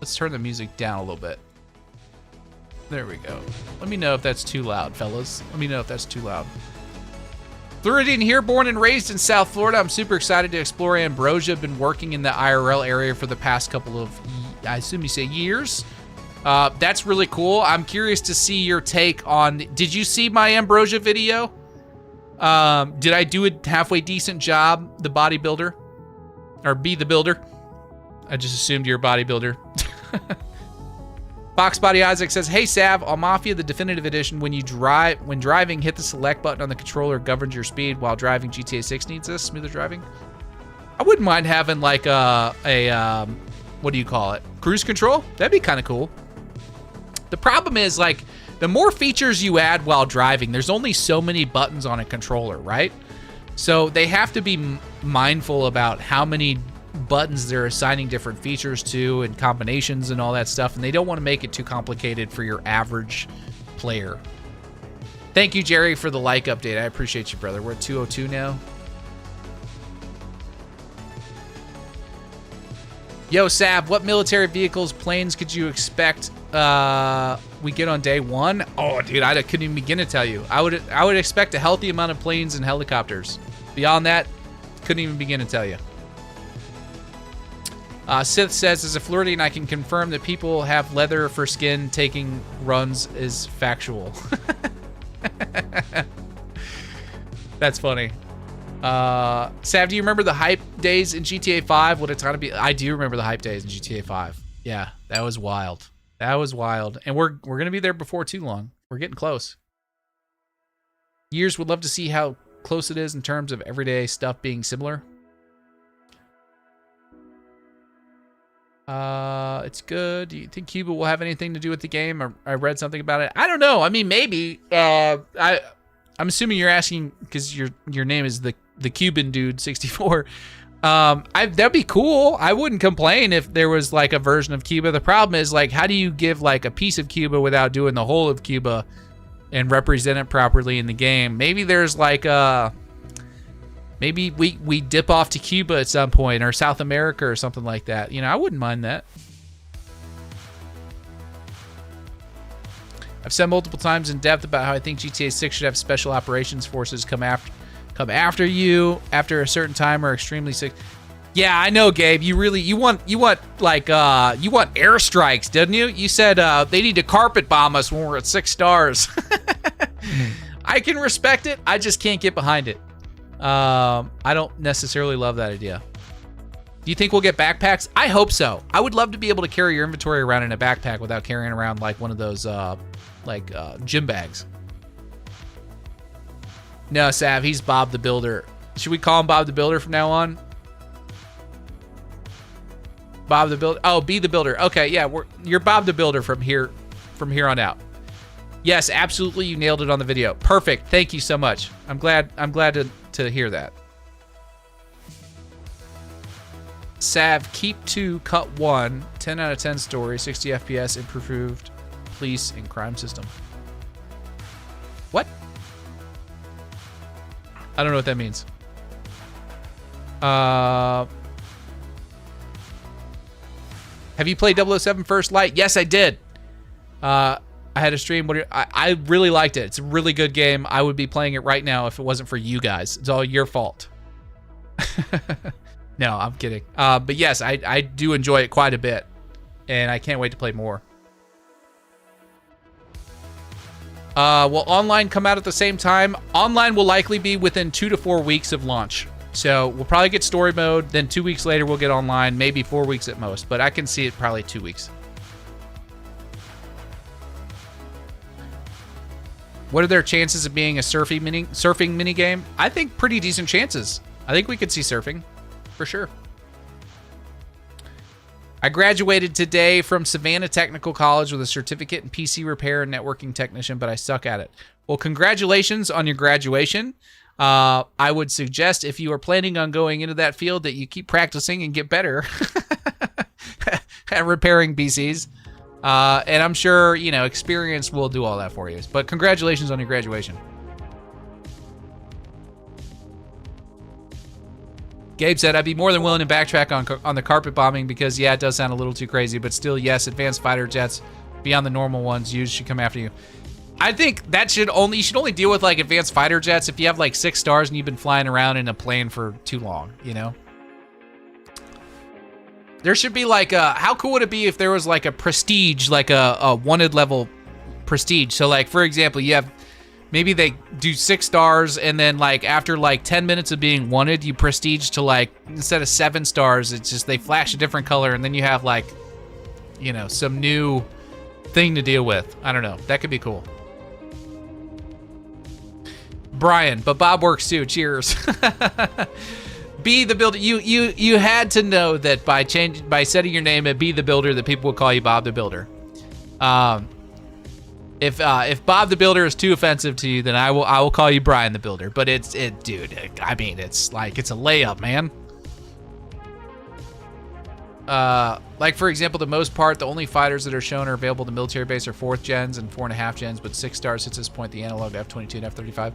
Let's turn the music down a little bit. There we go. Let me know if that's too loud, fellas. Let me know if that's too loud. Floridian here, born and raised in South Florida. I'm super excited to explore Ambrosia. Been working in the IRL area for the past couple of, I assume you say years. That's really cool. I'm curious to see your take on, did you see my Ambrosia video? Did I do a halfway decent job, the bodybuilder? Or be the builder? I just assumed you're a bodybuilder. Fox Body Isaac says, "Hey Sav, on Mafia the Definitive Edition, when driving, hit the select button on the controller governs your speed while driving. GTA 6 needs this smoother driving." I wouldn't mind having like a what do you call it? Cruise control? That'd be kind of cool. The problem is like the more features you add while driving, there's only so many buttons on a controller, right? So they have to be mindful about how many buttons they're assigning different features to and combinations and all that stuff, and they don't want to make it too complicated for your average player. Thank you, Jerry, for the like update. I appreciate you, brother. We're at 202 now. Yo, Sav, what military vehicles, planes could you expect we get on day one? Oh, dude, I couldn't even begin to tell you. I would expect a healthy amount of planes and helicopters. Beyond that, couldn't even begin to tell you. Sith says, as a Floridian, I can confirm that people have leather for skin. Taking runs is factual. That's funny. Sav, do you remember the hype days in GTA 5? What a time to be. I do remember the hype days in GTA 5. Yeah, that was wild. That was wild. And we're going to be there before too long. We're getting close. Years would love to see how close it is in terms of everyday stuff being similar. It's good. Do you think Cuba will have anything to do with the game? I read something about it. I don't know. I mean, maybe. I'm assuming you're asking because your name is the Cuban dude 64. That'd be cool. I wouldn't complain if there was like a version of Cuba. The problem is like, how do you give like a piece of Cuba without doing the whole of Cuba and represent it properly in the game? Maybe there's like maybe we dip off to Cuba at some point or South America or something like that. You know, I wouldn't mind that. I've said multiple times in depth about how I think GTA 6 should have special operations forces come after you after a certain time or extremely sick. Yeah, I know, Gabe. You want airstrikes, didn't you? You said they need to carpet bomb us when we're at 6 stars. I can respect it. I just can't get behind it. I don't necessarily love that idea. Do you think we'll get backpacks? I hope so. I would love to be able to carry your inventory around in a backpack without carrying around like one of those gym bags. No, Sav, he's Bob the Builder. Should we call him Bob the Builder from now on? Bob the Builder. Oh, be the Builder. Okay, yeah, you're Bob the Builder from here on out. Yes, absolutely, you nailed it on the video. Perfect. Thank you so much. I'm glad to hear that. Sav, keep 2, cut 1, 10 out of 10 story, 60 FPS, improved police and crime system. What? I don't know what that means. Have you played 007 First Light? Yes, I did. I had a stream. I really liked it. It's a really good game. I would be playing it right now if it wasn't for you guys. It's all your fault. No, I'm kidding. But yes, I do enjoy it quite a bit, and I can't wait to play more. Will online come out at the same time? Online will likely be within 2 to 4 weeks of launch. So we'll probably get story mode, then 2 weeks later we'll get online, maybe 4 weeks at most, but I can see it probably 2 weeks. What are their chances of being a surfing mini game? I think pretty decent chances. I think we could see surfing, for sure. I graduated today from Savannah Technical College with a certificate in PC repair and networking technician, but I suck at it. Well, congratulations on your graduation. I would suggest if you are planning on going into that field that you keep practicing and get better at repairing PCs. And I'm sure, experience will do all that for you. But congratulations on your graduation. Gabe said, I'd be more than willing to backtrack on the carpet bombing because, yeah, it does sound a little too crazy. But still, yes, advanced fighter jets beyond the normal ones used should come after you. I think you should only deal with, like, advanced fighter jets if you have, like, 6 stars and you've been flying around in a plane for too long, There should be, like, how cool would it be if there was, like, a prestige, like a wanted level prestige? So, like, for example, you have maybe they do 6 stars, and then like after like 10 minutes of being wanted, you prestige to like, instead of 7 stars, it's just they flash a different color, and then you have like, you know, some new thing to deal with. I don't know. That could be cool. Brian, but Bob works too. Cheers. Be the Builder. You had to know that by setting your name at Be the Builder, that people will call you Bob the Builder. If Bob the Builder is too offensive to you, then I will call you Brian the Builder. But dude. I mean, it's like it's a layup, man. Like for example, the most part, the only fighters that are shown are available to military base are 4th gens and 4.5 gens, but 6 stars since this point the analog to F-22 and F-35.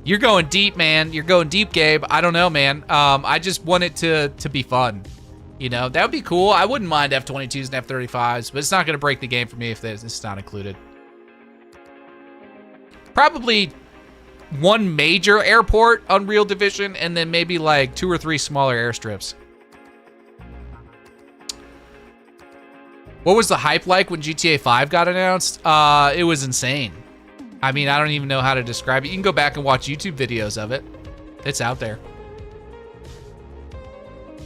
You're going deep, man. You're going deep, Gabe. I don't know, man. I just want it to be fun. You know, that would be cool. I wouldn't mind F-22s and F-35s, but it's not going to break the game for me if it's not included. Probably one major airport, Unreal Division, and then maybe like 2 or 3 smaller airstrips. What was the hype like when GTA 5 got announced? It was insane. I mean, I don't even know how to describe it. You can go back and watch YouTube videos of it. It's out there.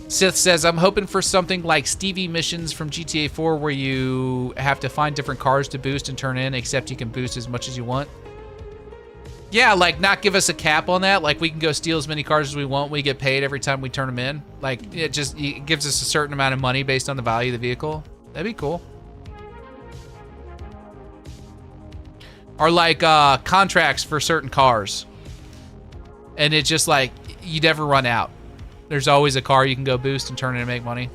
Sith says, I'm hoping for something like Stevie missions from GTA 4 where you have to find different cars to boost and turn in, except you can boost as much as you want. Yeah, like not give us a cap on that. Like we can go steal as many cars as we want. We get paid every time we turn them in. Like it gives us a certain amount of money based on the value of the vehicle. That'd be cool. Or like contracts for certain cars. And it's just like, you never run out. There's always a car you can go boost and turn in and make money.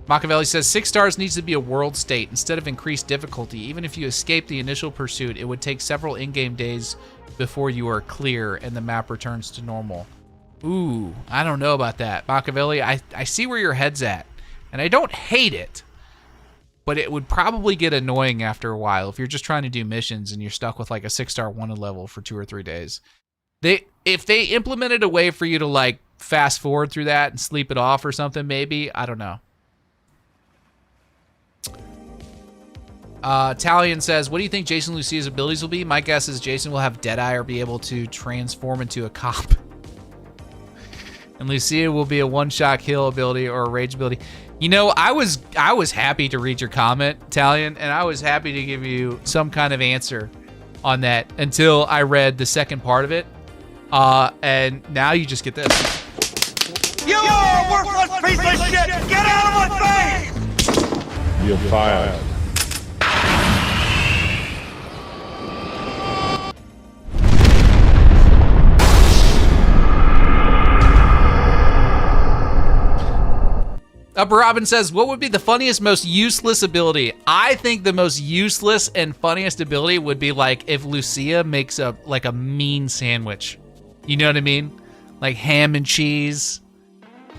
Machiavelli says, 6 stars needs to be a world state instead of increased difficulty. Even if you escape the initial pursuit, it would take several in-game days before you are clear and the map returns to normal. Ooh, I don't know about that. Machiavelli, I see where your head's at. And I don't hate it. But it would probably get annoying after a while if you're just trying to do missions and you're stuck with like a 6-star wanted level for 2 or 3 days. If they implemented a way for you to like fast forward through that and sleep it off or something, maybe, I don't know. Talion says, what do you think Jason Lucia's abilities will be? My guess is Jason will have Deadeye or be able to transform into a cop. And Lucia will be a one-shot kill ability or a rage ability. You know, I was happy to read your comment, Talion, and I was happy to give you some kind of answer on that until I read the second part of it. And now you just get this. You are a worthless piece of shit! Get out of my face! You're fired. Upper Robin says, what would be the funniest, most useless ability? I think the most useless and funniest ability would be like if Lucia makes a mean sandwich. You know what I mean? Like ham and cheese.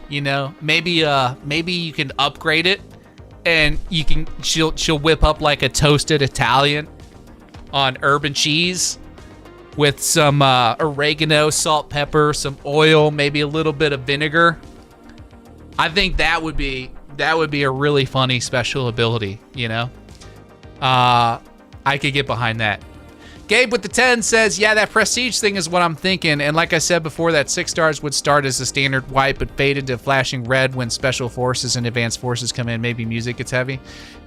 You know, maybe you can upgrade it and she'll whip up like a toasted Italian on herb and cheese with some oregano, salt, pepper, some oil, maybe a little bit of vinegar. I think that would be a really funny special ability, you know? I could get behind that. Gabe with the 10 says, yeah, that prestige thing is what I'm thinking. And like I said before, that 6 stars would start as a standard white, but fade into flashing red when special forces and advanced forces come in. Maybe music gets heavy.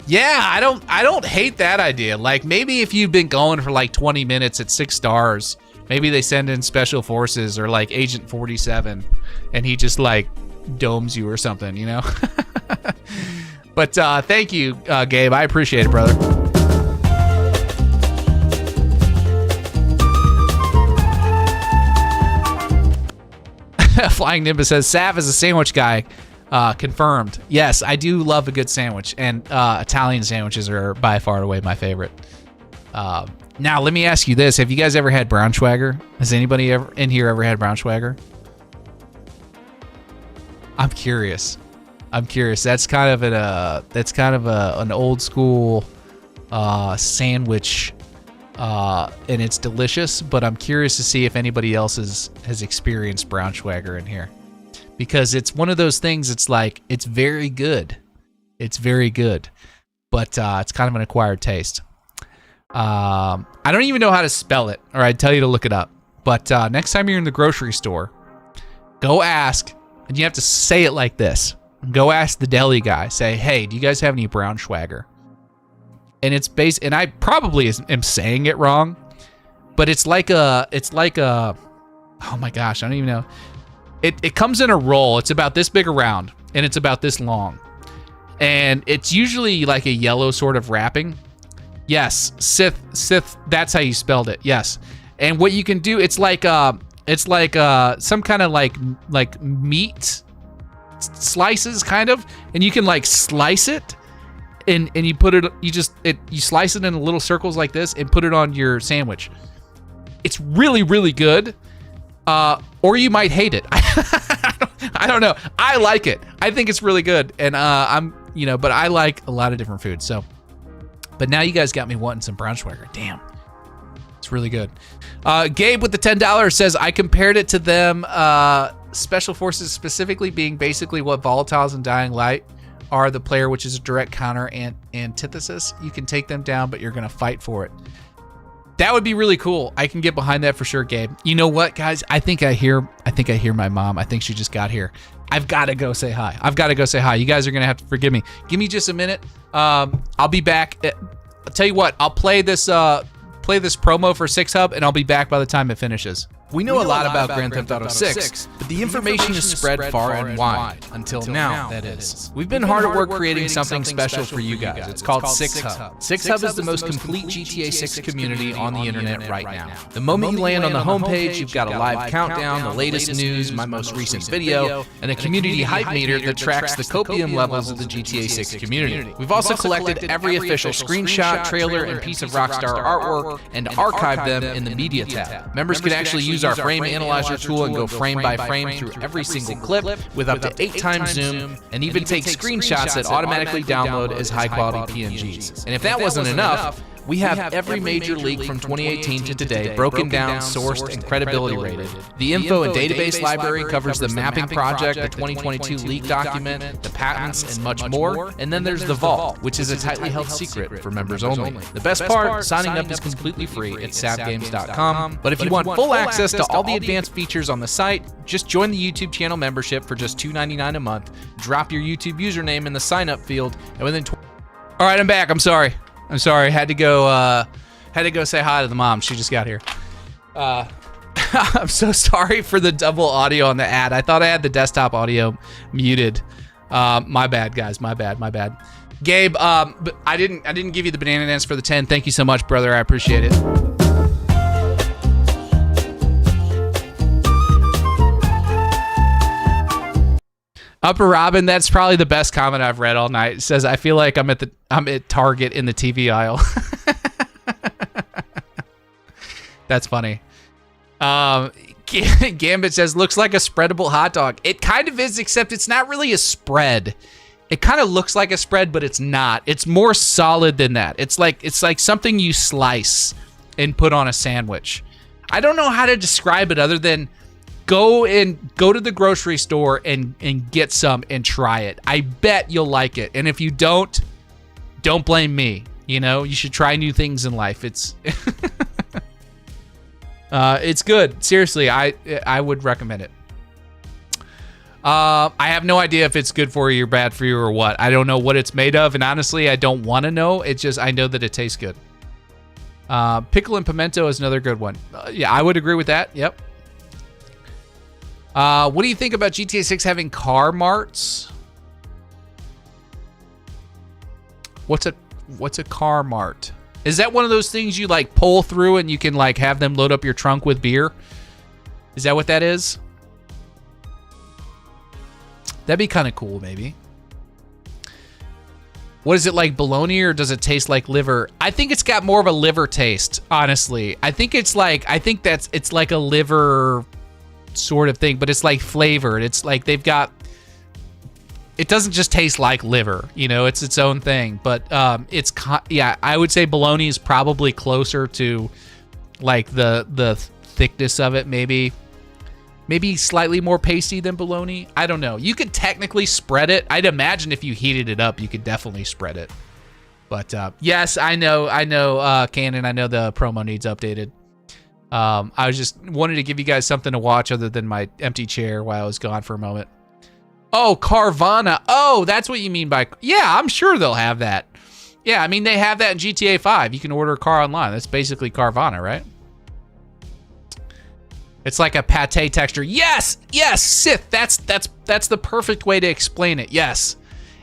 Yeah, I don't hate that idea. Like maybe if you've been going for like 20 minutes at 6 stars, maybe they send in special forces or like Agent 47 and he just like domes you or something, you know? But thank you, Gabe. I appreciate it, brother. Flying Nimbus says, Sav is a sandwich guy. Confirmed. Yes, I do love a good sandwich, and Italian sandwiches are by far and away my favorite. Now, let me ask you this. Have you guys ever had Braunschweiger? Has anybody in here ever had Braunschweiger? I'm curious. That's kind of an old school sandwich, and it's delicious. But I'm curious to see if anybody else has experienced Braunschweiger in here, because it's one of those things. It's like it's very good, but it's kind of an acquired taste. I don't even know how to spell it, or I'd tell you to look it up. But next time you're in the grocery store, go ask, and you have to say it like this. Go ask the deli guy. Say, hey, do you guys have any Braunschweiger? And it's based, and I probably am saying it wrong, but it's like a, oh my gosh, I don't even know. It comes in a roll. It's about this big around, and it's about this long. And it's usually like a yellow sort of wrapping. Yes, Sith, that's how you spelled it. Yes. And what you can do, it's like some kind of like meat slices kind of, and you can like slice it and you put it, you slice it in little circles like this and put it on your sandwich. It's really, really good. Or you might hate it. I don't know. I like it. I think it's really good. And but I like a lot of different foods. So, but now you guys got me wanting some Braunschweiger. Damn. It's really good. Gabe with the $10 says, I compared it to them, Special Forces specifically being basically what Volatiles and Dying Light are, the player, which is a direct counter and antithesis. You can take them down, but you're going to fight for it. That would be really cool. I can get behind that for sure, Gabe. You know what, guys? I think I hear my mom. I think she just got here. I've got to go say hi. You guys are going to have to forgive me. Give me just a minute. I'll be back. I'll tell you what. I'll play this promo for 6 Hub, and I'll be back by the time it finishes. We know a lot about Grand Theft Auto 6, but the information is spread far and wide. Until now, that is. We've been hard at work creating something special for you guys. It's called 6 Hub. 6 Hub is the most complete GTA 6 community on the internet right now. The moment you land on the homepage, you've got a live countdown, the latest news, my most recent video, and a community hype meter that tracks the copium levels of the GTA 6 community. We've also collected every official screenshot, trailer, and piece of Rockstar artwork and archived them in the media tab. Members can actually use our frame analyzer tool and go frame by frame through every single clip with up to 8 times zoom, and even take screenshots that automatically download as high quality PNGs. And if that wasn't enough, we have every major leak from 2018 to today broken down, sourced, and credibility rated. The info and database library covers the mapping project, the 2022 leak document, the patents, and much more. And then there's the Vault, which is a tightly held secret for members only. The best part, signing up is completely free at savgames.com. But if you want full access to all the advanced features on the site, just join the YouTube channel membership for just $2.99 a month. Drop your YouTube username in the sign up field, and within All right, I'm back. I'm sorry. Had to go say hi to the mom. She just got here. I'm so sorry for the double audio on the ad. I thought I had the desktop audio muted. My bad, guys. My bad. Gabe, but I didn't give you the banana dance for the 10. Thank you so much, brother. I appreciate it. Upper Robin, that's probably the best comment I've read all night. It says, I feel like I'm at Target in the TV aisle. That's funny. Gambit says, looks like a spreadable hot dog. It kind of is, except it's not really a spread. It kind of looks like a spread, but it's not. It's more solid than that. It's like something you slice and put on a sandwich. I don't know how to describe it other than go to the grocery store and get some and try it. I bet you'll like it. And if you don't blame me. You know, you should try new things in life. It's it's good. Seriously, I would recommend it. I have no idea if it's good for you or bad for you or what. I don't know what it's made of, and honestly, I don't want to know. It's just I know that it tastes good. Pickle and pimento is another good one. Yeah, I would agree with that. Yep. What do you think about GTA 6 having car marts? What's a car mart? Is that one of those things you like pull through and you can like have them load up your trunk with beer? Is that what that is? That'd be kind of cool, maybe. What is it, like bologna, or does it taste like liver? I think it's got more of a liver taste, honestly. I think it's like a liver sort of thing, but it's like flavored. It's like it doesn't just taste like liver, you know, it's its own thing. But yeah, I would say bologna is probably closer to like the thickness of it, maybe slightly more pasty than bologna. I don't know. You could technically spread it. I'd imagine if you heated it up, you could definitely spread it. But yes, I know, Cannon. I know the promo needs updated. I was just wanted to give you guys something to watch other than my empty chair while I was gone for a moment. Oh, Carvana. Oh, that's what you mean by... Yeah, I'm sure they'll have that. Yeah, I mean, they have that in GTA 5. You can order a car online. That's basically Carvana, right? It's like a pate texture. Yes, Sith. That's the perfect way to explain it. Yes.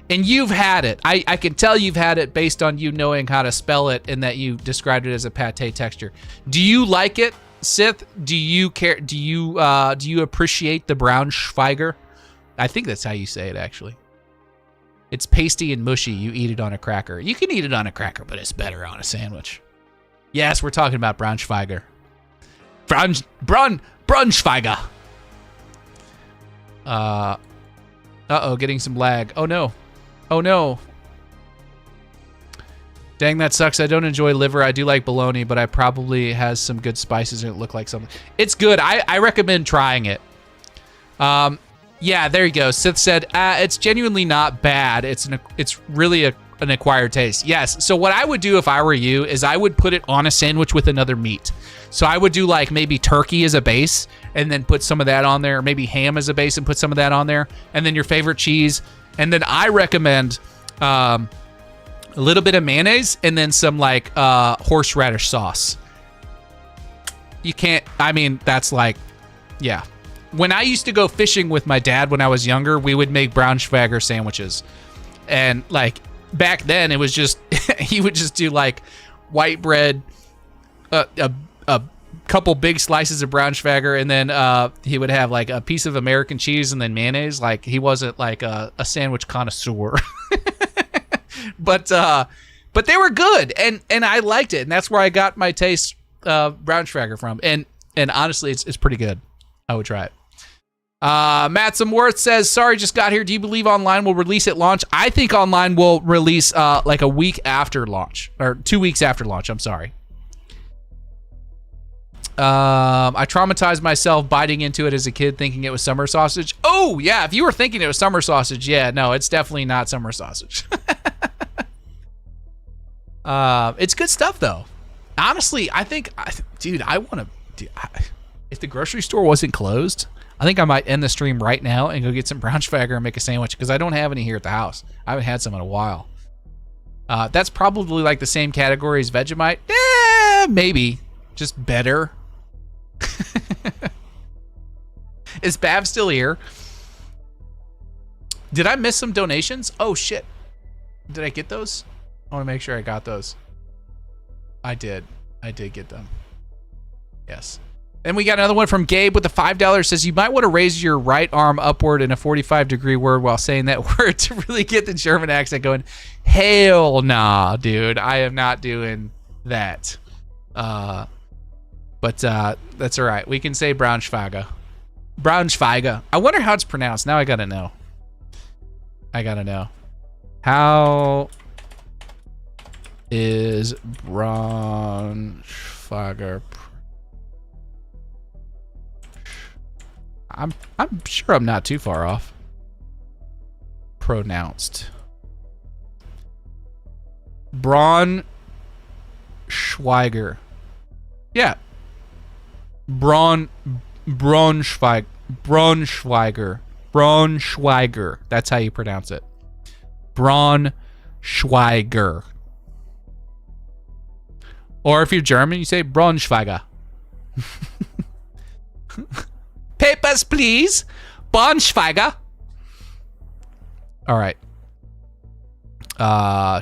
And you've had it. I can tell you've had it based on you knowing how to spell it and that you described it as a pate texture. Do you like it, Sith? Do you care? Do you appreciate the Braunschweiger? I think that's how you say it, actually. It's pasty and mushy. You eat it on a cracker. You can eat it on a cracker, but it's better on a sandwich. Yes, we're talking about Braunschweiger. Braunschweiger. Uh-oh, getting some lag. Oh, no. Oh, no. Dang, that sucks. I don't enjoy liver. I do like bologna, but I probably has some good spices and it look like something. It's good. I recommend trying it. Yeah, there you go. Sith said, it's genuinely not bad. It's really an acquired taste. Yes. So what I would do if I were you is I would put it on a sandwich with another meat. So I would do like maybe turkey as a base and then put some of that on there. Or maybe ham as a base and put some of that on there. And then your favorite cheese. And then I recommend a little bit of mayonnaise and then some like horseradish sauce. You can't, I mean, that's like, yeah. When I used to go fishing with my dad when I was younger, we would make Braunschweiger sandwiches. And like back then it was just, he would just do like white bread, a couple big slices of Braunschweiger, and then he would have like a piece of American cheese and then mayonnaise. Like he wasn't like a sandwich connoisseur. But they were good and I liked it. And that's where I got my taste Braunschweiger from. And honestly, it's pretty good. I would try it. Matt Samworth says, sorry, just got here. Do you believe online will release at launch? I think online will release like a week after launch, or 2 weeks after launch. I'm sorry. I traumatized myself biting into it as a kid thinking it was summer sausage. Oh, yeah. If you were thinking it was summer sausage, yeah, no, it's definitely not summer sausage. It's good stuff, though. Honestly, I think, dude, I want to, if the grocery store wasn't closed, I think I might end the stream right now and go get some Braunschweiger and make a sandwich because I don't have any here at the house. I haven't had some in a while. That's probably like the same category as Vegemite. Maybe. Just better. Is Bav still here? Did I miss some donations? Oh, shit. Did I get those? I want to make sure I got those. I did. I did get them. Yes. And we got another one from Gabe with the $5. Says, you might want to raise your right arm upward in a 45-degry word while saying that word to really get the German accent going. Hell nah, dude. I am not doing that. But that's all right. We can say Braunschweiger. Braunschweiger. I wonder how it's pronounced. Now I got to know. How is Braunschweiger? I'm sure I'm not too far off. Pronounced. Braunschweiger. Yeah. Braunschweiger. That's how you pronounce it. Braunschweiger. Or if you're German, you say Braunschweiger. Papers, please. Braunschweiger. All right.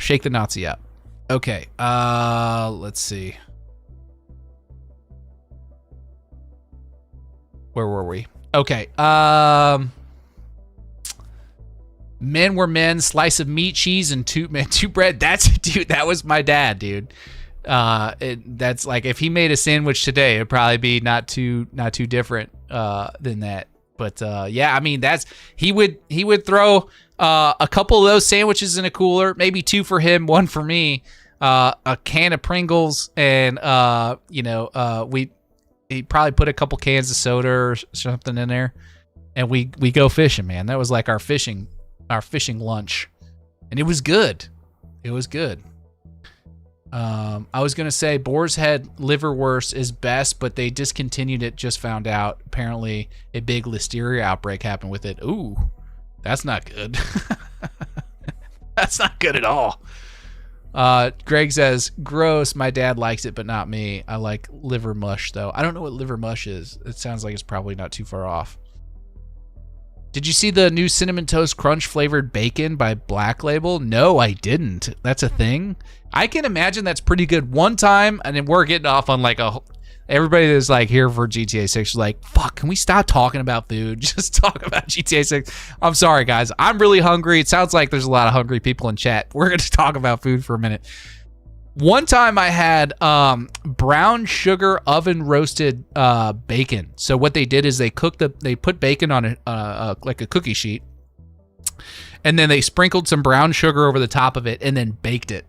Shake the Nazi up. Okay. Let's see. Where were we? Okay. Men were men. Slice of meat, cheese, and two bread. That was my dad, dude. That's like if he made a sandwich today, it'd probably be not too different than that. But yeah, I mean he would throw a couple of those sandwiches in a cooler, maybe two for him, one for me, a can of Pringles, and he probably put a couple cans of soda or something in there, and we go fishing, man. That was like our fishing lunch, and it was good. It was good. I was gonna say Boar's Head liverwurst is best, but they discontinued it. Just found out. Apparently, a big listeria outbreak happened with it. Ooh, that's not good. That's not good at all. Greg says, gross. My dad likes it, but not me. I like liver mush, though. I don't know what liver mush is. It sounds like it's probably not too far off. Did you see the new Cinnamon Toast Crunch flavored bacon by Black Label? No, I didn't. That's a thing. I can imagine that's pretty good one time, and then we're getting off on like a... Everybody that's like here for GTA 6 is like, fuck, can we stop talking about food? Just talk about GTA 6. I'm sorry, guys. I'm really hungry. It sounds like there's a lot of hungry people in chat. We're going to talk about food for a minute. One time I had brown sugar oven roasted bacon. So what they did is they put bacon on like a cookie sheet, and then they sprinkled some brown sugar over the top of it and then baked it.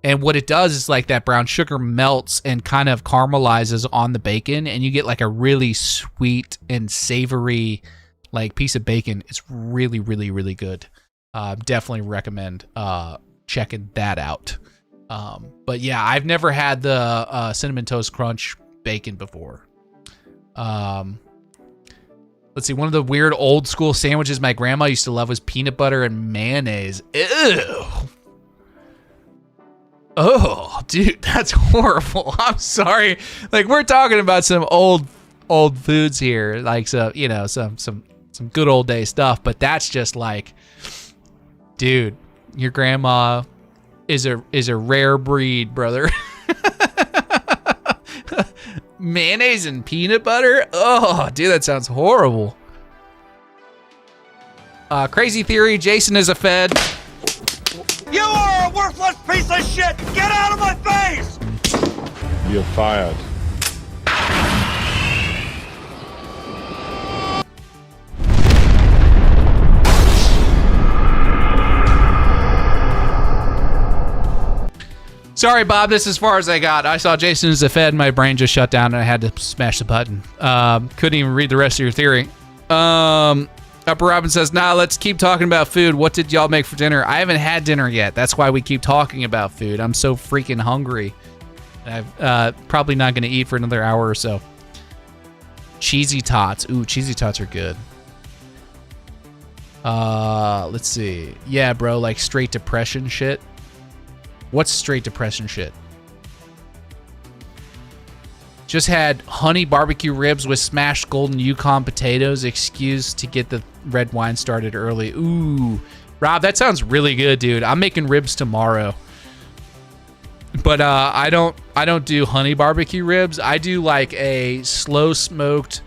And what it does is like that brown sugar melts and kind of caramelizes on the bacon, and you get like a really sweet and savory like piece of bacon. It's really, really, really good. Definitely recommend checking that out. But yeah, I've never had the Cinnamon Toast Crunch bacon before. Let's see. One of the weird old school sandwiches my grandma used to love was peanut butter and mayonnaise. Ew. Oh, dude, that's horrible. I'm sorry. Like, we're talking about some old foods here, like some good old day stuff. But that's just like, dude, your grandma is a rare breed, brother. Mayonnaise and peanut butter? Oh, dude, that sounds horrible. Crazy theory, Jason is a Fed. You are a worthless piece of shit! Get out of my face! You're fired. Sorry, Bob, this is as far as I got. I saw Jason as a Fed, and my brain just shut down, and I had to smash the button. Couldn't even read the rest of your theory. Upper Robin says, nah, let's keep talking about food. What did y'all make for dinner? I haven't had dinner yet. That's why we keep talking about food. I'm so freaking hungry. I'm probably not going to eat for another hour or so. Cheesy tots. Ooh, cheesy tots are good. Let's see. Yeah, bro, like straight depression shit. What's straight depression shit? Just had honey barbecue ribs with smashed golden Yukon potatoes. Excuse to get the red wine started early. Ooh, Rob, that sounds really good, dude. I'm making ribs tomorrow. But I don't do honey barbecue ribs. I do like a slow smoked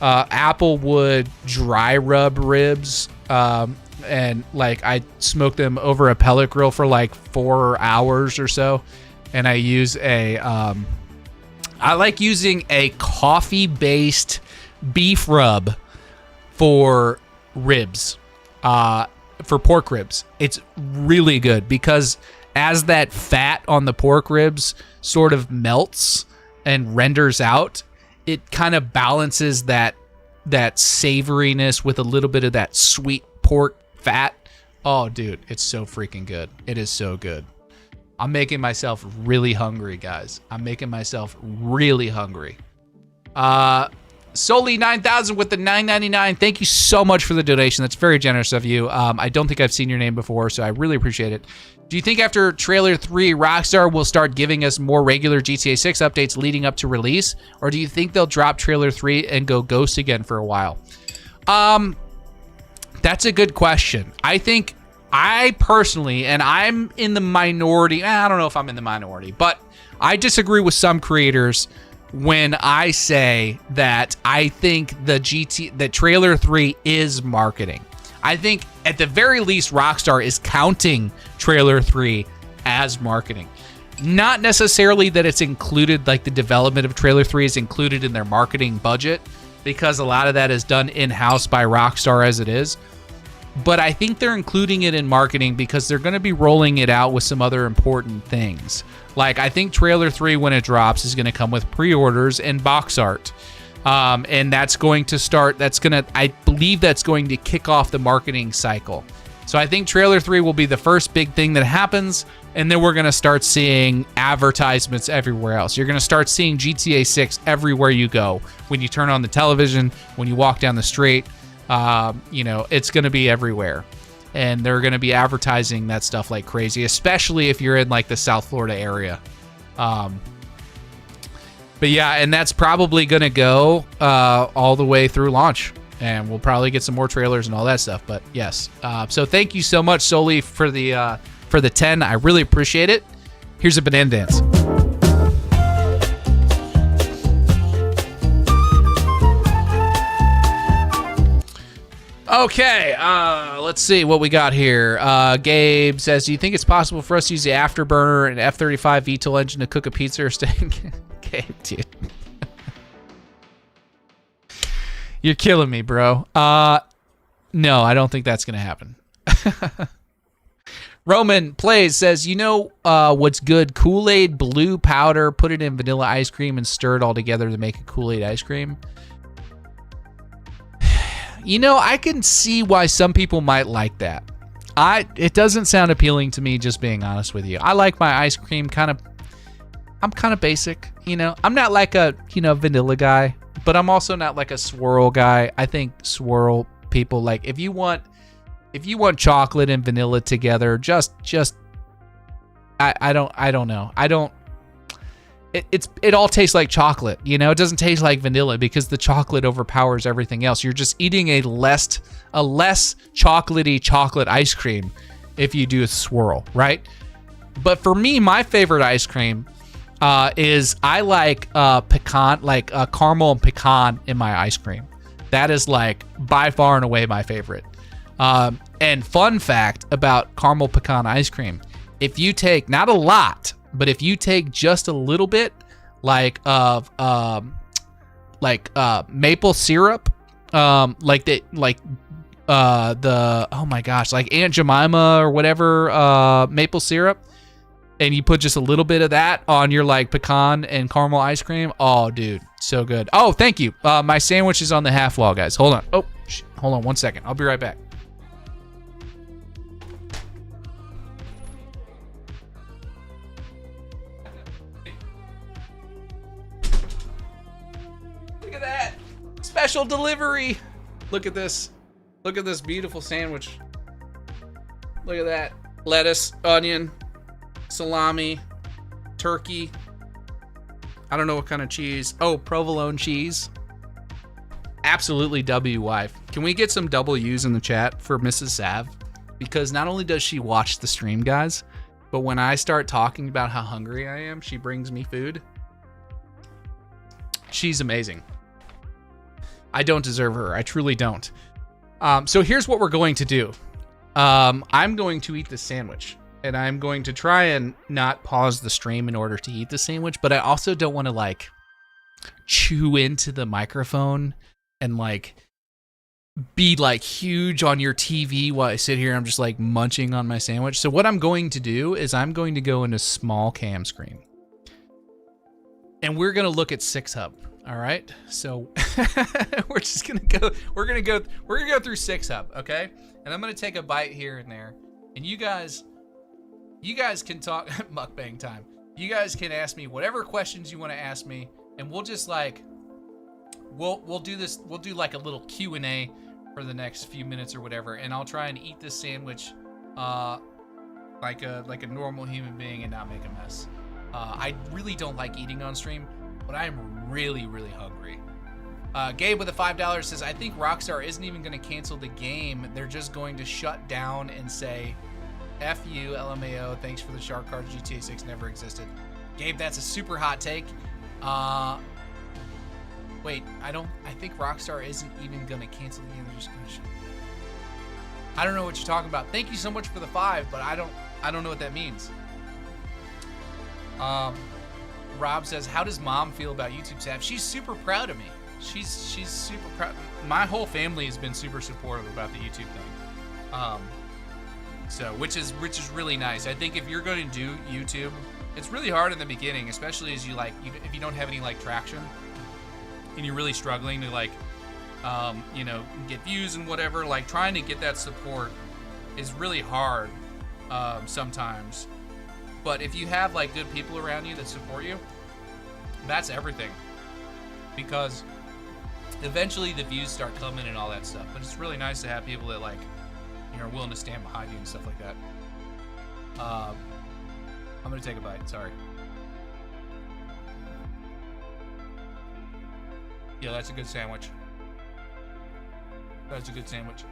applewood dry rub ribs. And like I smoke them over a pellet grill for like 4 hours or so. And I use I like using a coffee-based beef rub for ribs, for pork ribs. It's really good because as that fat on the pork ribs sort of melts and renders out, it kind of balances that savoriness with a little bit of that sweet pork fat. Oh, dude, it's so freaking good. It is so good. I'm making myself really hungry, guys. I'm making myself really hungry. Soli 9000 with the $9.99. Thank you so much for the donation. That's very generous of you. I don't think I've seen your name before, so I really appreciate it. Do you think after trailer 3, Rockstar will start giving us more regular GTA 6 updates leading up to release? Or do you think they'll drop trailer 3 and go ghost again for a while? That's a good question. I personally, and I'm in the minority, I don't know if I'm in the minority, but I disagree with some creators when I say that I think that trailer 3 is marketing. I think at the very least Rockstar is counting trailer 3 as marketing. Not necessarily that it's included, like the development of trailer 3 is included in their marketing budget, because a lot of that is done in-house by Rockstar as it is. But I think they're including it in marketing because they're going to be rolling it out with some other important things. Like, I think trailer 3, when it drops, is going to come with pre-orders and box art. And that's going to start, I believe that's going to kick off the marketing cycle. So I think trailer 3 will be the first big thing that happens. And then we're going to start seeing advertisements everywhere else. You're going to start seeing GTA 6 everywhere you go. When you turn on the television, when you walk down the street, it's going to be everywhere. And they're going to be advertising that stuff like crazy, especially if you're in like the South Florida area. But yeah, and that's probably going to go all the way through launch. And we'll probably get some more trailers and all that stuff. But yes. So thank you so much, Soli, for the 10. I really appreciate it. Here's a banana dance. Okay, let's see what we got here. Gabe says, do you think it's possible for us to use the Afterburner and F-35 VTOL engine to cook a pizza or steak? Gabe, dude. You're killing me, bro. No, I don't think that's going to happen. Roman Plays says, what's good? Kool-Aid blue powder, put it in vanilla ice cream and stir it all together to make a Kool-Aid ice cream. I can see why some people might like that. It doesn't sound appealing to me, just being honest with you. I like my ice cream I'm kind of basic, I'm not like a, vanilla guy, but I'm also not like a swirl guy. I think swirl people, like, if you want chocolate and vanilla together, I don't know. It all tastes like chocolate, it doesn't taste like vanilla because the chocolate overpowers everything else. You're just eating a less chocolatey chocolate ice cream if you do a swirl, right? But for me, my favorite ice cream is I like pecan, like caramel and pecan in my ice cream. That is like by far and away my favorite. And fun fact about caramel pecan ice cream, if you take, not a lot, but if you take just a little bit of maple syrup, oh my gosh, like Aunt Jemima or whatever, maple syrup, and you put just a little bit of that on your like pecan and caramel ice cream. Oh, dude, so good. Oh, thank you. My sandwich is on the half wall, guys. Hold on. Oh, hold on 1 second. I'll be right back. Look at that. Special delivery. Look at this. Look at this beautiful sandwich. Look at that. Lettuce, onion, salami, turkey. I don't know what kind of cheese. Oh, provolone cheese. Absolutely W wife. Can we get some W's in the chat for Mrs. Sav? Because not only does she watch the stream, guys, but when I start talking about how hungry I am, she brings me food. She's amazing. I don't deserve her. I truly don't. So here's what we're going to do. I'm going to eat this sandwich. And I'm going to try and not pause the stream in order to eat the sandwich, but I also don't want to like chew into the microphone and like be like huge on your TV while I sit here. I'm just like munching on my sandwich. So what I'm going to do is I'm going to go into small cam screen. And we're going to look at 6Hub. All right. So we're just going to go, we're going to go through 6Hub. Okay. And I'm going to take a bite here and there. And you guys can talk mukbang time. You guys can ask me whatever questions you want to ask me, and we'll just like we'll do this. We'll do like a little Q&A for the next few minutes or whatever, and I'll try and eat this sandwich like a normal human being and not make a mess. I really don't like eating on stream, but I am really hungry. Gabe with a $5 says, I think Rockstar isn't even going to cancel the game. They're just going to shut down and say, F you, LMAO, thanks for the shark cards, GTA 6 never existed. Gabe, that's a super hot take. Wait, I think Rockstar isn't even gonna cancel the game, they're just gonna shut. I don't know what you're talking about. Thank you so much for the 5, but I don't know what that means. Rob says, how does mom feel about YouTube Sav? She's super proud of me. She's super proud. My whole family has been super supportive about the YouTube thing. So, which is really nice. I think if you're going to do YouTube, it's really hard in the beginning, especially as you if you don't have any like traction and you're really struggling to like, get views and whatever. Like trying to get that support is really hard sometimes. But if you have like good people around you that support you, that's everything. Because eventually the views start coming and all that stuff. But it's really nice to have people that like, you know, are willing to stand behind you and stuff like that. I'm gonna take a bite, sorry. Yeah, that's a good sandwich. That's a good sandwich.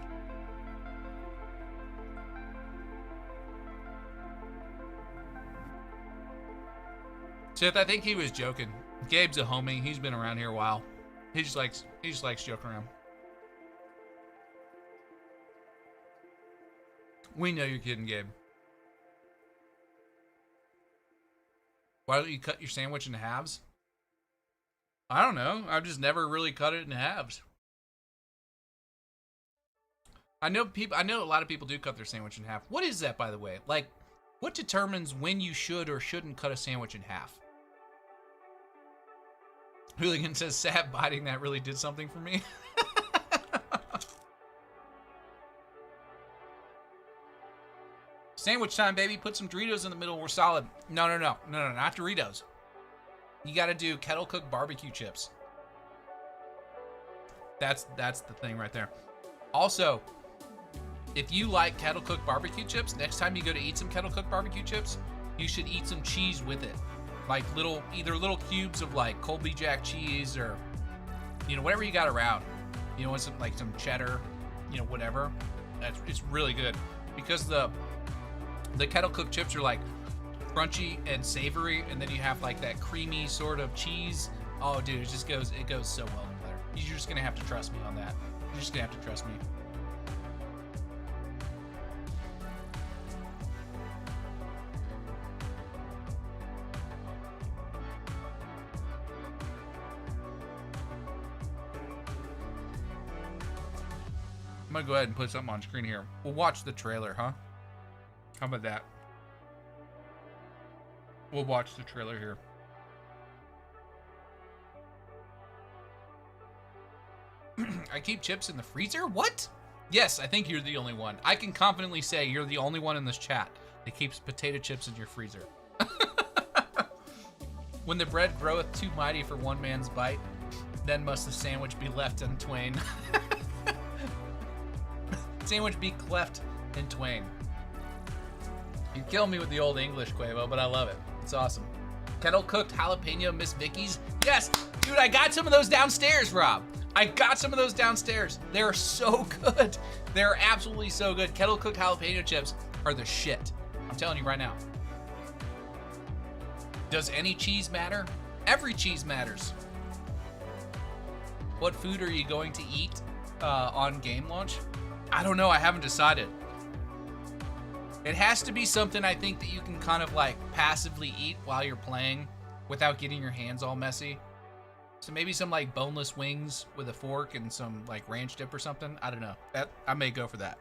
Seth, I think he was joking. Gabe's a homie. He's been around here a while. He just likes joking around. We know you're kidding, Gabe. Why don't you cut your sandwich into halves? I don't know. I've just never really cut it in halves. I know a lot of people do cut their sandwich in half. What is that, by the way? Like, what determines when you should or shouldn't cut a sandwich in half? Hooligan says, "Sad biting that really did something for me." Sandwich time, baby. Put some Doritos in the middle. We're solid. No, not Doritos. You got to do kettle cooked barbecue chips. That's the thing right there. Also, if you like kettle cooked barbecue chips, next time you go to eat some kettle cooked barbecue chips, you should eat some cheese with it. Like either little cubes of like Colby Jack cheese or, you know, whatever you got around. You know, some cheddar, you know, whatever. It's really good because the kettle cooked chips are like crunchy and savory, and then you have like that creamy sort of cheese. Oh, dude, it goes so well together. You're just gonna have to trust me on that. You're just gonna have to trust me. I'm gonna go ahead and put something on screen here. We'll watch the trailer, huh? How about that? We'll watch the trailer here. I keep chips in the freezer? What? Yes, I think you're the only one. I can confidently say you're the only one in this chat that keeps potato chips in your freezer. When the bread groweth too mighty for one man's bite, then must the sandwich be left in twain. Sandwich be cleft in twain. You kill me with the old English, Quavo, but I love it. It's awesome. Kettle cooked jalapeno Miss Vicky's. Yes, dude, I got some of those downstairs, Rob. I got some of those downstairs. They're so good. They're absolutely so good. Kettle cooked jalapeno chips are the shit. I'm telling you right now. Does any cheese matter? Every cheese matters. What food are you going to eat on game launch? I don't know. I haven't decided. It has to be something I think that you can kind of like passively eat while you're playing without getting your hands all messy. So maybe some like boneless wings with a fork and some like ranch dip or something. I don't know. I may go for that.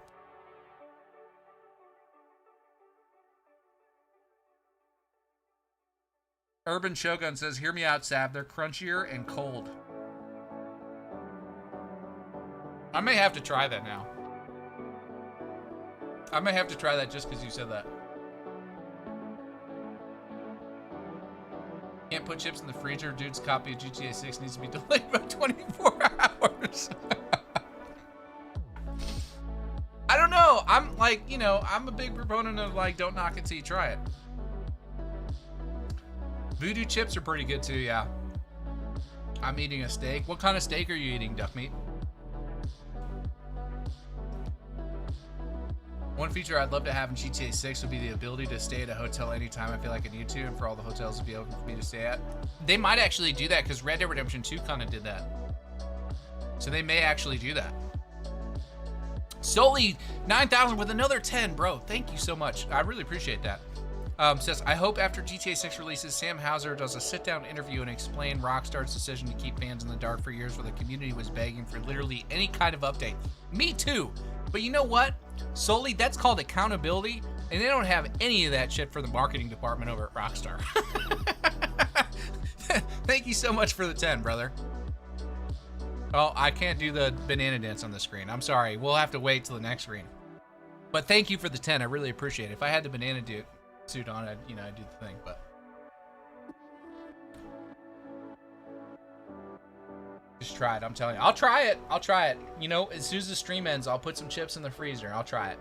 Urban Shogun says, "Hear me out, Sav. They're crunchier and cold." I may have to try that now. I may have to try that just because you said that. Can't put chips in the freezer. Dude's copy of GTA 6 needs to be delayed by 24 hours. I don't know. I'm like, you know, I'm a big proponent of like, don't knock it till you try it. Voodoo chips are pretty good too, yeah. I'm eating a steak. What kind of steak are you eating, duck meat? One feature I'd love to have in GTA 6 would be the ability to stay at a hotel anytime I feel like I need to, and for all the hotels to be open for me to stay at. They might actually do that, because Red Dead Redemption 2 kind of did that. So they may actually do that. Solely 9,000 with another 10, bro. Thank you so much. I really appreciate that. Says, I hope after GTA 6 releases, Sam Houser does a sit-down interview and explain Rockstar's decision to keep fans in the dark for years where the community was begging for literally any kind of update. Me too. But you know what? Solely, that's called accountability, and they don't have any of that shit for the marketing department over at Rockstar. Thank you so much for the 10, brother. Oh, I can't do the banana dance on the screen. I'm sorry. We'll have to wait till the next screen. But thank you for the 10. I really appreciate it. If I had the banana suit on, I do the thing, but just try it. I'm telling you, I'll try it. As soon as the stream ends, I'll put some chips in the freezer and I'll try it.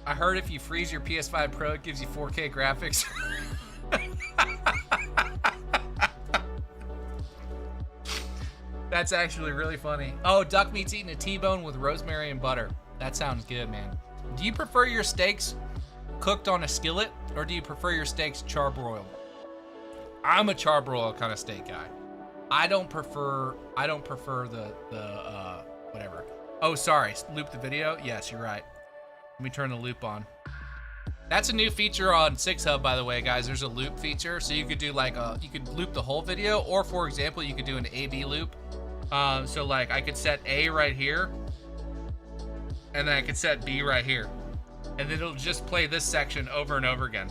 I heard if you freeze your PS5 Pro, it gives you 4K graphics. That's actually really funny. Oh, duck meat's eating a T-bone with rosemary and butter. That sounds good, man. Do you prefer your steaks cooked on a skillet, or do you prefer your steaks charbroiled? I'm a charbroiled kind of steak guy. I don't prefer the whatever. Oh, sorry, loop the video? Yes, you're right. Let me turn the loop on. That's a new feature on 6Hub, by the way, guys. There's a loop feature, so you could do you could loop the whole video, or for example, you could do an A/B loop. So like I could set A right here, and then I could set B right here, and then it'll just play this section over and over again.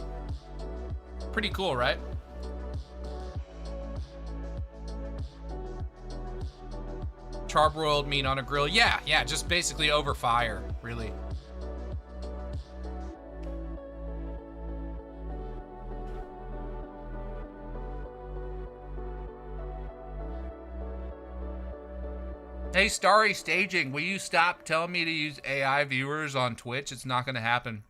Pretty cool, right? Charbroiled meat on a grill. Yeah, just basically over fire, really. Hey, Starry Staging, will you stop telling me to use AI viewers on Twitch? It's not going to happen.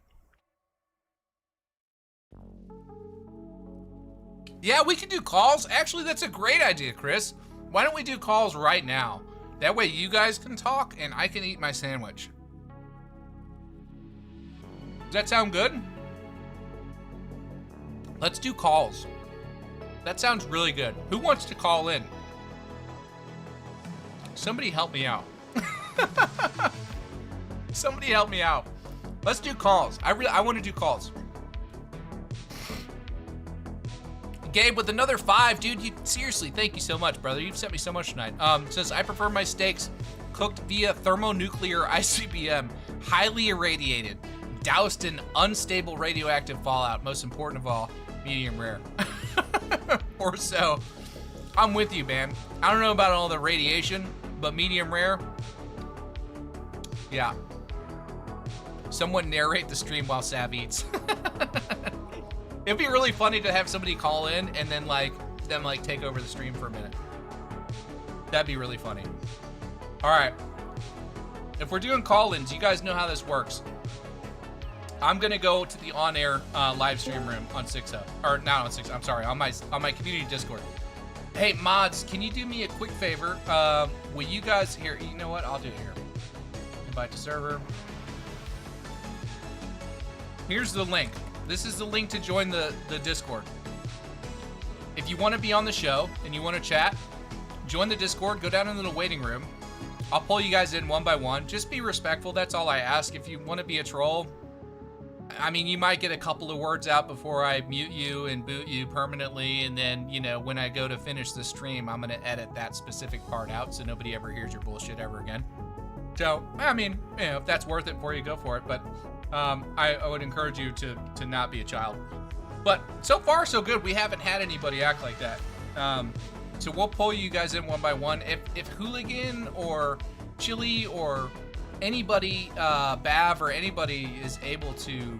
Yeah, we can do calls. Actually, that's a great idea, Chris. Why don't we do calls right now? That way you guys can talk and I can eat my sandwich. Does that sound good? Let's do calls. That sounds really good. Who wants to call in? Somebody help me out. Somebody help me out. Let's do calls. I want to do calls. Gabe with another 5, dude. Seriously, thank you so much, brother. You've sent me so much tonight. Says I prefer my steaks cooked via thermonuclear ICBM, highly irradiated, doused in unstable radioactive fallout. Most important of all, medium rare. Or so. I'm with you, man. I don't know about all the radiation, but medium rare. Yeah. Someone narrate the stream while Sav eats. It'd be really funny to have somebody call in and then them take over the stream for a minute. That'd be really funny. All right. If we're doing call-ins, you guys know how this works. I'm gonna go to the on-air live stream room on 6Hub, or not on 6. I'm sorry, on my community Discord. Hey mods, can you do me a quick favor? Will you guys here? You know what? I'll do it here. Invite to server. Here's the link. This is the link to join the Discord. If you want to be on the show and you want to chat, join the Discord. Go down into the waiting room. I'll pull you guys in one by one. Just be respectful. That's all I ask. If you want to be a troll, I mean, you might get a couple of words out before I mute you and boot you permanently, and then, when I go to finish the stream, I'm going to edit that specific part out so nobody ever hears your bullshit ever again. So, I mean, if that's worth it for you, go for it, but I would encourage you to not be a child. But so far, so good. We haven't had anybody act like that. So we'll pull you guys in one by one. If Hooligan or Chili or anybody, Bav or anybody is able to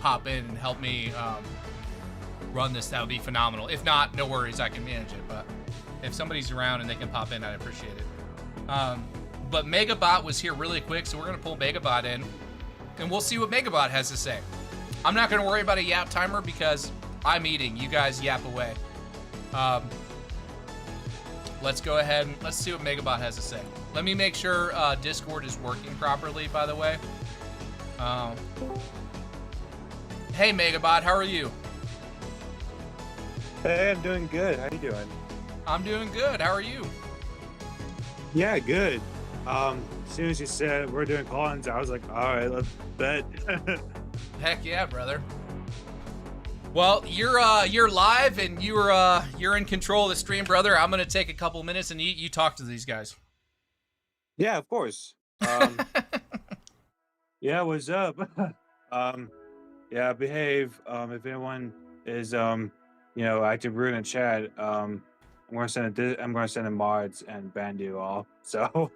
hop in and help me run this, that would be phenomenal. If not, no worries, I can manage it. But if somebody's around and they can pop in, I'd appreciate it. But Megabot was here really quick, so we're gonna pull Megabot in, and we'll see what Megabot has to say. I'm not gonna worry about a yap timer because I'm eating. You guys yap away. Let's go ahead and let's see what Megabot has to say. Let me make sure Discord is working properly, by the way. Hey, Megabot, how are you? Hey, I'm doing good. How you doing? I'm doing good. How are you? Yeah, good. As soon as you said we're doing call-ins, I was like, all right, let's bet. Heck yeah, brother. Well, you're live and you're in control of the stream, brother. I'm gonna take a couple minutes and you talk to these guys. Yeah, of course. Yeah, what's up? Yeah, behave. If anyone is active rude in chat, I'm gonna send in mods and ban you all. So,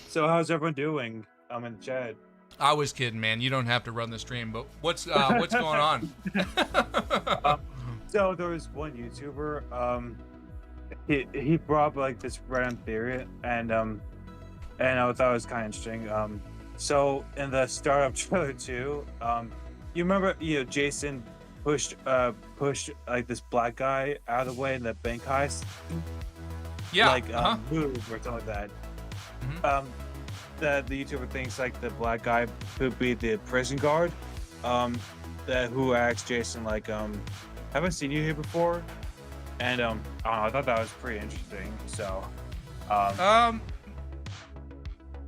so how's everyone doing? In the chat. I was kidding, man. You don't have to run the stream, but what's going on? So there was one YouTuber. He brought up like this random theory, and I thought it was kind of interesting. So in the startup trailer 2, you remember Jason pushed like this black guy out of the way in the bank heist, Yeah. like move or something like that. Mhm. The YouTuber thinks like the black guy could be the prison guard, that who asked Jason like, haven't seen you here before, and I don't know, I thought that was pretty interesting. So,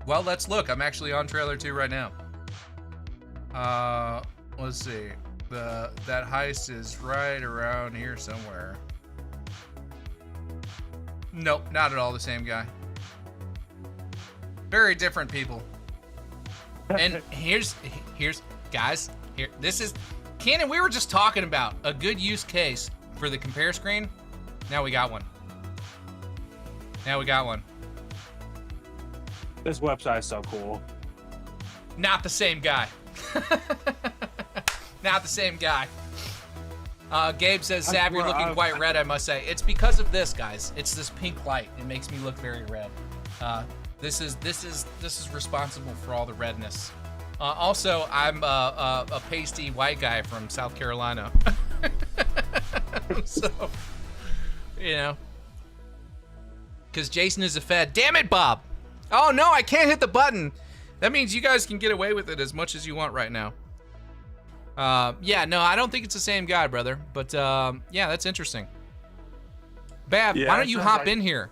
Well, let's look. I'm actually on trailer 2 right now. Let's see. That heist is right around here somewhere. Nope, not at all the same guy. Very different people. And here's guys, this is Cannon, we were just talking about a good use case for the compare screen. Now we got one. this website is so cool. Not the same guy. Not the same guy. Gabe says, Sav, you're looking quite red, I must say. It's because of this, guys. It's this pink light. It makes me look very red. This is responsible for all the redness. Also, I'm a pasty white guy from South Carolina. So, because Jason is a Fed. Damn it, Bob! Oh no, I can't hit the button. That means you guys can get away with it as much as you want right now. Yeah, no, I don't think it's the same guy, brother. But yeah, that's interesting. Bab, why don't you hop in here?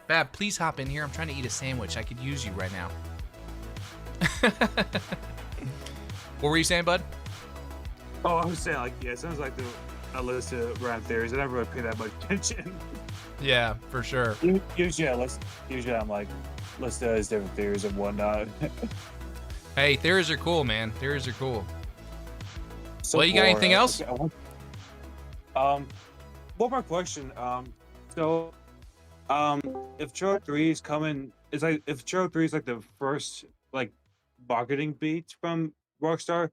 Bab, please hop in here. I'm trying to eat a sandwich. I could use you right now. What were you saying, bud? Oh, I was saying like, yeah, it sounds like a list of random theories. I never really pay that much attention. Yeah, for sure. Usually I'm like, let's do these different theories and whatnot. Hey, theories are cool, man. Theories are cool. So Well, you got anything else? Okay, one more question. So, if Trailer 3 is coming, it's like if Trailer 3 is like the first like marketing beat from Rockstar,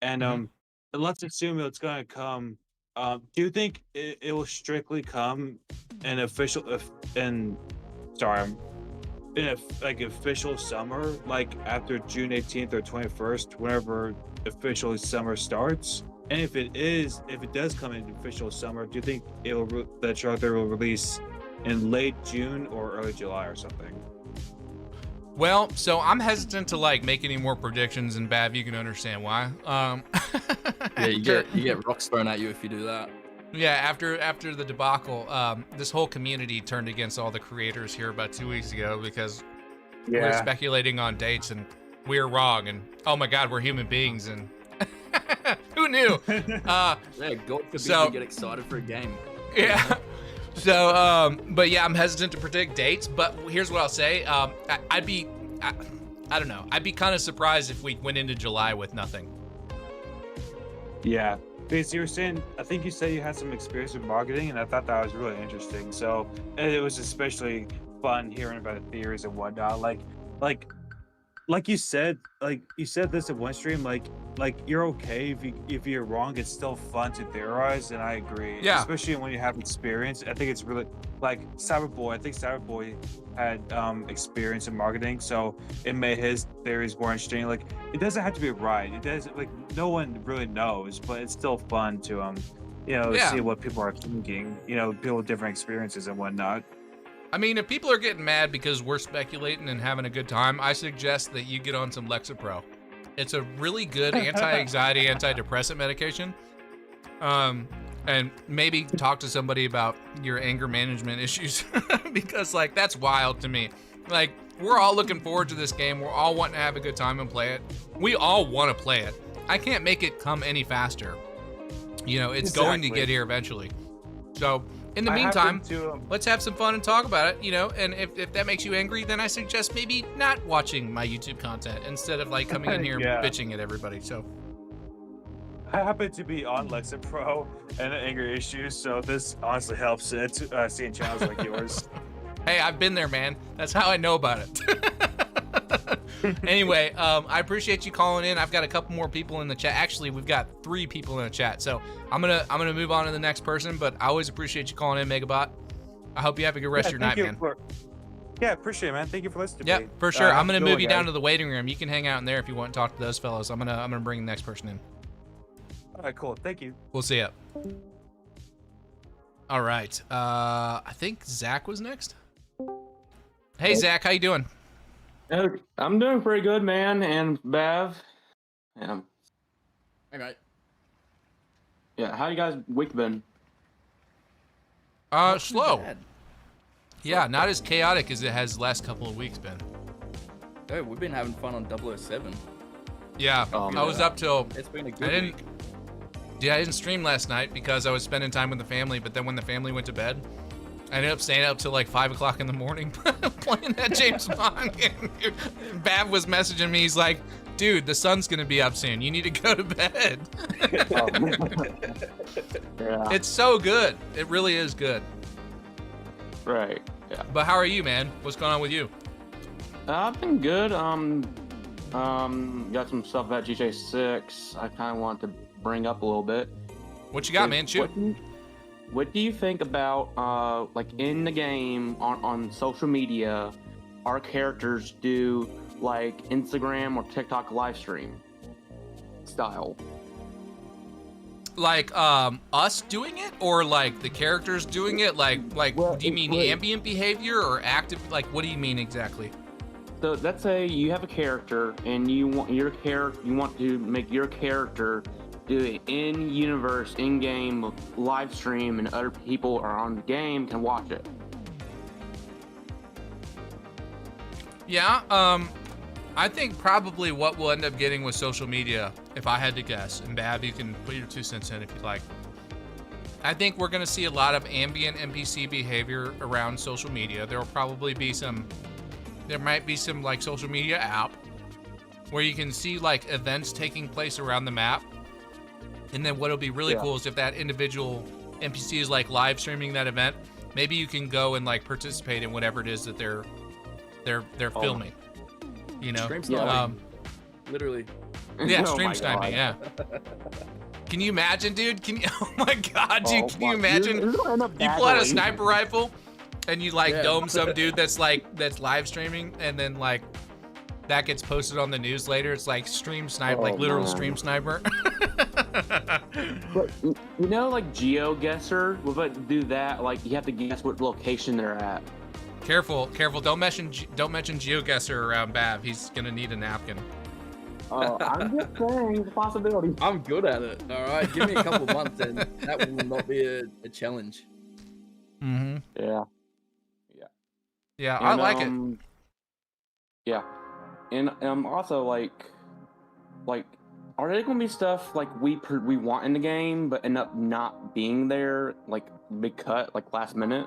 and let's assume it's gonna come. Do you think it will strictly come in official official summer, like after June 18th or 21st, whenever official summer starts? And if it does come in official summer, do you think the trailer will release in late June or early July or something? Well, so I'm hesitant to like make any more predictions, and Bav, you can understand why. Yeah, you get rocks thrown at you if you do that. Yeah, after the debacle, this whole community turned against all the creators here about 2 weeks ago because we're speculating on dates and we're wrong, and oh my God, we're human beings, and who knew? Yeah, God forbid you get excited for a game. Yeah. So, but yeah, I'm hesitant to predict dates, but here's what I'll say. I don't know. I'd be kind of surprised if we went into July with nothing. Yeah. Because you were saying, I think you said you had some experience with marketing, and I thought that was really interesting. So, and it was especially fun hearing about the theories and whatnot. Like you said this in one stream, like you're okay if you're wrong. It's still fun to theorize, and I agree. Yeah. Especially when you have experience. I think it's really like Cyberboy. I think Cyberboy had experience in marketing, so it made his theories more interesting. Like it doesn't have to be right. It doesn't, like no one really knows, but it's still fun to see what people are thinking. People with different experiences and whatnot. I mean, if people are getting mad because we're speculating and having a good time, I suggest that you get on some Lexapro. It's a really good anti-anxiety, antidepressant medication. And maybe talk to somebody about your anger management issues because, like, that's wild to me. Like, we're all looking forward to this game. We're all wanting to have a good time and play it. We all want to play it. I can't make it come any faster. It's going to get here eventually. So, in the meantime, let's have some fun and talk about it, and if that makes you angry, then I suggest maybe not watching my YouTube content instead of like coming in here bitching at everybody. So I happen to be on Lexapro and anger issues, so this honestly helps seeing channels like yours. Hey, I've been there, man. That's how I know about it. Anyway, I appreciate you calling in. I've got a couple more people in the chat. Actually, we've got 3 people in the chat. So I'm gonna move on to the next person. But I always appreciate you calling in, Megabot. I hope you have a good rest of your night, man. Yeah, appreciate it, man. Thank you for listening. Yeah, to me. for sure. I'm gonna have a good move one, you down guys. to the waiting room. You can hang out in there if you want to talk to those fellows. I'm gonna bring the next person in. All right, cool. Thank you. We'll see ya. All right. I think Zach was next. Hey, Zach, how you doing? I'm doing pretty good, man. And Bav, yeah, Okay. yeah. How you guys' week been? Slow. Bad. Yeah, not as chaotic as it has the last couple of weeks been. Oh, we've been having fun on 007. Yeah, I was up till It's been a I good didn't. week. Yeah, I didn't stream last night because I was spending time with the family. But then when the family went to bed, I ended up staying up till like 5 o'clock in the morning playing that James Bond. And Bav was messaging me. He's like, "Dude, the sun's gonna be up soon. You need to go to bed." Yeah. It's so good. It really is good. Right. Yeah. But how are you, man? What's going on with you? I've been good. Got some stuff about GTA 6. I kind of want to bring up a little bit. What you got, man? Shoot. What do you think about like in the game on social media, our characters do like Instagram or TikTok live stream style? Like us doing it, or like the characters doing it? Like Well, do you mean ambient behavior or active? Like, what do you mean exactly? So let's say you have a character and you want to make your character do an in-universe, in-game live stream, and other people are on the game can watch it. Yeah, I think probably what we'll end up getting with social media, if I had to guess, and Bab, you can put your 2 cents in if you'd like. I think we're gonna see a lot of ambient NPC behavior around social media. There might be some like social media app where you can see like events taking place around the map. And then what'll be really cool is if that individual NPC is like live streaming that event, maybe you can go and like participate in whatever it is that they're filming. You know, Stream sniping. Literally. yeah, Oh stream my sniping. God. Yeah. Can you imagine, dude? Oh my God, dude! Oh Can you my- imagine? You're gonna end up You pull out a badly. sniper rifle, and you like Yeah. dome some dude that's live streaming, and then like that gets posted on the news later. It's like stream sniper, like Oh, literal man. stream sniper. But you know, like GeoGuessr, but do that. Like you have to guess what location they're at. Careful! Don't mention GeoGuessr around Bav. He's gonna need a napkin. Oh, I'm just saying, it's a possibility. I'm good at it. All right, give me a couple months and that will not be a challenge. Mm-hmm. Yeah. Yeah, I And, like it. Yeah, and also like, are there gonna be stuff like we want in the game, but end up not being there, like big cut, like last minute?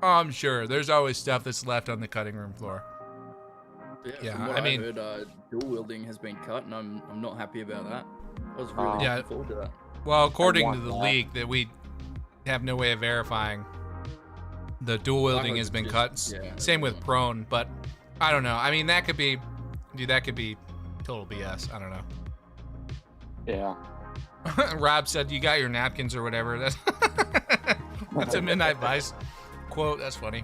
I'm sure there's always stuff that's left on the cutting room floor. Yeah, from what I mean- heard, dual wielding has been cut, and I'm not happy about that. I was really Yeah. looking forward to that. Well, according want to the that. leak that we have no way of verifying, the dual wielding has been cut. Yeah, Same with prone, but I don't know. I mean, that could be total BS. I don't know. Yeah. Rob said you got your napkins or whatever. That's a Midnight Vice quote. That's funny.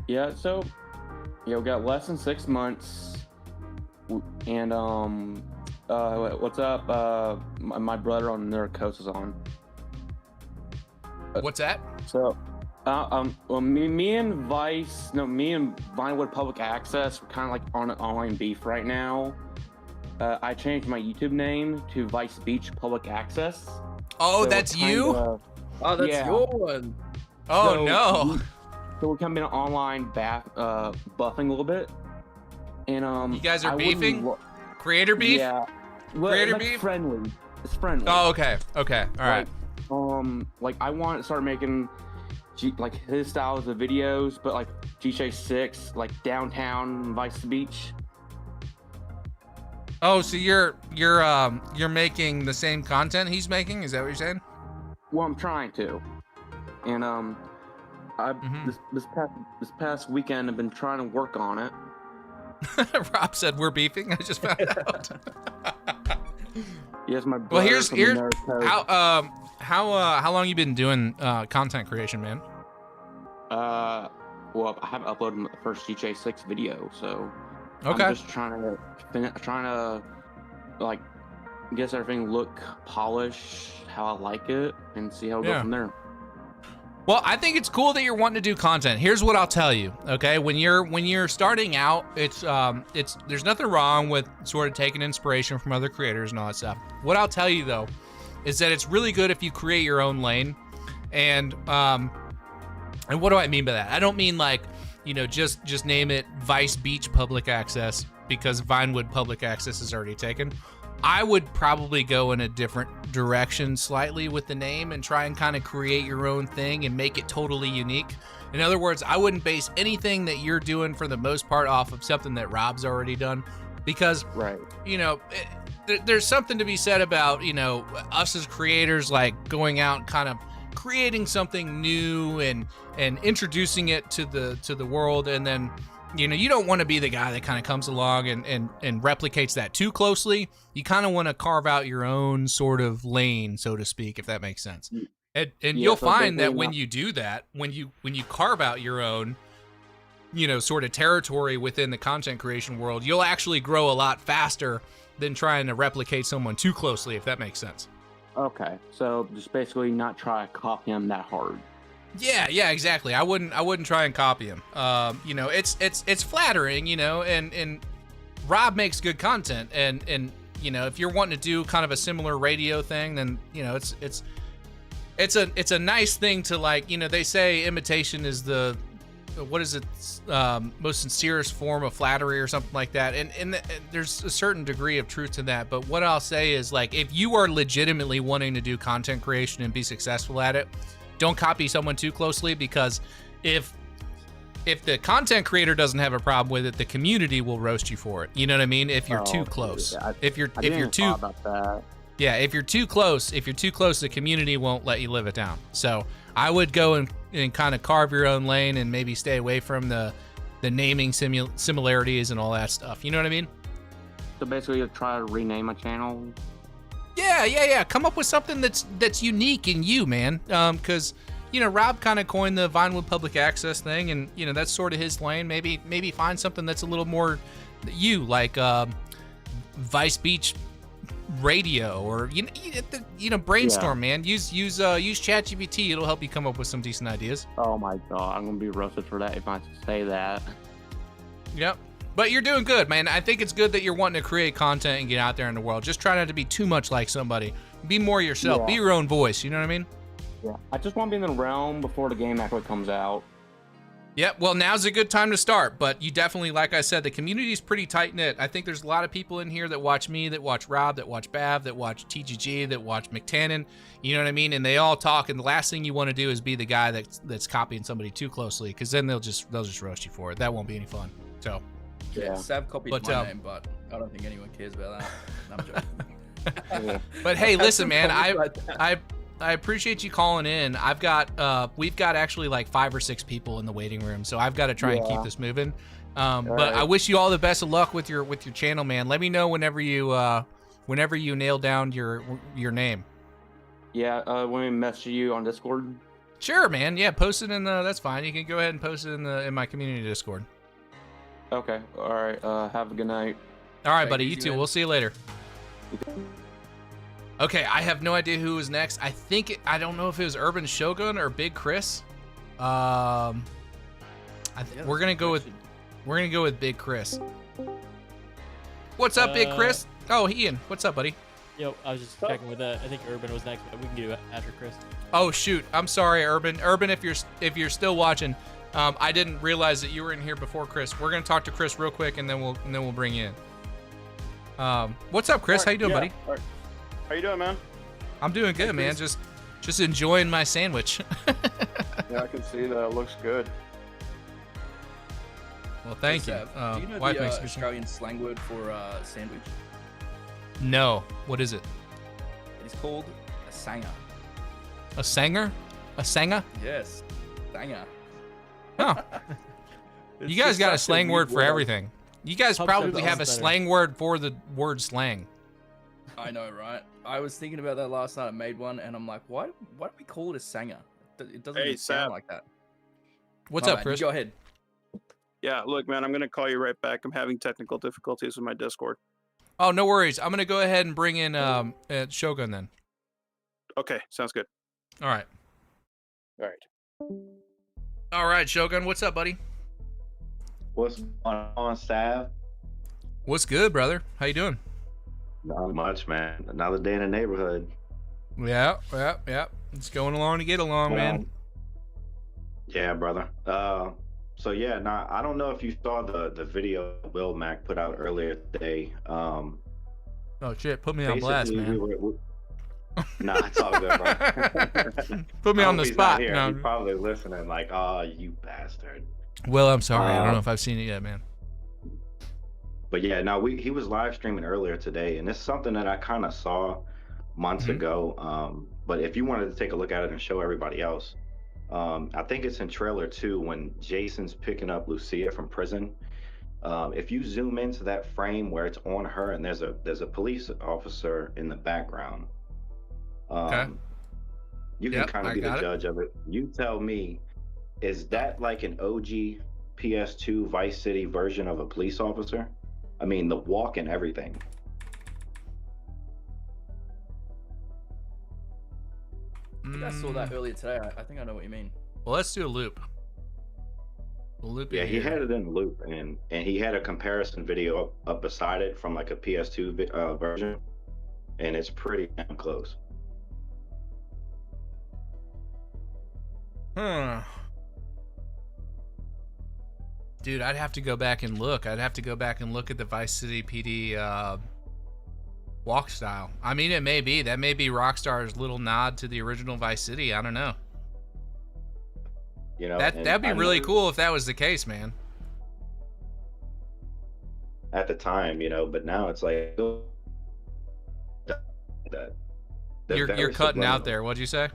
Yeah. So, we got less than 6 months, and what's up? My brother on Nerd Coast is on. What's that? So, well, me and Vinewood Public Access, we're kind of like on an online beef right now. I changed my YouTube name to Vice Beach Public Access. Oh, So that's we're you? kinda- Oh, that's Yeah. your one. Oh so no. So we're kind of been online buffing a little bit, and You guys are I wouldn't beefing? lo- Creator beef? Yeah. Well, Creator like beef? friendly. It's friendly. Oh, okay. Okay. All right. Like I want to start making like his styles of videos, but like GTA 6, like downtown Vice Beach. Oh, so you're making the same content he's making? Is that what you're saying? Well, I'm trying to, and This past weekend I've been trying to work on it. Rob said we're beefing. I just found out. Yes, my Well, brother here's from the Nerd Code. how long you been doing content creation, man? Well, I haven't uploaded my first GTA 6 video, so Okay. I'm just trying to like get everything look polished how I like it and see how we go from there. Well, I think it's cool that you're wanting to do content. Here's what I'll tell you, okay? When you're starting out, it's there's nothing wrong with sort of taking inspiration from other creators and all that stuff. What I'll tell you though is that it's really good if you create your own lane. And what do I mean by that? I don't mean like, you know, just name it Vice Beach Public Access because Vinewood Public Access is already taken. I would probably go in a different direction slightly with the name and try and kind of create your own thing and make it totally unique. In other words, I wouldn't base anything that you're doing for the most part off of something that Rob's already done because, you know, there's something to be said about, you know, us as creators, like going out and kind of creating something new and introducing it to the world, and then, you know, you don't want to be the guy that kind of comes along and replicates that too closely. You kind of want to carve out your own sort of lane, so to speak, if that makes sense. And you'll find that when you do that, when you carve out your own, you know, sort of territory within the content creation world, you'll actually grow a lot faster than trying to replicate someone too closely, if that makes sense. Okay, so just basically not try to copy him that hard. Yeah, exactly. I wouldn't try and copy him. You know, it's flattering, you know, and Rob makes good content, and you know, if you're wanting to do kind of a similar radio thing, then, you know, it's a nice thing to, like, you know, they say imitation is the, what is it, most sincerest form of flattery or something like that, and there's a certain degree of truth to that. But what I'll say is, like, if you are legitimately wanting to do content creation and be successful at it, don't copy someone too closely, because if the content creator doesn't have a problem with it, the community will roast you for it. You know what I mean? If you're too close. Yeah, if you're too about that. Yeah, if you're too close, the community won't let you live it down. So I would go and kind of carve your own lane and maybe stay away from the naming similarities and all that stuff. You know what I mean? So basically, you'll try to rename my channel. Yeah. Come up with something that's unique in you, man. Because, you know, Rob kind of coined the Vinewood Public Access thing, and, you know, that's sort of his lane. Maybe find something that's a little more you, like Vice Beach Radio, or you know, brainstorm, man. Use ChatGPT. It'll help you come up with some decent ideas. Oh my god, I'm gonna be roasted for that if I say that. Yep. But you're doing good, man. I think it's good that you're wanting to create content and get out there in the world. Just try not to be too much like somebody. Be more yourself. Yeah. Be your own voice. You know what I mean? Yeah. I just want to be in the realm before the game actually comes out. Yeah, well, now's a good time to start, but you definitely, like I said, the community's pretty tight-knit. I think there's a lot of people in here that watch me, that watch Rob, that watch Bav, that watch TGG, that watch McTannon, you know what I mean? And they all talk, and the last thing you want to do is be the guy that's copying somebody too closely, because then they'll just roast you for it. That won't be any fun. So, Yeah, Sav copied But, my name, but I don't think anyone cares about that. No, I'm joking. but hey, listen, man, I appreciate you calling in. We've got actually like 5 or 6 people in the waiting room, so I've got to try and keep this moving. But I wish you all the best of luck with your channel, man. Let me know whenever you nail down your name. Yeah, when we message you on Discord. Sure, man. Yeah, post it in the. That's fine. You can go ahead and post it in my community Discord. Okay. All right. Have a good night. All right, buddy. You too. We'll see you later. Okay, I have no idea who was next. I don't know if it was Urban Shogun or Big Chris. We're gonna go with Big Chris. What's up, Big Chris? Oh, Ian. What's up, buddy? Yo, I was just checking with I think Urban was next, but we can do it after Chris. Oh shoot, I'm sorry, Urban. Urban, if you're still watching, I didn't realize that you were in here before Chris. We're gonna talk to Chris real quick, and then we'll bring you in. What's up, Chris? How you doing, buddy? How you doing, man? I'm doing good, man. Just enjoying my sandwich. Yeah, I can see that. It looks good. Well, thank you. Do you know wife the makes me Australian slang word for sandwich? No. What is it? It is called a sanger. A sanger? A sanger? Yes, sanger. Oh. You guys got a slang word for everything. You guys Pub probably sounds have a better. slang word for the word slang. I know, right? I was thinking about that last night. I made one, and I'm like, why do we call it a sanger? It doesn't Hey, even sound Sab. like that. What's My up, bad. Chris? You go ahead. Yeah, look, man, I'm gonna call you right back. I'm having technical difficulties with my Discord. Oh, no worries. I'm gonna go ahead and bring in Shogun then. Okay, sounds good. All right. All right. All right, Shogun. What's up, buddy? What's going on, Sav? What's good, brother? How you doing? Not much, man. Another day in the neighborhood. Yeah. It's going along to get along, man. Yeah, brother. So yeah, now I don't know if you saw the video Will Mac put out earlier today. Oh shit! Put me on blast, man. Nah, it's all good, bro. Put me I on hope the he's not spot. here. No. He's probably listening, like, oh, you bastard. Well, I'm sorry. I don't know if I've seen it yet, man. But yeah, no, he was live streaming earlier today, and it's something that I kind of saw months ago. But if you wanted to take a look at it and show everybody else, I think it's in trailer 2 when Jason's picking up Lucia from prison. If you zoom into that frame where it's on her and there's a police officer in the background, you can kind of be the judge of it. You tell me, is that like an OG PS2 Vice City version of a police officer? I mean, the walk and everything. I think I saw that earlier today. I think I know what you mean. Well, let's do a loop. We'll loop it. Yeah, he had it in loop, and he had a comparison video up beside it from like a PS2 version, and it's pretty damn close. Dude, I'd have to go back and look. I'd have to go back and look at the Vice City PD walk style. I mean, it may be. That may be Rockstar's little nod to the original Vice City. I don't know. You know, that'd be really cool if that was the case, man. At the time, you know, but now it's like that. You're cutting out there. What'd you say?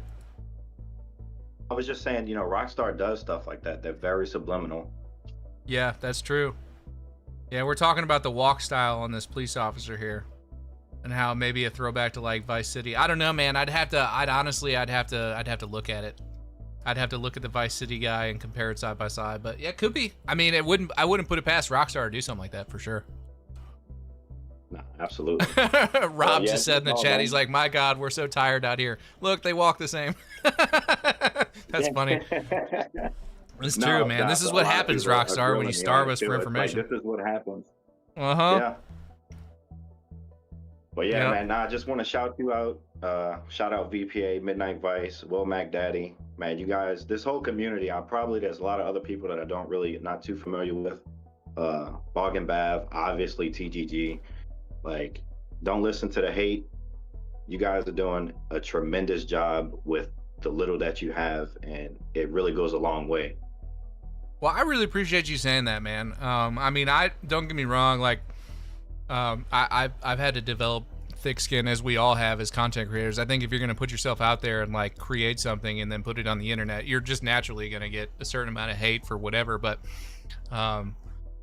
I was just saying, you know, Rockstar does stuff like that. They're very subliminal. Yeah, that's true. Yeah, we're talking about the walk style on this police officer here, and how maybe a throwback to like Vice City. I don't know, man. I'd have to look at it. I'd have to look at the Vice City guy and compare it side by side. But yeah, it could be. I mean, I wouldn't put it past Rockstar to do something like that for sure. No, absolutely. Rob just said in the chat, he's like, "My God, we're so tired out here. Look, they walk the same." That's funny. It's true, man. This is what happens, Rockstar, when you starve us for information. Like, this is what happens. Yeah. But yeah, man, I just want to shout you out. Shout out VPA, Midnight Vice, Will Mac Daddy. Man, you guys, this whole community, there's a lot of other people that I don't really, not too familiar with. Bog and Bav, obviously TGG. Like, don't listen to the hate. You guys are doing a tremendous job with the little that you have, and it really goes a long way. Well, I really appreciate you saying that, man. I mean, don't get me wrong, like, I've had to develop thick skin, as we all have as content creators. I think if you're going to put yourself out there and like create something and then put it on the internet, you're just naturally going to get a certain amount of hate for whatever. But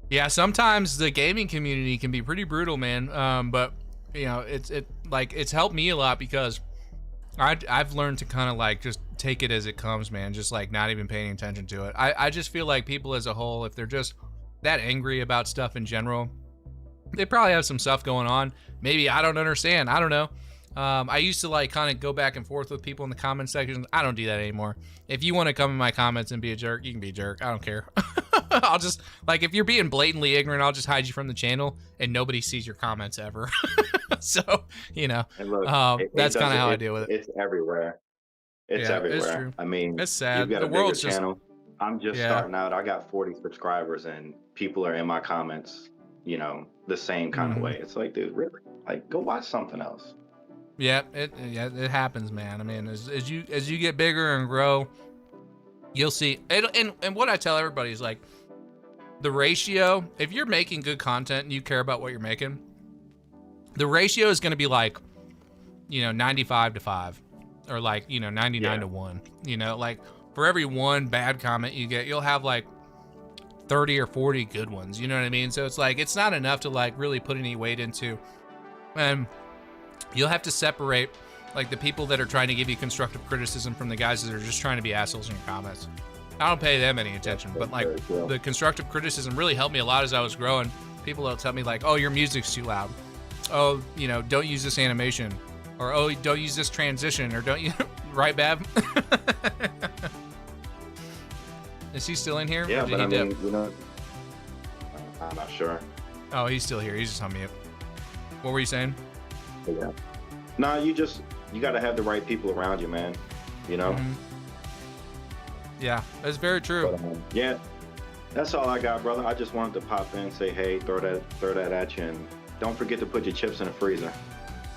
yeah, sometimes the gaming community can be pretty brutal, man. But you know, it's helped me a lot because I've learned to kind of like just take it as it comes, man. Just like not even paying attention to it. I just feel like people as a whole, if they're just that angry about stuff in general, they probably have some stuff going on. Maybe I don't understand. I don't know. I used to like kind of go back and forth with people in the comment section. I don't do that anymore. If you want to come in my comments and be a jerk, you can be a jerk. I don't care. I'll just, like, if you're being blatantly ignorant, I'll just hide you from the channel and nobody sees your comments ever. So, you know, look, that's kind of how I deal with it. It's everywhere. It's everywhere. It's true. I mean, it's sad. You've got The a bigger world's just channel. I'm just starting out. I got 40 subscribers and people are in my comments, you know, the same kind of way. It's like, dude, really? Like, go watch something else. Yeah, it happens, man. I mean, as you get bigger and grow, you'll see. And what I tell everybody is like, the ratio, if you're making good content and you care about what you're making, the ratio is going to be like, you know, 95-5 or like, you know, 99-1, you know, like for every one bad comment you get, you'll have like 30 or 40 good ones. You know what I mean? So it's like, it's not enough to like really put any weight into. And you'll have to separate like the people that are trying to give you constructive criticism from the guys that are just trying to be assholes in your comments. I don't pay them any attention, but like the constructive criticism really helped me a lot as I was growing. People will tell me like, oh, your music's too loud. Oh, you know, don't use this animation. Or, oh, don't use this transition. Or don't you, right, Bab? Is he still in here? Yeah, Or did but he I mean, dip? you know, I'm not sure. Oh, he's still here. He's just on mute. What were you saying? Yeah. Nah, you got to have the right people around you, man. You know? Mhm. Yeah, that's very true. But, yeah, that's all I got, brother. I just wanted to pop in, say, hey, throw that at you, and don't forget to put your chips in the freezer.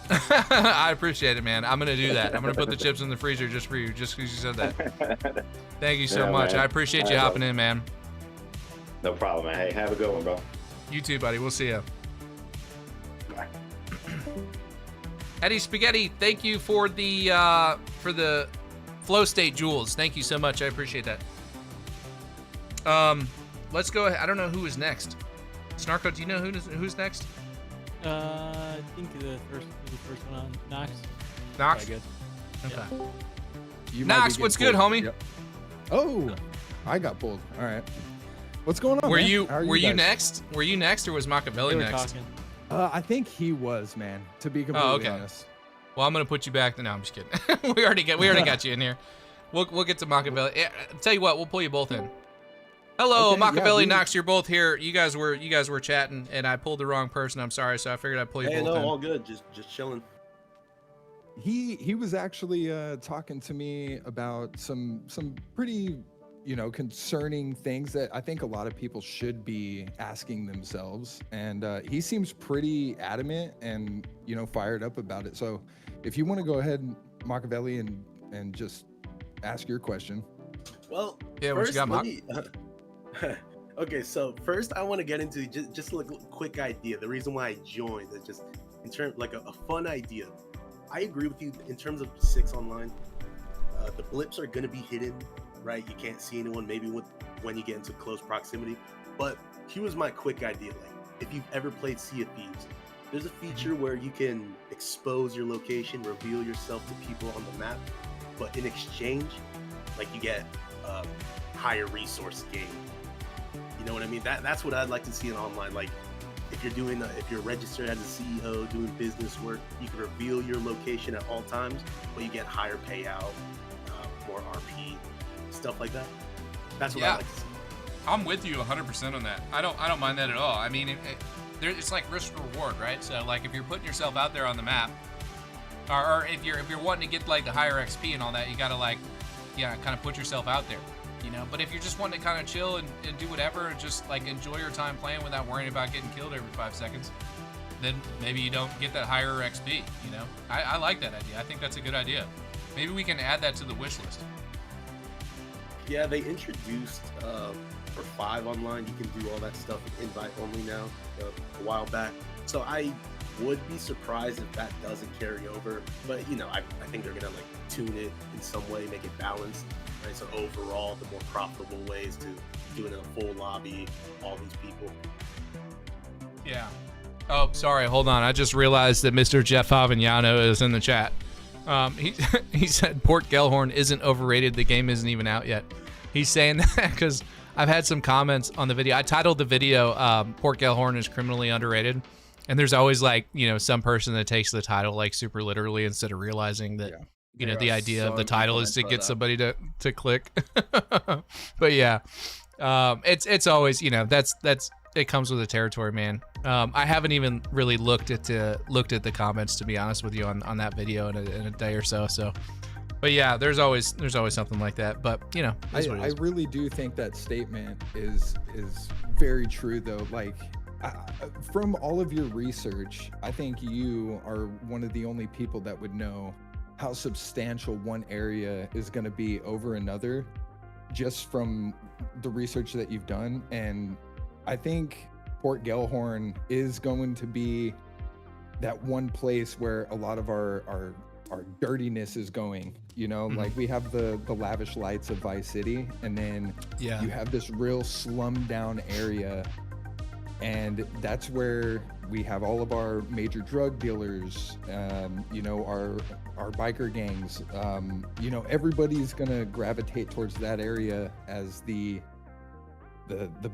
I appreciate it, man. I'm going to do that. I'm going to put the chips in the freezer just for you, just because you said that. Thank you so Yeah, much. man. I appreciate All you right, hopping brother. in, man. No problem, man. Hey, have a good one, bro. You too, buddy. We'll see you. Eddie Spaghetti, thank you for the flow state jewels. Thank you so much. I appreciate that. Let's go ahead. I don't know who is next. Snarko, do you know who's next? I think the first one on Knox. Knox? Probably good. Okay. You might be Knox, getting what's good, pulled. homie? Yep. Oh, I got pulled. All right. What's going on? Were man? you How are were you guys? next? Were you next, or was Machiavelli They were next? talking. I think he was, man. To be completely okay. honest. Well, I'm gonna put you back. No, I'm just kidding. we already got you in here. We'll get to Machiavelli. Yeah, tell you what, we'll pull you both in. Hello, Okay, yeah, Machiavelli, Knox. You're both here. You guys were chatting, and I pulled the wrong person. I'm sorry, so I figured I'd pull you Hey, both no, in. all good. Just chilling. He was actually talking to me about some pretty, concerning things that I think a lot of people should be asking themselves. And he seems pretty adamant and, fired up about it. So if you want to go ahead, Machiavelli, and just ask your question. Well, Yeah, what you first, got, let Mach? me- okay, so first I want to get into just like a quick idea. The reason why I joined is just in terms like a fun idea. I agree with you in terms of 6 online. The blips are gonna be hidden, right? You can't see anyone maybe when you get into close proximity. But here was my quick idea. Like, if you've ever played Sea of Thieves, there's a feature where you can expose your location, reveal yourself to people on the map, but in exchange, like you get higher resource gain. You know what I mean? That's what I'd like to see in online. Like, if you're registered as a CEO doing business work, you can reveal your location at all times, but you get higher payout, more RP, stuff like that. That's what I like to see. I'm with you 100% on that. I don't mind that at all. I mean, it's like risk reward, right? So like if you're putting yourself out there on the map, or if you're wanting to get like the higher XP and all that, you gotta like, kind of put yourself out there, But if you're just wanting to kind of chill and do whatever, and just like enjoy your time playing without worrying about getting killed every 5 seconds, then maybe you don't get that higher XP. I like that idea. I think that's a good idea. Maybe we can add that to the wish list. Yeah, they introduced for 5 online, you can do all that stuff with invite only now, a while back. So I would be surprised if that doesn't carry over. But I think they're gonna like tune it in some way, make it balanced. Right? So overall, the more profitable ways to do it in a full lobby, all these people. Yeah. Oh, sorry. Hold on. I just realized that Mr. Jeff Avignano is in the chat. He said Port Gellhorn isn't overrated. The game isn't even out yet. He's saying that because I've had some comments on the video. I titled the video Port Gellhorn is criminally underrated. And there's always like, some person that takes the title like super literally instead of realizing that, the idea of the title is to get somebody to click. But yeah, it's always, that's it comes with the territory, man. I haven't even really looked at the comments, to be honest with you, on that video in a day or so. So, but yeah, there's always something like that. But I really do think that statement is very true, though. Like, from all of your research, I think you are one of the only people that would know how substantial one area is going to be over another, just from the research that you've done. And I think Port Gellhorn is going to be that one place where a lot of our dirtiness is going. You know, like we have the lavish lights of Vice City, and then you have this real slummed down area, and that's where we have all of our major drug dealers, you know, our biker gangs. You know, everybody's gonna gravitate towards that area as the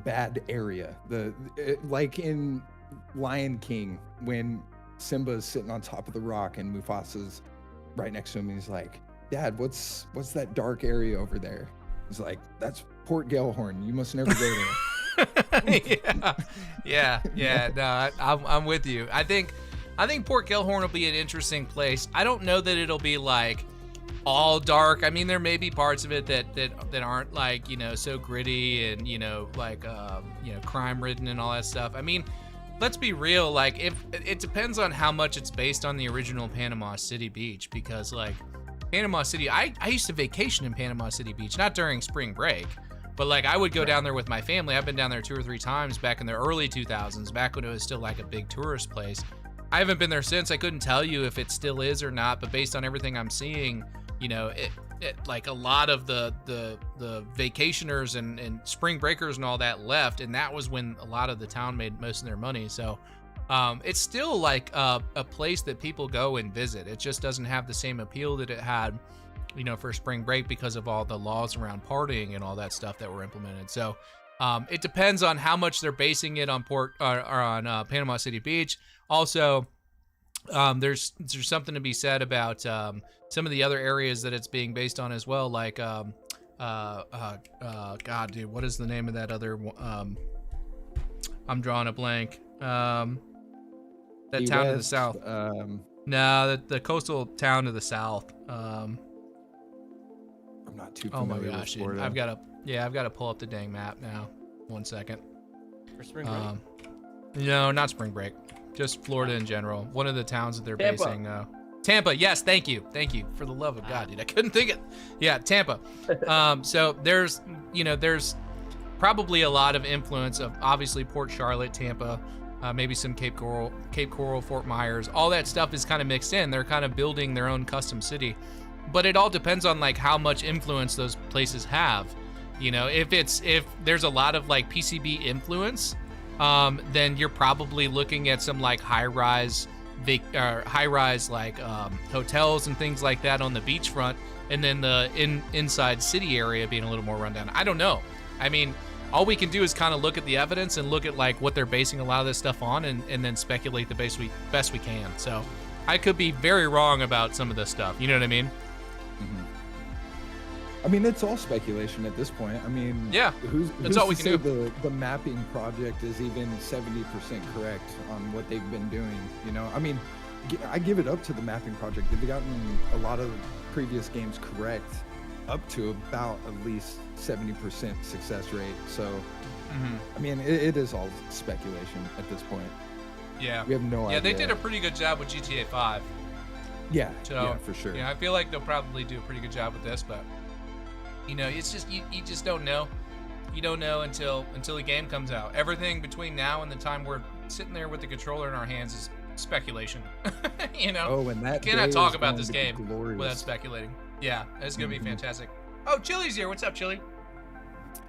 bad area. Like in Lion King, when Simba's sitting on top of the rock and Mufasa's right next to him, and he's like, "Dad, what's that dark area over there?" He's like, "That's Port Gellhorn. You must never go there." yeah. No, I'm with you. I think Port Gellhorn will be an interesting place. I don't know that it'll be like all dark. I mean, there may be parts of it that aren't like, you know, so gritty and, you know, like you know, crime ridden and all that stuff. I mean, let's be real. Like, if it depends on how much it's based on the original Panama City Beach, because like Panama City, I used to vacation in Panama City Beach, not during spring break. But like I would go down there with my family. I've been down there 2 or 3 times back in the early 2000s, back when it was still like a big tourist place. I haven't been there since. I couldn't tell you if it still is or not, but based on everything I'm seeing, you know, it like a lot of the vacationers and spring breakers and all that left, and that was when a lot of the town made most of their money. So it's still like a place that people go and visit. It just doesn't have the same appeal that it had, you know, for spring break, because of all the laws around partying and all that stuff that were implemented. So it depends on how much they're basing it on Panama City Beach. Also, there's something to be said about some of the other areas that it's being based on as well. Like, God, dude, what is the name of that other? I'm drawing a blank. That Key town to the West, south. No, the coastal town to the south. I'm not too Oh my familiar gosh, with dude. Florida. I've got to pull up the dang map now. 1 second. For spring break? No, not spring break. Just Florida in general. One of the towns that they're Tampa. basing. Tampa. Yes, thank you. For the love of God, dude. I couldn't think it. Yeah, Tampa. So there's probably a lot of influence of obviously Port Charlotte, Tampa, maybe some Cape Coral, Fort Myers. All that stuff is kind of mixed in. They're kind of building their own custom city. But it all depends on like how much influence those places have. You know, if there's a lot of like PCB influence, then you're probably looking at some like high-rise like hotels and things like that on the beachfront, and then the inside city area being a little more rundown. I don't know. I mean, all we can do is kind of look at the evidence and look at like what they're basing a lot of this stuff on, and then speculate the best we can. So I could be very wrong about some of this stuff. You know what I mean? I mean, it's all speculation at this point. I mean, Yeah, who's that's all we to can say do. the mapping project is even 70% correct on what they've been doing? You know, I mean, I give it up to the mapping project. They've gotten a lot of previous games correct, up to about at least 70% success rate. So, I mean, it is all speculation at this point. Yeah, we have no idea. Yeah, they did a pretty good job with GTA 5. Yeah, So, yeah, for sure. Yeah, I feel like they'll probably do a pretty good job with this, but you know, it's just you just don't know. You don't know until the game comes out. Everything between now and the time we're sitting there with the controller in our hands is speculation. You know, Oh, and that you cannot day talk is about going this to be game glorious. without speculating. Yeah, it's gonna be fantastic. Oh, Chili's here. What's up, Chili?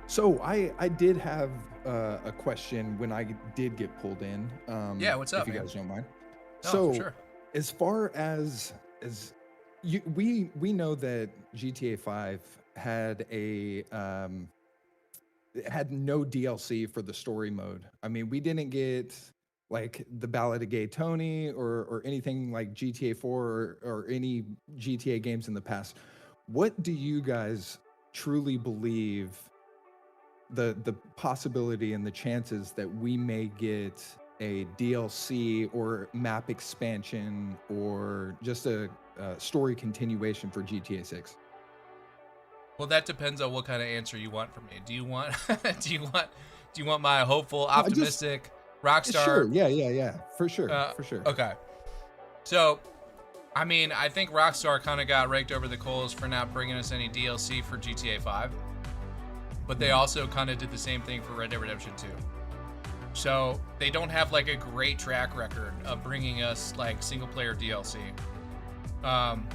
So I did have a question when I did get pulled in. Yeah, what's up, If you man? guys don't mind. No, So for sure. as far as we know that GTA 5 had had no DLC for the story mode. I mean, we didn't get like the Ballad of Gay Tony or anything like GTA 4 or any GTA games in the past. What do you guys truly believe the possibility and the chances that we may get a DLC or map expansion or just a story continuation for GTA 6? Well, that depends on what kind of answer you want from me. Do you want do you want my hopeful, optimistic Rockstar? Sure. Yeah. For sure. For sure. Okay. So, I mean, I think Rockstar kind of got raked over the coals for not bringing us any DLC for GTA 5. But they also kind of did the same thing for Red Dead Redemption 2. So, they don't have like a great track record of bringing us like single player DLC. I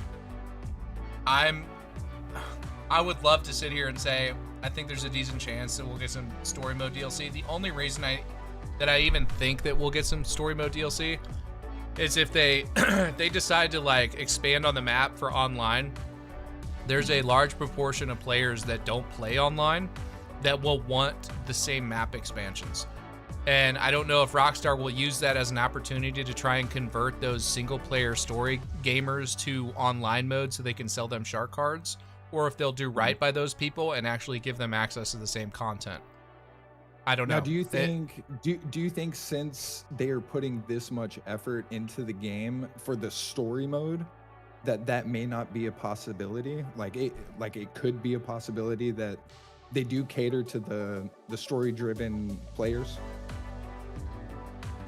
would love to sit here and say I think there's a decent chance that we'll get some story mode DLC. The only reason that I even think that we'll get some story mode DLC is if they they decide to like expand on the map for online. There's a large proportion of players that don't play online that will want the same map expansions. And I don't know if Rockstar will use that as an opportunity to try and convert those single player story gamers to online mode so they can sell them shark cards, or if they'll do right by those people and actually give them access to the same content. I don't know. Now, do you think do you think since they are putting this much effort into the game for the story mode, that may not be a possibility? Like it could be a possibility that they do cater to the story driven players.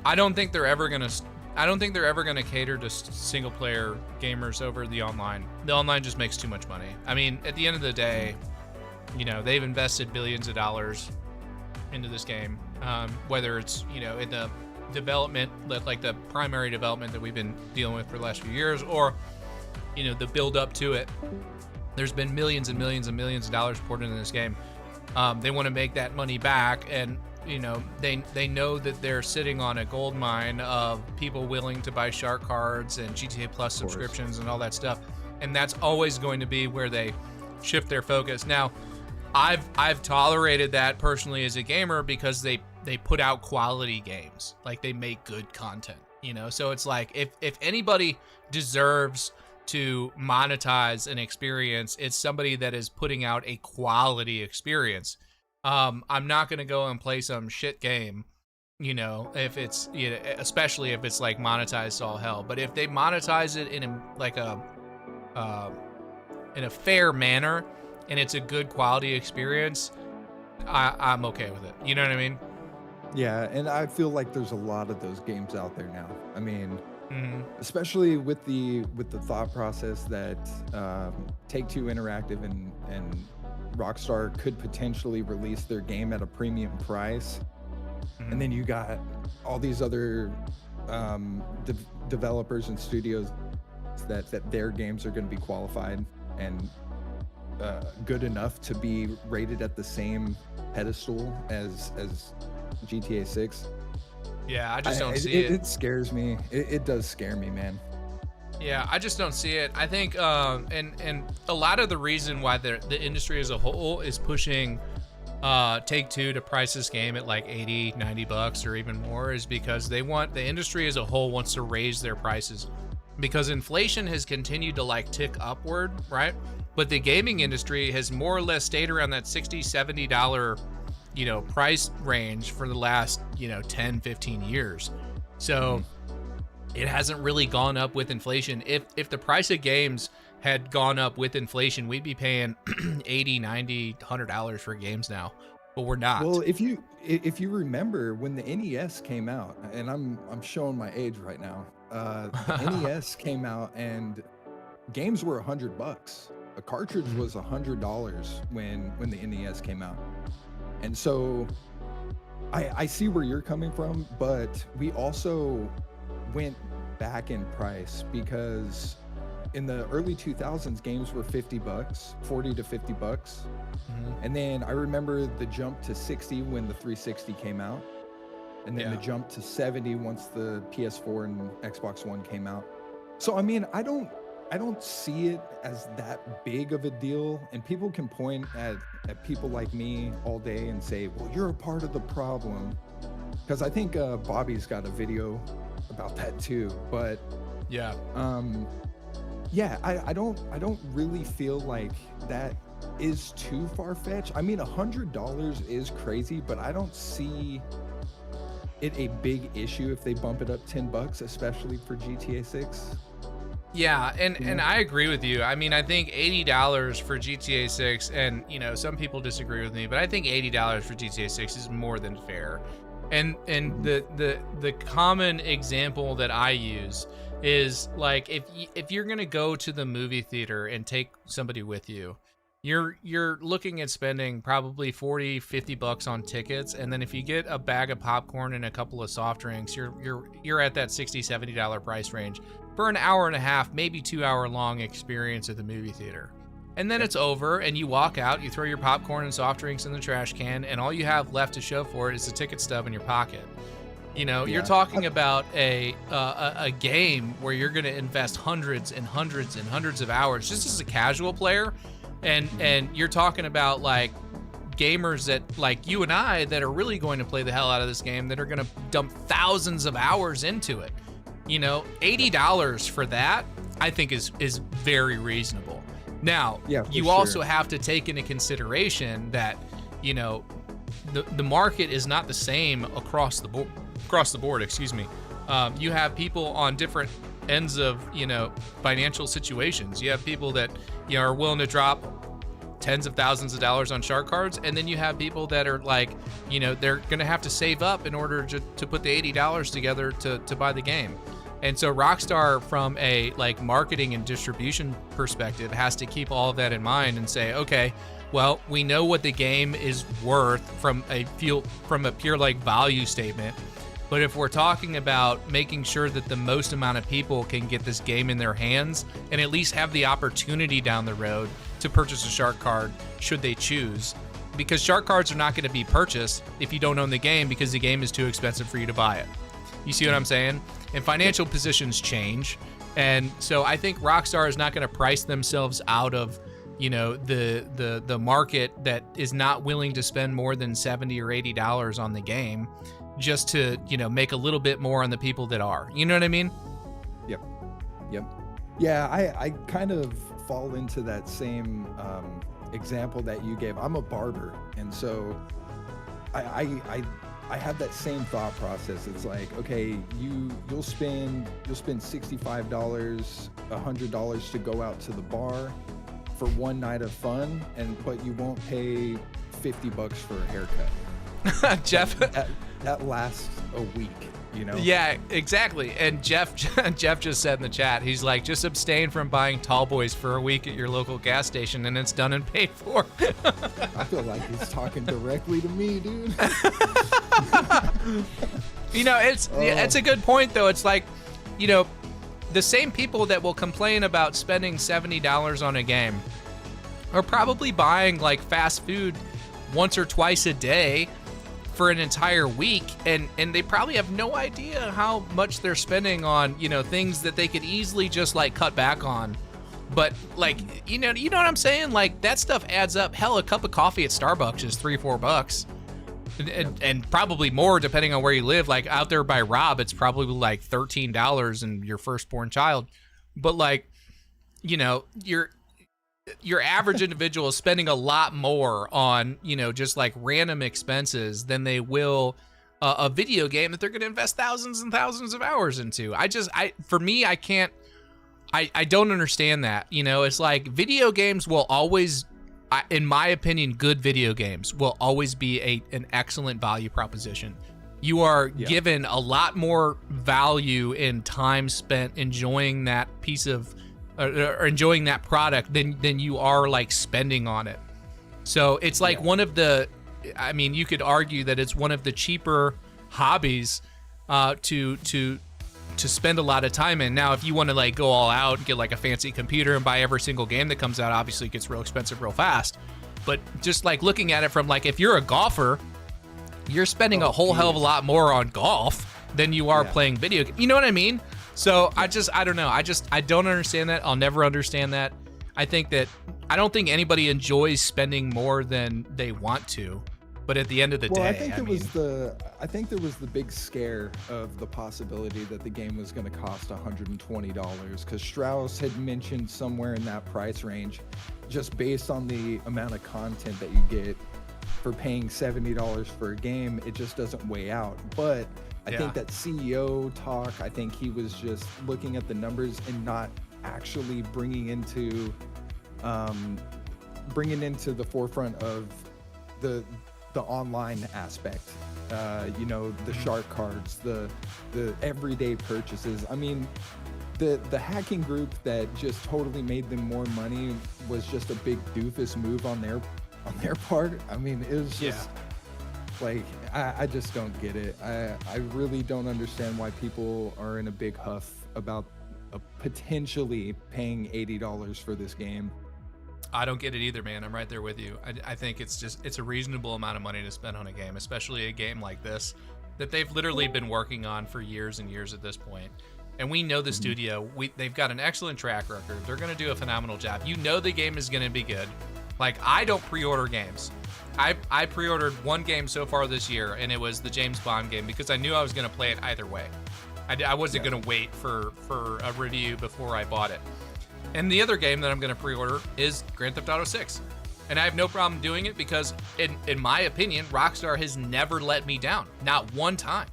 I don't think they're ever gonna cater to single player gamers over the online. The online just makes too much money. I mean, at the end of the day, you know, they've invested billions of dollars into this game, whether it's, you know, in the development, like the primary development that we've been dealing with for the last few years, or, you know, the build up to it. There's been millions and millions and millions of dollars poured into this game. They want to make that money back, and you know, they know that they're sitting on a gold mine of people willing to buy shark cards and GTA Plus subscriptions and all that stuff, and that's always going to be where they shift their focus. Now, I've tolerated that personally as a gamer because they put out quality games, like they make good content, you know. So it's like if anybody deserves to monetize an experience, it's somebody that is putting out a quality experience. I'm not gonna go and play some shit game, you know, if it's, you know, especially if it's like monetized all hell. But if they monetize it in a fair manner and it's a good quality experience, I'm okay with it. You know what I mean? Yeah, and I feel like there's a lot of those games out there now. I mean, especially with the thought process that Take-Two Interactive and Rockstar could potentially release their game at a premium price, and then you got all these other developers and studios that their games are going to be qualified and good enough to be rated at the same pedestal as GTA 6. Yeah, I just don't see it. It scares me. It does scare me, man. Yeah, I just don't see it. I think, and a lot of the reason why the industry as a whole is pushing Take-Two to price this game at like $80, $90 or even more is because the industry as a whole wants to raise their prices, because inflation has continued to like tick upward, right? But the gaming industry has more or less stayed around that $60, $70, you know, price range for the last, you know, 10, 15 years. So it hasn't really gone up with inflation. If the price of games had gone up with inflation, we'd be paying $80, $90, $100 for games now, but we're not. Well, if you remember when the NES came out, and I'm showing my age right now, the NES came out and games were $100. A cartridge was $100 when the NES came out. And so I see where you're coming from, but we also went back in price, because in the early 2000s games were $50, $40 to $50. And then I remember the jump to 60 when the 360 came out, and then the jump to 70 once the PS4 and Xbox One came out. So I mean, I don't see it as that big of a deal, and people can point at people like me all day and say, well, you're a part of the problem, because I think Bobby's got a video about that too. But I don't really feel like that is too far-fetched. I mean, $100 is crazy, but I don't see it a big issue if they bump it up $10, especially for GTA 6. Yeah, and I agree with you. I mean, I think $80 for GTA 6, and you know, some people disagree with me, but I think $80 for GTA 6 is more than fair. And the common example that I use is like if you're gonna go to the movie theater and take somebody with you, you're looking at spending probably $40-$50 on tickets, and then if you get a bag of popcorn and a couple of soft drinks, you're at that $60-$70 price range for an hour and a half, maybe 2 hour long experience at the movie theater. And then it's over and you walk out, you throw your popcorn and soft drinks in the trash can, and all you have left to show for it is the ticket stub in your pocket. You know, you're talking about a game where you're going to invest hundreds and hundreds and hundreds of hours just as a casual player. And you're talking about like gamers that like you and I that are really going to play the hell out of this game, that are going to dump thousands of hours into it. You know, $80 for that, I think is very reasonable. Now, you also have to take into consideration that, you know, the market is not the same across the board, excuse me. You have people on different ends of, you know, financial situations. You have people that, you know, are willing to drop tens of thousands of dollars on shark cards, and then you have people that are like, you know, they're gonna have to save up in order to put the $80 together to buy the game. And so Rockstar, from a like marketing and distribution perspective, has to keep all of that in mind and say, okay, well, we know what the game is worth from a pure like value statement. But if we're talking about making sure that the most amount of people can get this game in their hands and at least have the opportunity down the road to purchase a shark card should they choose, because shark cards are not going to be purchased if you don't own the game, because the game is too expensive for you to buy it. You see what I'm saying? And financial positions change. And so I think Rockstar is not going to price themselves out of, you know, the market that is not willing to spend more than $70 or $80 on the game just to, you know, make a little bit more on the people that are. You know what I mean? Yep. Yeah, I kind of fall into that same example that you gave. I'm a barber, and so I have that same thought process. It's like, okay, you'll spend $65, $100 to go out to the bar for one night of fun, but you won't pay $50 for a haircut. Jeff, that lasts a week, you know? Yeah, exactly. And Jeff just said in the chat, he's like, just abstain from buying tall boys for a week at your local gas station and it's done and paid for. I feel like he's talking directly to me, dude. You know, it's a good point though. It's like, you know, the same people that will complain about spending $70 on a game are probably buying like fast food once or twice a day for an entire week, and they probably have no idea how much they're spending on, you know, things that they could easily just like cut back on. But like, you know what I'm saying? Like that stuff adds up. Hell, a cup of coffee at Starbucks is $3-4. And probably more depending on where you live. Like out there by Rob, it's probably like $13 and your firstborn child. But like, you know, your average individual is spending a lot more on, you know, just like random expenses than they will a video game that they're going to invest thousands and thousands of hours into. For me, I don't understand that. You know, it's like video games will always, in my opinion, good video games will always be an excellent value proposition. You are given a lot more value in time spent enjoying that piece of or enjoying that product than you are like spending on it. So it's like one of the, I mean, you could argue that it's one of the cheaper hobbies to spend a lot of time in. Now, if you want to like go all out and get like a fancy computer and buy every single game that comes out, obviously it gets real expensive real fast. But just like looking at it from like, if you're a golfer, you're spending a whole hell of a lot more on golf than you are playing video games. You know what I mean? So I don't know. I don't understand that. I'll never understand that. I don't think anybody enjoys spending more than they want to. But at the end of the day, I think there was the big scare of the possibility that the game was going to cost $120, because Strauss had mentioned somewhere in that price range, just based on the amount of content that you get for paying $70 for a game. It just doesn't weigh out. But I think that CEO talk, I think he was just looking at the numbers and not actually bringing into the forefront of the online aspect. You know, the shark cards, the everyday purchases. I mean, the hacking group that just totally made them more money was just a big doofus move on their part. I mean, it was just like, I just don't get it. I really don't understand why people are in a big huff about potentially paying $80 for this game. I don't get it either, man. I'm right there with you. I think it's a reasonable amount of money to spend on a game, especially a game like this that they've literally been working on for years and years at this point. And we know the studio. They've got an excellent track record. They're going to do a phenomenal job. You know the game is going to be good. Like, I don't pre-order games. I pre-ordered one game so far this year, and it was the James Bond game because I knew I was going to play it either way. I wasn't going to wait for a review before I bought it. And the other game that I'm going to pre-order is Grand Theft Auto 6. And I have no problem doing it because, in my opinion, Rockstar has never let me down. Not one time.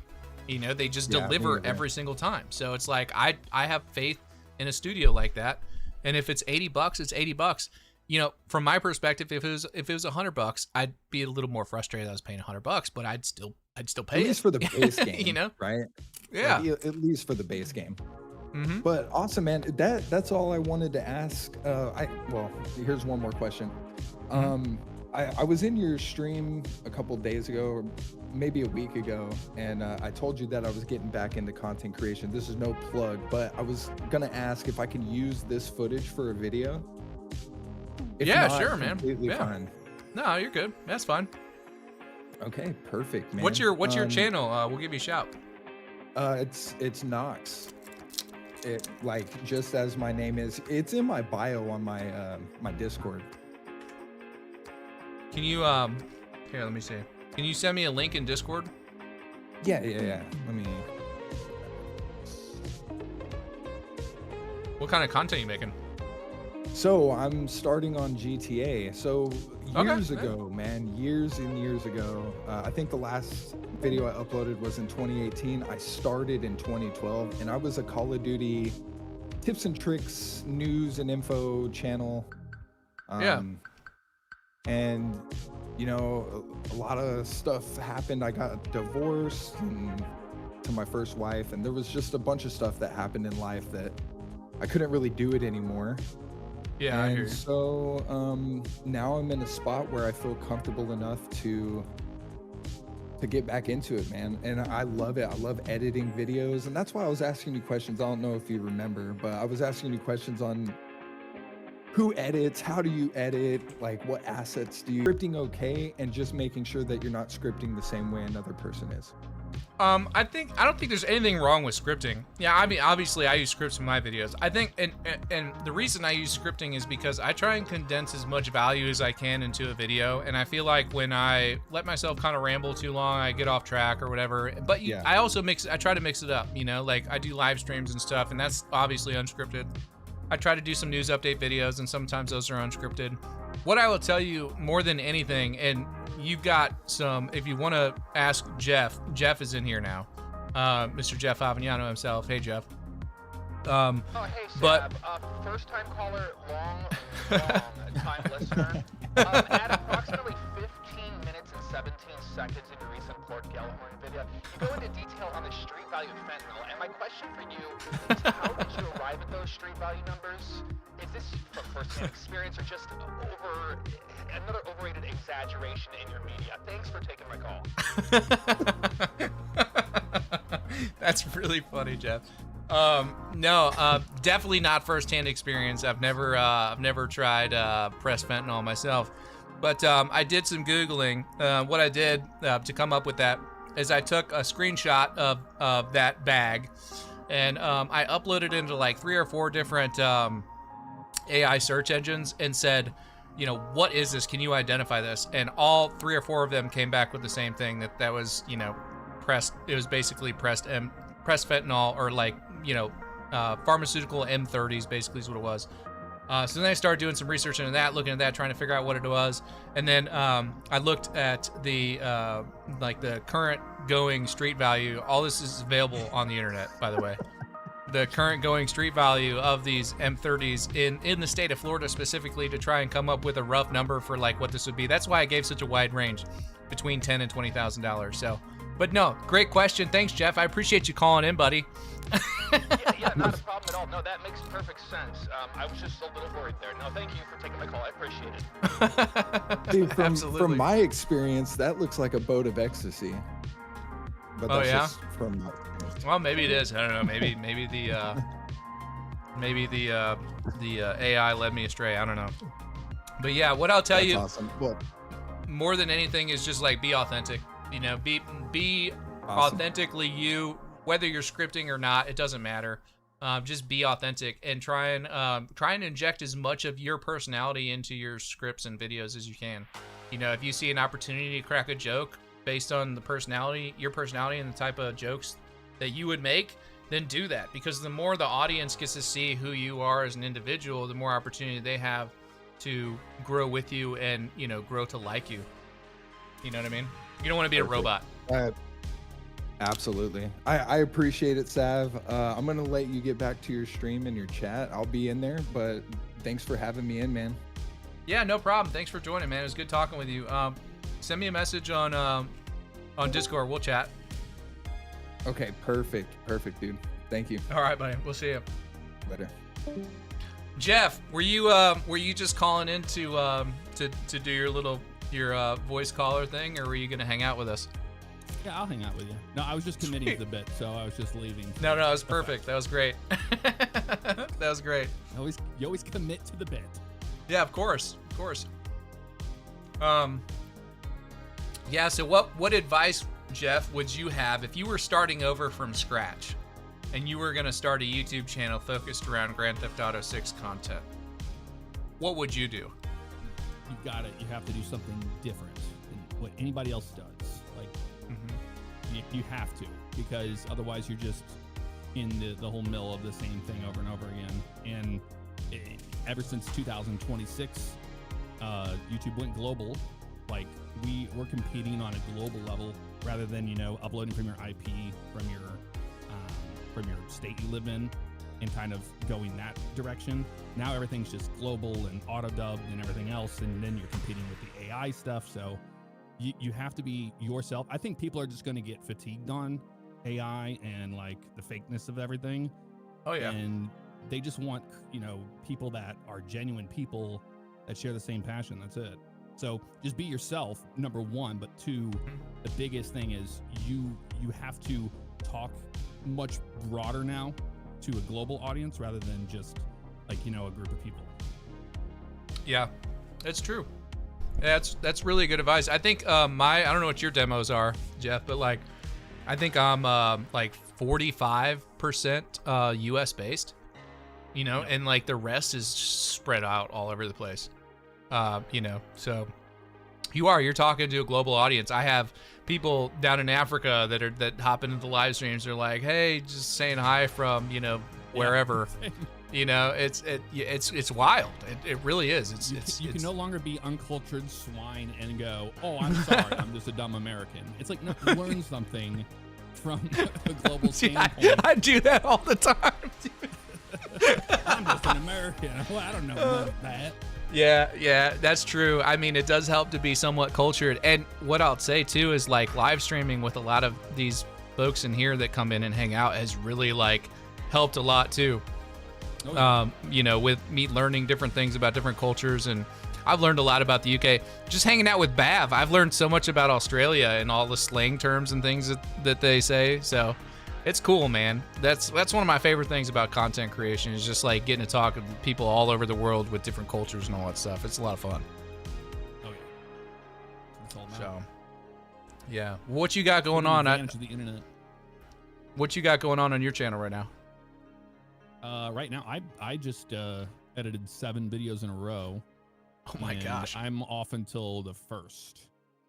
You know, they just deliver every single time. So it's like, I have faith in a studio like that. And if it's $80, it's $80. You know, from my perspective, if it was $100, I'd be a little more frustrated that I was paying $100, but I'd still pay it. At least for the base game, you know? Right? Yeah. Like, at least for the base game. But awesome, man. That's all I wanted to ask. Well, here's one more question. I was in your stream a couple days ago, or maybe a week ago, and I told you that I was getting back into content creation. This is no plug, but I was gonna ask if I can use this footage for a video. If Yeah, not, sure, man. completely Yeah. fine. No, you're good. That's fine. Okay, perfect, man. What's your channel? We'll give you a shout. It's Nox. It, like, just as my name is. It's in my bio on my my Discord. Can you here, let me see. Can you send me a link in Discord? Yeah. Let me. What kind of content are you making? So I'm starting on GTA. So years Okay, ago, man, years and years ago, I think the last video I uploaded was in 2018. I started in 2012, and I was a Call of Duty tips and tricks, news and info channel. And, you know, a lot of stuff happened. I got divorced to my first wife, and there was just a bunch of stuff that happened in life that I couldn't really do it anymore. Yeah, I hear you. So now I'm in a spot where I feel comfortable enough to get back into it, man. And I love it. I love editing videos, and that's why I was asking you questions. I don't know if you remember, but I was asking you questions on who edits, how do you edit, like what assets do you scripting okay, and just making sure that you're not scripting the same way another person is. I don't think there's anything wrong with scripting. Yeah, I mean, obviously I use scripts in my videos. I think, and the reason I use scripting is because I try and condense as much value as I can into a video, and I feel like when I let myself kind of ramble too long, I get off track or whatever. But I also I try to mix it up, you know, like I do live streams and stuff, and that's obviously unscripted. I try to do some news update videos, and sometimes those are unscripted. What I will tell you more than anything, and you've got some, if you want to ask Jeff is in here now. Mr. Jeff Avignano himself. Hey, Jeff. Hey, Sab, first time caller, long time listener. At approximately 15 minutes and 17 seconds in your recent Port Gellhorn video, you go into detail on the street value of fentanyl. And my question for you is, how did you arrive at those street value numbers? Is this from first-hand experience or just another overrated exaggeration in your media? Thanks for taking my call. That's really funny, Jeff. No, definitely not first-hand experience. I've never tried pressed fentanyl myself, but I did some Googling. What I did to come up with that is I took a screenshot of that bag, and I uploaded into like 3 or 4 different AI search engines and said, you know, what is this? Can you identify this? And all 3 or 4 of them came back with the same thing, that was, you know, pressed. It was basically pressed fentanyl, or like, you know, pharmaceutical M30s, basically is what it was. So then I started doing some research into that, looking at that, trying to figure out what it was. And then I looked at the like the current going street value. All this is available on the internet, by the way. The current going street value of these M30s in the state of Florida specifically, to try and come up with a rough number for like what this would be. That's why I gave such a wide range, between $10,000 and $20,000. So, but no, great question. Thanks, Jeff. I appreciate you calling in, buddy. yeah, not a problem at all. No, that makes perfect sense. I was just a little worried there. No, thank you for taking my call. I appreciate it. Dude, from my experience, that looks like a boat of ecstasy. But that's just from my well, maybe it is. I don't know. Maybe the Maybe the AI led me astray. I don't know. But yeah, what I'll tell That's you awesome. Well, more than anything is just like be authentic. You know, be Awesome. authentically you, whether you're scripting or not. It doesn't matter. Just be authentic and try and inject as much of your personality into your scripts and videos as you can. You know, if you see an opportunity to crack a joke based on the personality, your personality, and the type of jokes that you would make, then do that, because the more the audience gets to see who you are as an individual, the more opportunity they have to grow with you and, you know, grow to like you. You know what I mean? You don't want to be a robot. Absolutely. I appreciate it, Sav. I'm going to let you get back to your stream and your chat. I'll be in there, but thanks for having me in, man. Yeah, no problem. Thanks for joining, man. It was good talking with you. Send me a message on Discord. We'll chat. Okay, perfect. Perfect, dude. Thank you. All right, buddy. We'll see you later. Jeff, were you just calling in to do your voice caller thing, or were you gonna hang out with us? Yeah, I'll hang out with you. No, I was just committing to the bit, so I was just leaving. No, it was perfect. That was great. That was great. You always commit to the bit. Yeah, of course. Yeah, so what advice, Jeff, would you have if you were starting over from scratch and you were going to start a YouTube channel focused around Grand Theft Auto 6 content? What would you do? You have to do something different than what anybody else does. Like, you have to, because otherwise you're just in the whole mill of the same thing over and over again. And ever since 2026, YouTube went global. Like, we're competing on a global level rather than, you know, uploading from your IP from your state you live in and kind of going that direction. Now everything's just global and auto dubbed and everything else, and then you're competing with the AI stuff. So you have to be yourself. I think people are just going to get fatigued on AI and like the fakeness of everything. Oh yeah. And they just want, you know, people that are genuine people that share the same passion. That's it. So just be yourself, number one. But two, the biggest thing is you have to talk much broader now to a global audience rather than just like, you know, a group of people. Yeah, that's true. That's really good advice. I think I don't know what your demos are, Jeff, but like I think I'm like 45% US based, you know, and like the rest is spread out all over the place. You know, so you're talking to a global audience. I have people down in Africa that hop into the live streams. They're like, hey, just saying hi from, you know, wherever. Yeah. You know, it's wild. It really is. You can no longer be uncultured swine and go, oh, I'm sorry, I'm just a dumb American. It's like, no, learn something from a global standpoint. I do that all the time. I'm just an American. Well, I don't know about that. Yeah, that's true. I mean, it does help to be somewhat cultured. And what I'll say too is like live streaming with a lot of these folks in here that come in and hang out has really like helped a lot too. Oh, yeah. You know, with me learning different things about different cultures, and I've learned a lot about the UK. Just hanging out with Bav, I've learned so much about Australia and all the slang terms and things that they say. So it's cool, man. That's one of my favorite things about content creation is just like getting to talk to people all over the world with different cultures and all that stuff. It's a lot of fun. Oh yeah. That's all about. So yeah, what you got going on? The internet. What you got going on your channel right now? Right now, I just edited 7 videos in a row. Oh my gosh! I'm off until the 1st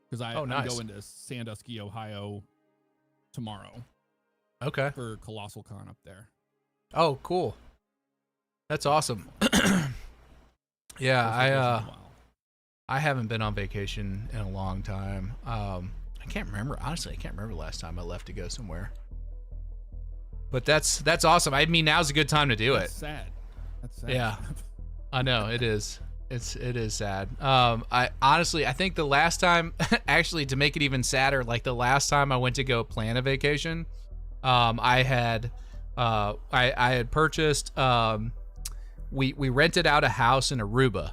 because I'm going to Sandusky, Ohio tomorrow. Okay. For Colossal Con up there. Oh, cool. That's awesome. Yeah, I haven't been on vacation in a long time. I can't remember. Honestly, I can't remember the last time I left to go somewhere. But that's awesome. I mean, now's a good time to do it. That's sad. Yeah, I know it is. It is sad. I honestly, I think the last time, actually, to make it even sadder, like the last time I went to go plan a vacation, I had purchased. We rented out a house in Aruba.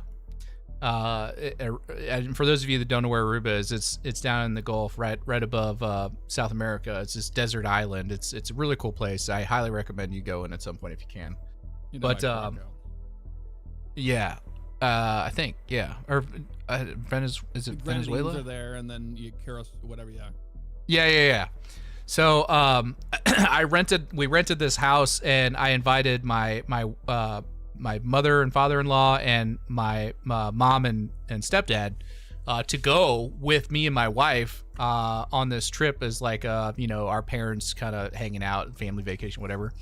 And for those of you that don't know where Aruba is, it's down in the Gulf, right above South America. It's this desert island. It's a really cool place. I highly recommend you go in at some point if you can. But yeah, I think or is it Venezuela? Are there, and then you Kuros, whatever. Yeah. So we rented this house, and I invited my mother and father-in-law and my mom and stepdad to go with me and my wife on this trip as like our parents kind of hanging out, family vacation, whatever.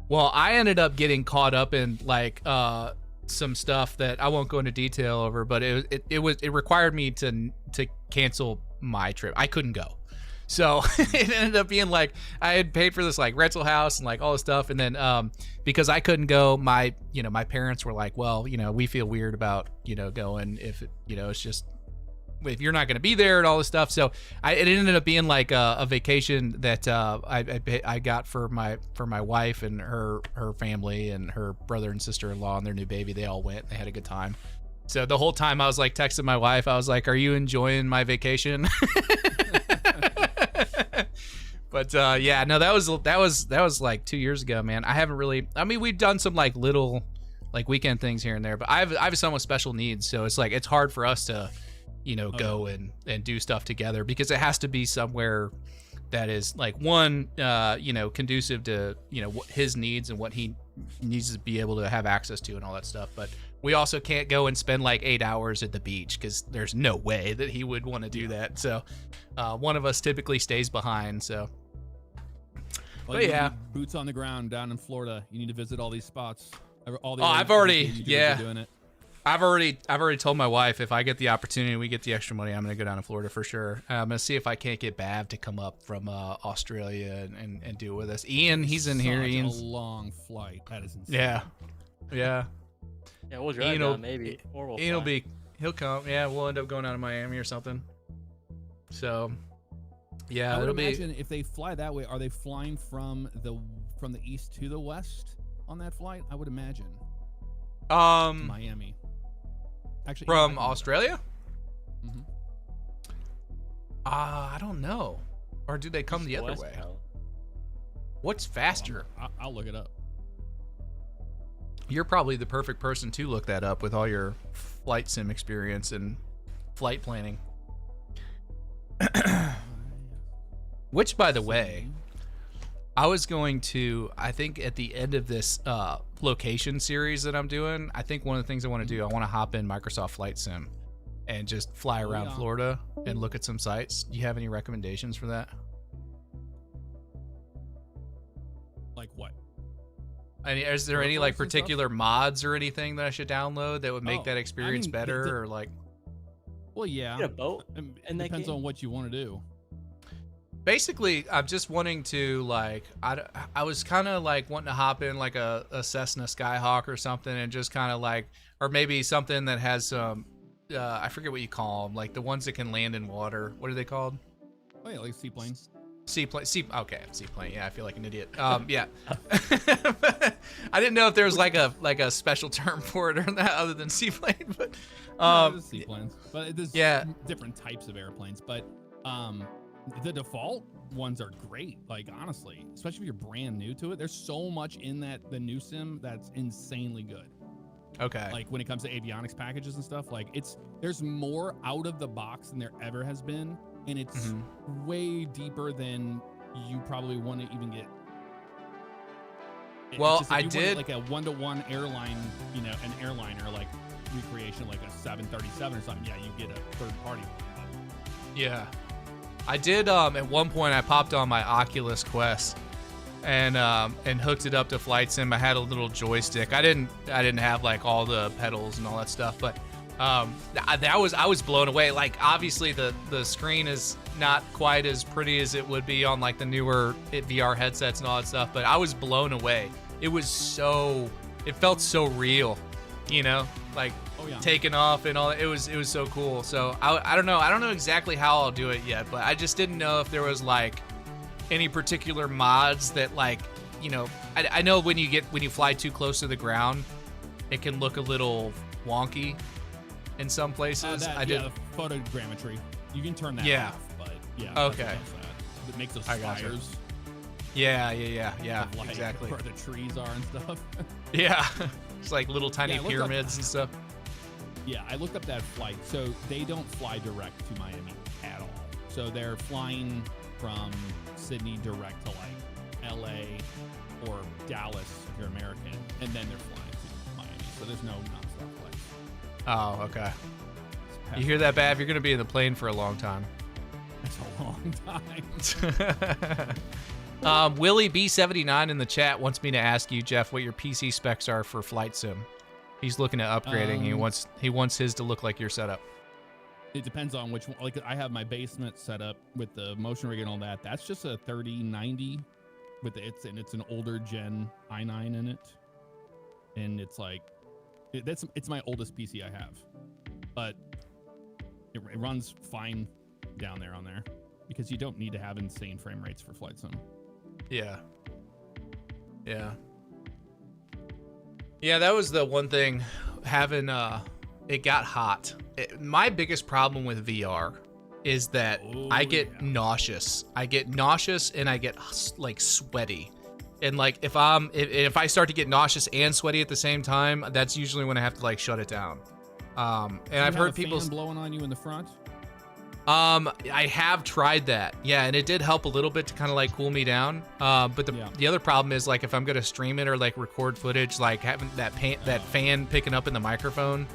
Well, I ended up getting caught up in like some stuff that I won't go into detail over, but it required me to cancel my trip. I couldn't go. So it ended up being like I had paid for this like rental house and like all this stuff, and then because I couldn't go, my parents were like, well, we feel weird about going if it's just if you're not going to be there and all this stuff. So it ended up being like a vacation that I got for my wife and her family and her brother and sister-in-law and their new baby. They all went. They had a good time. So the whole time I was like texting my wife, I was like, "Are you enjoying my vacation?" But yeah, no, that was like 2 years ago, man. I haven't really. I mean, we've done some like little like weekend things here and there, but I have a son with special needs, so it's like it's hard for us to go and do stuff together because it has to be somewhere that is like one conducive to his needs and what he needs to be able to have access to and all that stuff. But we also can't go and spend like 8 hours at the beach because there's no way that he would want to do that. So one of us typically stays behind. So well, but yeah, boots on the ground down in Florida. You need to visit all these spots. I've already doing it. I've already told my wife if I get the opportunity, we get the extra money, I'm gonna go down to Florida for sure. I'm gonna see if I can't get Bav to come up from Australia and do it with us. Ian, he's in here. Ian's a long flight. That is insane. Yeah. Yeah, we'll drive down maybe, or we'll fly. He'll come. Yeah, we'll end up going out of Miami or something. So, yeah, I would it'll imagine if they fly that way, are they flying from the east to the west on that flight? I would imagine. Miami. Actually, from Australia? Mm-hmm. I don't know. Or do they come the other way? What's faster? I'll look it up. You're probably the perfect person to look that up with all your flight sim experience and flight planning. Which, by the way, I was going to, I think at the end of this location series that I'm doing, I think one of the things I want to do, I want to hop in Microsoft Flight Sim and just fly around Florida and look at some sites. Do you have any recommendations for that? Like what? Is there any like particular mods or anything that I should download that would make that experience better or like? Well, yeah. Get a boat. It depends on what you want to do. Basically, I'm just wanting to like I was kind of like wanting to hop in like a Cessna Skyhawk or something and just kind of like, or maybe something that has some I forget what you call them, like the ones that can land in water. What are they called? Oh yeah, like seaplanes. Okay, seaplane. Yeah, I feel like an idiot. Yeah. I didn't know if there was like a special term for it or not other than seaplane, but seaplanes. But there's different types of airplanes, but the default ones are great. Like honestly, especially if you're brand new to it, there's so much in the new sim that's insanely good. Okay. Like when it comes to avionics packages and stuff, like there's more out of the box than there ever has been, and it's way deeper than you probably want to even get. Well, I did like a 1-to-1 airline, an airliner like recreation, like a 737 or something. Yeah, you get a third party one. Yeah. I did at one point I popped on my Oculus Quest and hooked it up to Flight Sim. I had a little joystick. I didn't have like all the pedals and all that stuff, but I was blown away. Like obviously the screen is not quite as pretty as it would be on like the newer VR headsets and all that stuff, but I was blown away. It felt so real, like taking off and all that. It was so cool. So I don't know exactly how I'll do it yet, but I just didn't know if there was like any particular mods that like, I know when you fly too close to the ground, it can look a little wonky in some places. The photogrammetry. You can turn that off, but yeah. Okay. It makes those fires. Yeah, of, like, exactly. where the trees are and stuff. Yeah, it's like little tiny Yeah, I looked up- pyramids and stuff. Yeah, I looked up that flight. So they don't fly direct to Miami at all. So they're flying from Sydney direct to like LA or Dallas if you're American, and then they're flying to Miami. So there's no nonstop flights. Oh, okay. You hear that, Bav? You're going to be in the plane for a long time. That's a long time. Willie B79 in the chat wants me to ask you, Jeff, what your PC specs are for Flight Sim. He's looking at upgrading. He wants his to look like your setup. It depends on which one. Like I have my basement set up with the motion rig and all that. That's just a 3090 with it's an older gen i9 in it, and it's like it's my oldest PC I have, but it runs fine down there on there because you don't need to have insane frame rates for Flight Sim. Yeah. Yeah, that was the one thing, having it got hot. My biggest problem with VR is that I get nauseous. I get nauseous and I get like sweaty. And like if I start to get nauseous and sweaty at the same time, that's usually when I have to like shut it down. And I've heard people blowing on you in the front. I have tried that. Yeah, and it did help a little bit to kind of like cool me down. But the other problem is like if I'm gonna stream it or like record footage, like having that fan picking up in the microphone.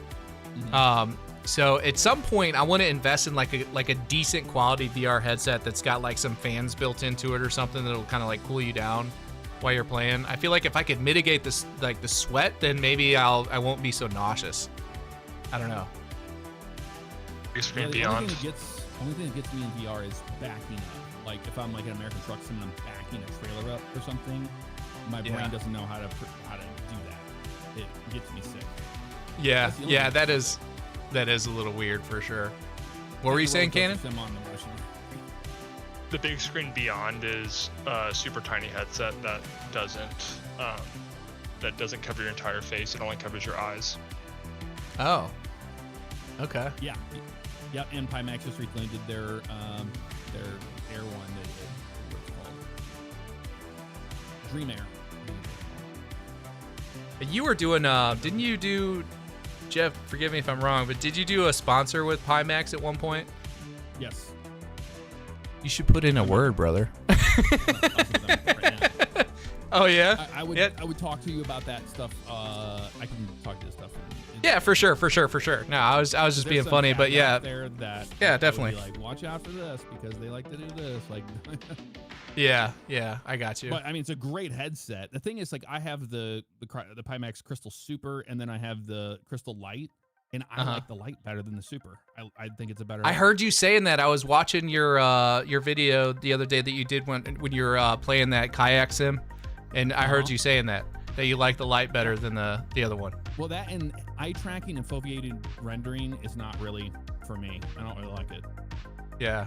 So at some point I want to invest in like a decent quality VR headset that's got like some fans built into it or something that'll kind of like cool you down while you're playing. I feel like if I could mitigate this like the sweat, then maybe I won't be so nauseous. I don't know. The only thing that gets me in VR is backing up. Like if I'm like an American truck sim and I'm backing a trailer up or something, my brain doesn't know how to do that. It gets me sick. Yeah, that is a little weird for sure. What were you saying, Cannon? The big screen beyond is a super tiny headset that doesn't cover your entire face. It only covers your eyes. Oh. Okay. Yeah. Yep. And Pimax just reclaimed their Air one. What's it called? Dream Air. You were doing didn't you do, Jeff, forgive me if I'm wrong, but did you do a sponsor with Pimax at one point? Yes. You should put in a word, brother. Oh yeah. I would talk to you about that stuff. I can talk to you stuff. Yeah, for sure. No, I was just being funny, but yeah. Yeah, definitely. Like, watch out for this because they like to do this. Like. Yeah, I got you. But I mean, it's a great headset. The thing is, like, I have the Pimax Crystal Super, and then I have the Crystal Light, and I like the Light better than the Super. I think it's a better. I heard you saying that. I was watching your video the other day that you did when you were playing that kayak sim, and I heard you saying that you like the Light better than the other one. Well, that and eye tracking and foveated rendering is not really for me. I don't really like it. Yeah.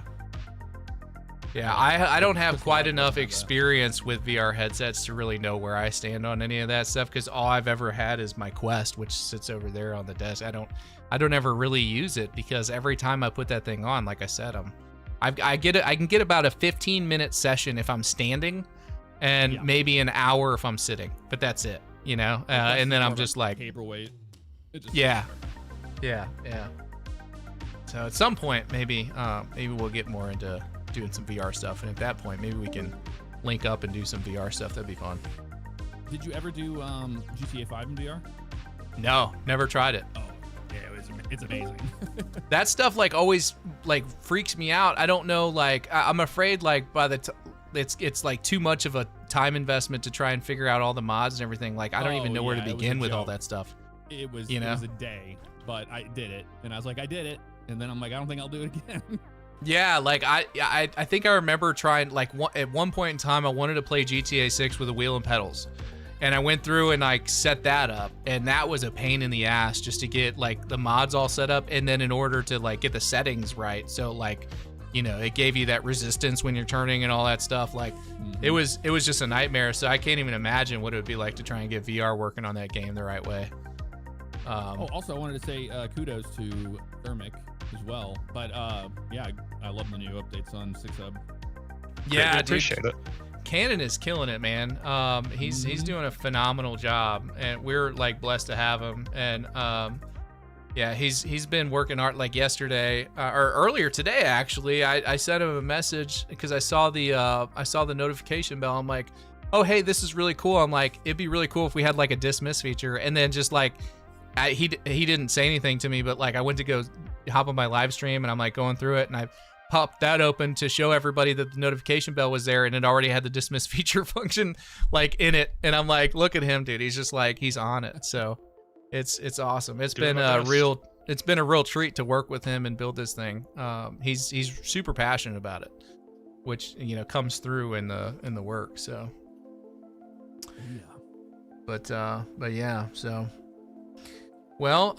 Yeah, I don't have quite enough experience with VR headsets to really know where I stand on any of that stuff, because all I've ever had is my Quest, which sits over there on the desk. I don't ever really use it because every time I put that thing on, like I said, I can get about a 15-minute session if I'm standing, and maybe an hour if I'm sitting, but that's it, you know. And then I'm just like paperweight. Yeah. So at some point, maybe we'll get more into doing some VR stuff, and at that point maybe we can link up and do some VR stuff. That'd be fun. Did you ever do GTA 5 in VR? No, never tried it. Oh yeah, it's amazing. That stuff like always like freaks me out. I don't know, like I'm afraid like by the it's like too much of a time investment to try and figure out all the mods and everything. Like I don't even know where to begin with all that stuff. It was it was a day, but I did it, and I was like, I did it, and then I'm like, I don't think I'll do it again. Yeah, like I think I remember trying, like at one point in time I wanted to play GTA 6 with a wheel and pedals, and I went through and like set that up, and that was a pain in the ass just to get like the mods all set up, and then in order to like get the settings right, so like, you know, it gave you that resistance when you're turning and all that stuff. Like it was just a nightmare. So I can't even imagine what it would be like to try and get VR working on that game the right way. Also I wanted to say kudos to Thermic as well, but yeah, I love the new updates on 6 Hub. Yeah, I appreciate it. Cannon is killing it, man. He's doing a phenomenal job, and we're like blessed to have him. And yeah, he's been working hard. Like yesterday or earlier today, actually, I sent him a message because I saw the notification bell. I'm like, oh hey, this is really cool. I'm like, it'd be really cool if we had like a dismiss feature. And then just like he didn't say anything to me, but like I went to go hop on my live stream and I'm like going through it, and I popped that open to show everybody that the notification bell was there, and it already had the dismiss feature function like in it. And I'm like, look at him, dude. He's just like, he's on it. So it's awesome. It's been a real treat to work with him and build this thing. He's super passionate about it, which, you know, comes through in the work. So yeah. But yeah, so well,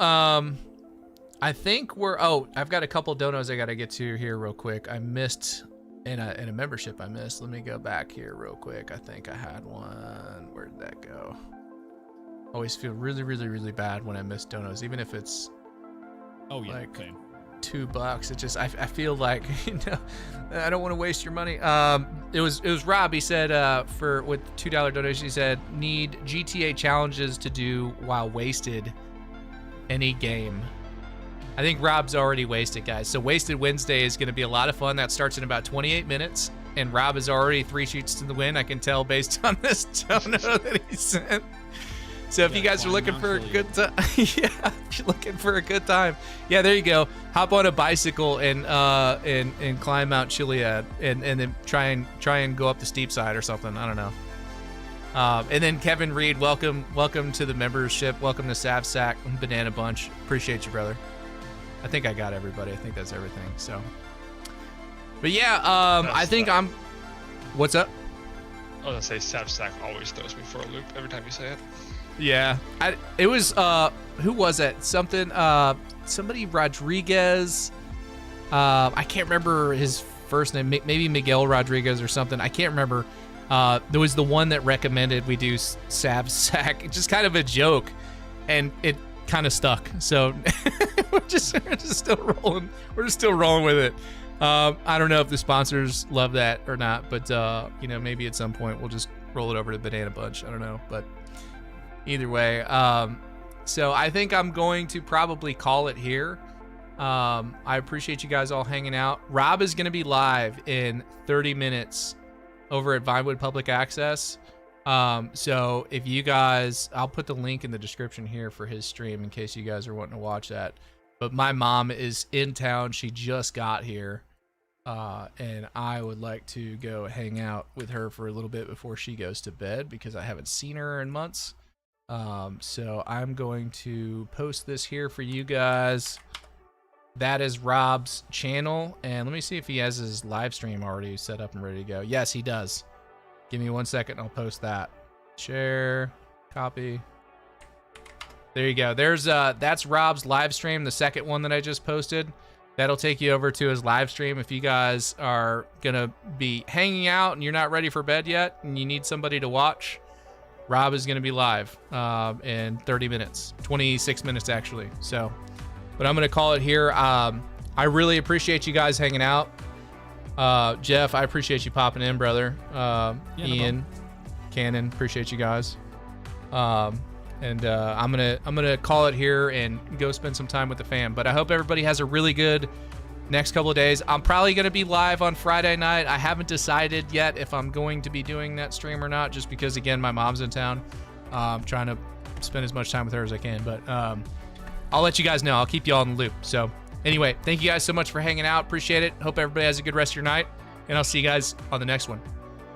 I think I've got a couple donos I got to get to here real quick. I missed in a membership I missed. Let me go back here real quick. I think I had one. Where did that go? Always feel really, really, really bad when I miss donos, even if it's like same. $2. It just I feel like, you know, I don't want to waste your money. It was Rob. He said with $2 donation, he said need GTA challenges to do while wasted any game. I think Rob's already wasted, guys. So Wasted Wednesday is going to be a lot of fun. That starts in about 28 minutes, and Rob is already 3 shoots to the win. I can tell based on this dono that he sent. So if you guys are looking for a good time, yeah, if you're looking for a good time, yeah, there you go. Hop on a bicycle and climb Mount Chiliad and then try and go up the steep side or something. I don't know. And then Kevin Reed, welcome to the membership. Welcome to Savsack and Banana Bunch. Appreciate you, brother. I think I got everybody. I think that's everything. So, but yeah, I think I'm. What's up? I was gonna say Savsack always throws me for a loop every time you say it. Yeah, it was who was it? Somebody Rodriguez. I can't remember his first name. Maybe Miguel Rodriguez or something. I can't remember. There was the one that recommended we do Savsack. It's just kind of a joke, and it kind of stuck. So we're just still rolling. We're just still rolling with it. I don't know if the sponsors love that or not, but you know, maybe at some point we'll just roll it over to Banana Bunch. I don't know, but either way, so I think I'm going to probably call it here. I appreciate you guys all hanging out. Rob is going to be live in 30 minutes over at Vinewood Public Access. So if you guys, I'll put the link in the description here for his stream in case you guys are wanting to watch that. But my mom is in town. She just got here. And I would like to go hang out with her for a little bit before she goes to bed because I haven't seen her in months. So I'm going to post this here for you guys. That is Rob's channel. And let me see if he has his live stream already set up and ready to go. Yes, he does. Give me 1 second. I'll post that. Share, copy. There you go. That's Rob's live stream, the second one that I just posted. That'll take you over to his live stream if you guys are gonna be hanging out and you're not ready for bed yet and you need somebody to watch. Rob is gonna be live in 30 minutes, 26 minutes actually. So, but I'm gonna call it here. I really appreciate you guys hanging out. Jeff, I appreciate you popping in, brother. Ian, Cannon, appreciate you guys. And I'm gonna call it here and go spend some time with the fam. But I hope everybody has a really good next couple of days. I'm probably gonna be live on Friday night. I haven't decided yet if I'm going to be doing that stream or not, just because again my mom's in town. I'm trying to spend as much time with her as I can. But I'll let you guys know. I'll keep you all in the loop. So anyway, thank you guys so much for hanging out. Appreciate it. Hope everybody has a good rest of your night, and I'll see you guys on the next one.